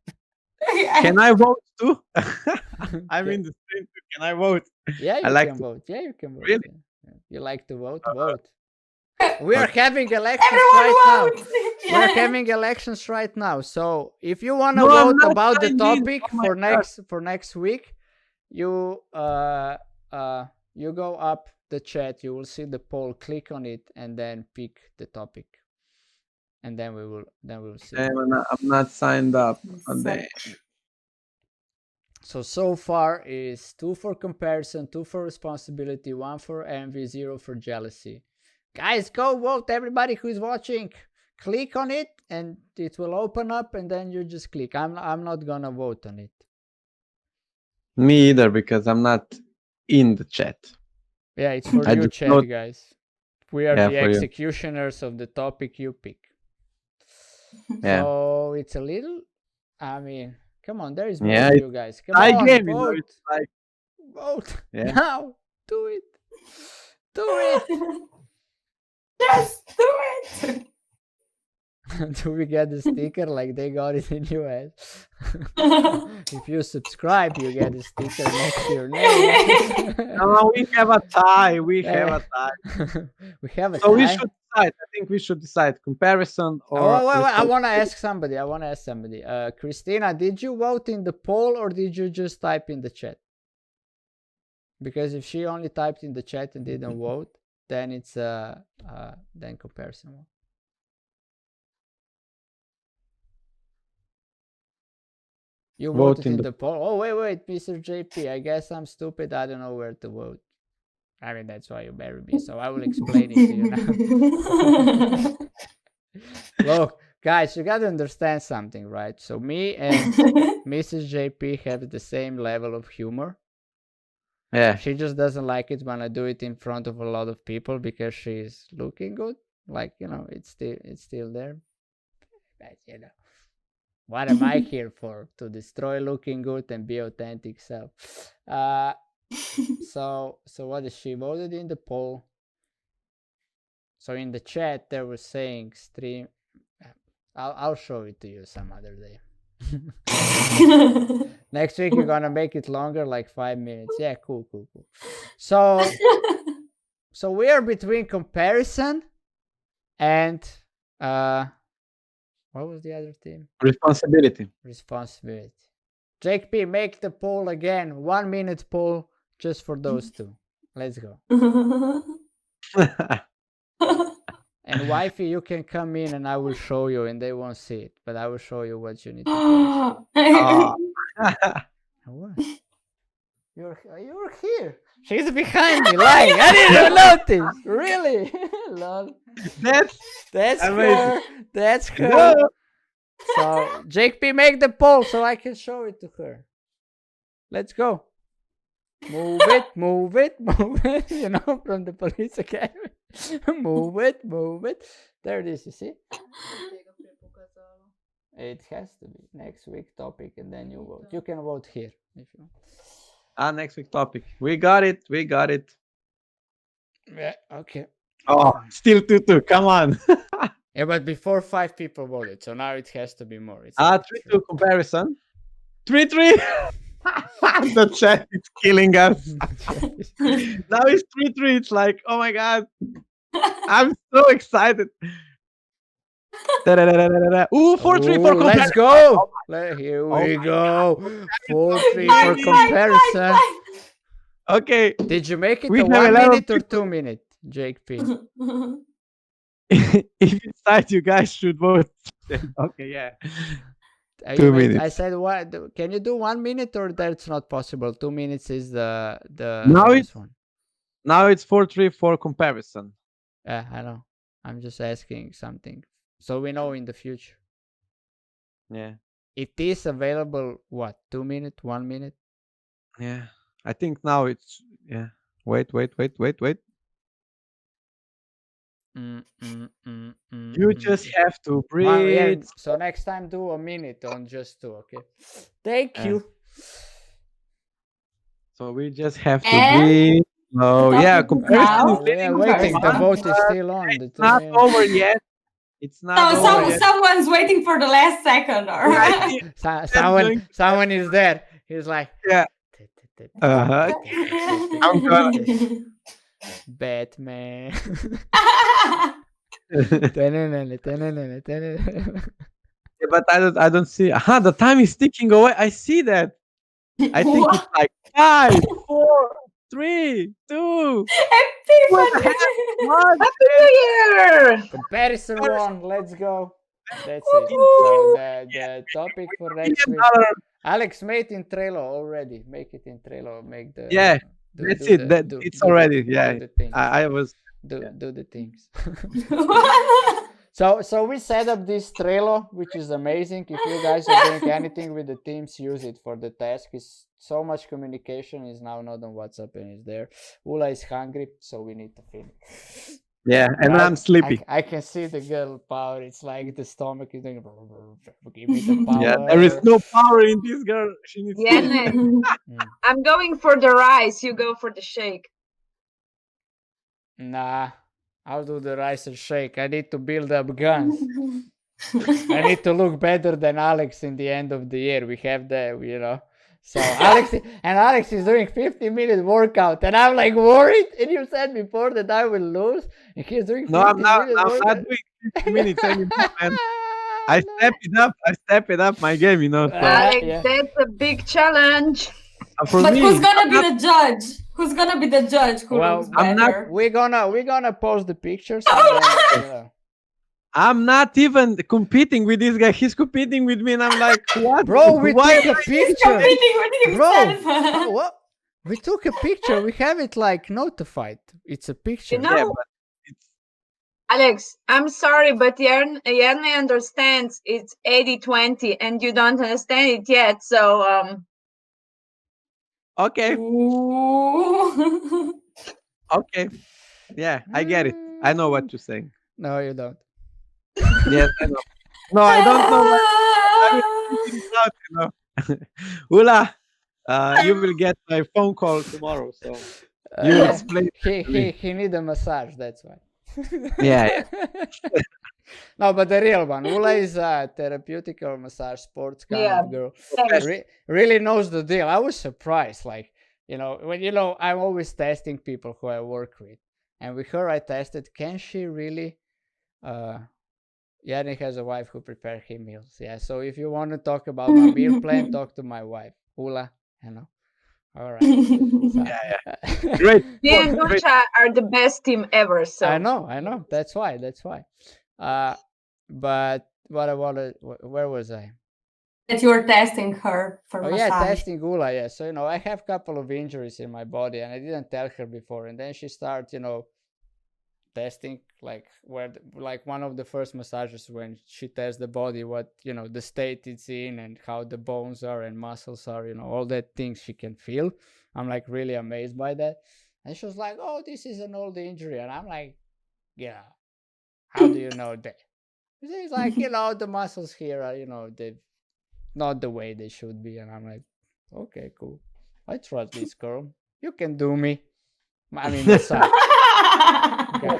Can I vote too? I'm in the stream too. Can I vote? Yeah, you can vote. Yeah, you can vote. Really? Yeah. You like to vote? Vote. We are having elections right now. Yeah. We're having elections right now. So if you want to vote about the topic for next week, you go up the chat. You will see the poll. Click on it and then pick the topic. And then we will see. I'm not signed up on that. So far is 2 for comparison, 2 for responsibility, 1 for envy, 0 for jealousy. Guys, go vote. Everybody who's watching, click on it and it will open up and then you just click. I'm not gonna vote on it. Me either, because I'm not in the chat. Yeah, it's for you, chat, guys. We are the executioners of the topic you pick. Yeah. So it's a little, I mean, come on, there is more for you guys. Come on, game, vote. Vote. Yeah. Now, do it. Do it. Just do it. Do we get the sticker like they got it in US? If you subscribe, you get a sticker next to your name. No, we have a tie. We have a tie. We have a tie. So we should decide. I think we should decide comparison or. I want to ask somebody. Christina, did you vote in the poll or did you just type in the chat? Because if she only typed in the chat and didn't vote, then it's then comparison. You voted in the poll. Oh, wait, Mr. JP. I guess I'm stupid. I don't know where to vote. I mean, that's why you married me, so I will explain it to you now. Look, guys, you gotta understand something, right? So me and Mrs. JP have the same level of humor. Yeah. She just doesn't like it when I do it in front of a lot of people because she's looking good. Like, it's still there. But, what am I here for? To destroy looking good and be authentic self. So what is she voted in the poll? So in the chat they were saying stream. I'll show it to you some other day. Next week you're gonna make it longer, like 5 minutes. Yeah, cool. So we are between comparison and what was the other team? Responsibility. Jake P, make the poll again. 1 minute poll just for those two. Let's go. And wifey, you can come in and I will show you, and they won't see it, but I will show you what you need to do. What? You're here. She's behind me, lying. I didn't even notice. Really? Lol. That's her. That's her. No. So Jake P, make the poll so I can show it to her. Let's go. Move it. From the police academy. Move it. There it is. You see? It has to be next week topic, and then you vote. You can vote here if you want. Next week topic. We got it. We got it. Yeah, okay. Oh, still 2-2. Come on. Yeah, but before 5 people voted, so now it has to be more. It's 3-2 comparison. 3-3. The chat is killing us. Now it's 3-3. It's like, oh my god. I'm so excited. Ooh, 4-3 for comparison. Let's go. Here we go. 4-3 for comparison. Okay. Did you make it We a have 1 11 minute or people. 2 minute, Jake P? If you decide, you guys should vote. Okay, yeah. I 2 minutes. I said, what? Can you do 1 minute or that's not possible? 2 minutes is the Now longest it's one. now it's 4-3 for comparison. Yeah, I know. I'm just asking something so we know in the future. Yeah. It is available. What? 2 minutes? 1 minute? Yeah. I think now it's yeah. Wait. You just have to Well, yeah. breathe. So next time do a minute on just 2. Okay. Thank you. So we just have to And breathe. Oh yeah, topic is comparison is now Yeah, getting waiting. The comparison. vote is still on. The it's not 2 over yet. It's not So over yet. someone's waiting for the last second, or Yeah, I see someone is there. He's like, yeah. Uh-huh. I'm gonna Batman. Yeah, but I don't see. The time is ticking away. I see that. I think it's like 5, 4, 3, 2. What the heck? What? Happy New Year! Comparison 1. Let's go. That's it. So the topic for next week. $1 Alex made in Trello already. Make it in Trello. Make the Yeah, that's it. It's already. Yeah, do the things. I was. Do the things. So we set up this Trello, which is amazing. If you guys are doing anything with the teams, use it for the task. It's so much communication is now not on WhatsApp and it's there. Ula is hungry, so we need to feed. Yeah, and I'm sleepy. I can see the girl power. It's like the stomach is doing. Give me the power. Yeah, there is no power in this girl. She needs sleep. Yannick, I'm going for the rice. You go for the shake. Nah, I'll do the rice and shake. I need to build up guns. I need to look better than Alex in the end of the year. We have the, So Alex is doing 50-minute workout, and I'm like worried. And you said before that I will lose, and he's doing 50 I'm not workout. doing 50 minutes anymore, man. I step it up my game, So. Alex, that's a big challenge. But who's gonna be the judge? Who's gonna be the judge? Who looks better? We're gonna post the pictures. And then, I'm not even competing with this guy. He's competing with me, and I'm like, what? Bro, we took a picture. He's competing with himself. Bro, what? We took a picture. We have it like notified. It's a picture. Yeah, but Alex, I'm sorry, but Yanni understands it's 80-20, and you don't understand it yet. So okay. Okay. Yeah, I get it. I know what you're saying. No, you don't. Yes, I know. No, I don't know. Ula, you will get my phone call tomorrow, so you will explain. He need a massage. That's why. Yeah. No, but the real one. Ula is a therapeutic or massage sports kind of girl. Really knows the deal. I was surprised. Like, when I'm always testing people who I work with. And with her, I tested, can she really... Yannick has a wife who prepares him meals. Yeah, so if you want to talk about my meal plan, talk to my wife. Ula, All right. So, yeah. Great. me and Dusha are the best team ever. So I know. That's why. But what I wanted, where was I? That you were testing her for massage. Yeah, testing Ula. Yeah, so I have a couple of injuries in my body, and I didn't tell her before. And then she starts, testing, like one of the first massages when she tests the body, what the state it's in and how the bones are and muscles are, all that things she can feel. I'm like really amazed by that. And she was like, oh, this is an old injury. And I'm like, yeah, how do you know that? It's like, the muscles here are, they're not the way they should be. And I'm like, okay, cool. I trust this girl. You can do me. I mean, massage. Okay.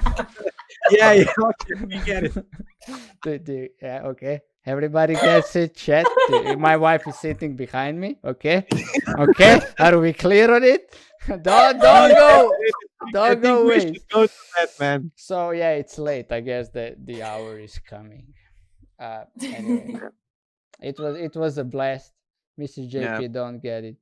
Yeah, okay, we get it. Yeah, okay. Everybody gets it. Chat. My wife is sitting behind me. Okay. Okay. Are we clear on it? Don't go. Don't go we away. should go to bed, man. So yeah, it's late. I guess that the hour is coming. Anyway, it was a blast. Mrs. JP, don't get it.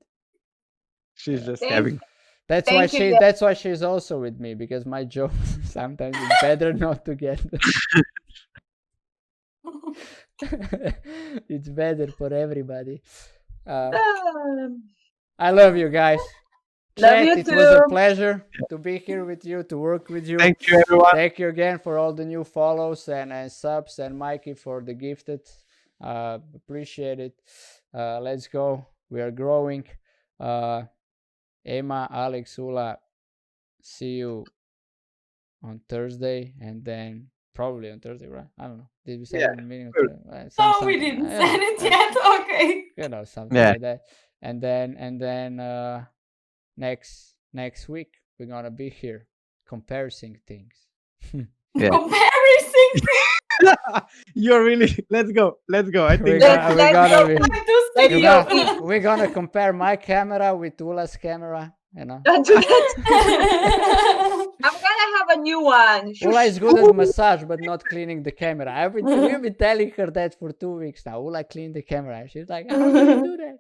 She's just Thank- having. That's why she's also with me, because my jokes sometimes it's better not to get them. It's better for everybody. I love you guys. Love Chat, you it was a too. pleasure to be here with you, to work with you. Thank you, everyone. Thank you again for all the new follows and subs, and Mikey for the gifted. Appreciate it. Let's go. We are growing. Emma, Alex, Ula, see you on Thursday, and then probably on Thursday, right? I don't know. Did we say Yeah, in the meeting? No, we didn't send it yet. Okay. You know, something Yeah. like that. And then next week we're gonna be here comparing things. Yeah. Comparison. You're really. Let's go. Let's go. I think. We're gonna compare my camera with Ula's camera. You know, Don't do that. I'm gonna have a new one. Ula is good at massage, but not cleaning the camera. We've been telling her that for 2 weeks now. Ula, clean the camera. She's like, how do you do that?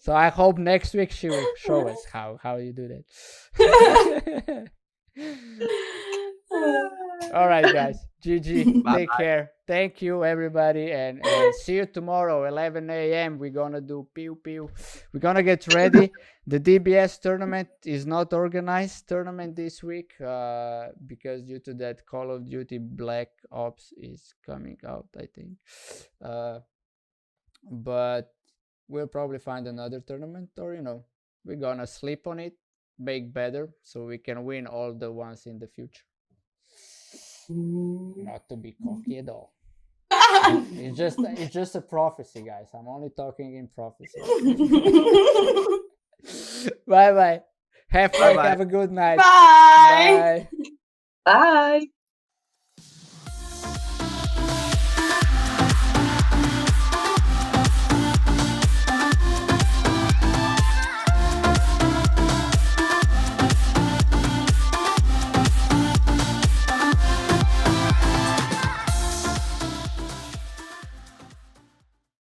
So I hope next week she will show us how you do that. All right, guys. GG. Take care. Thank you, everybody, and see you tomorrow, 11 a.m. We're gonna do pew pew. We're gonna get ready. The DBS tournament is not organized tournament this week because due to that Call of Duty Black Ops is coming out, I think. But we'll probably find another tournament, or we're gonna sleep on it, make better, so we can win all the ones in the future. Not to be cocky at all. It's just a prophecy, guys. I'm only talking in prophecy. Bye. Have fun. Have a good night. Bye. Bye.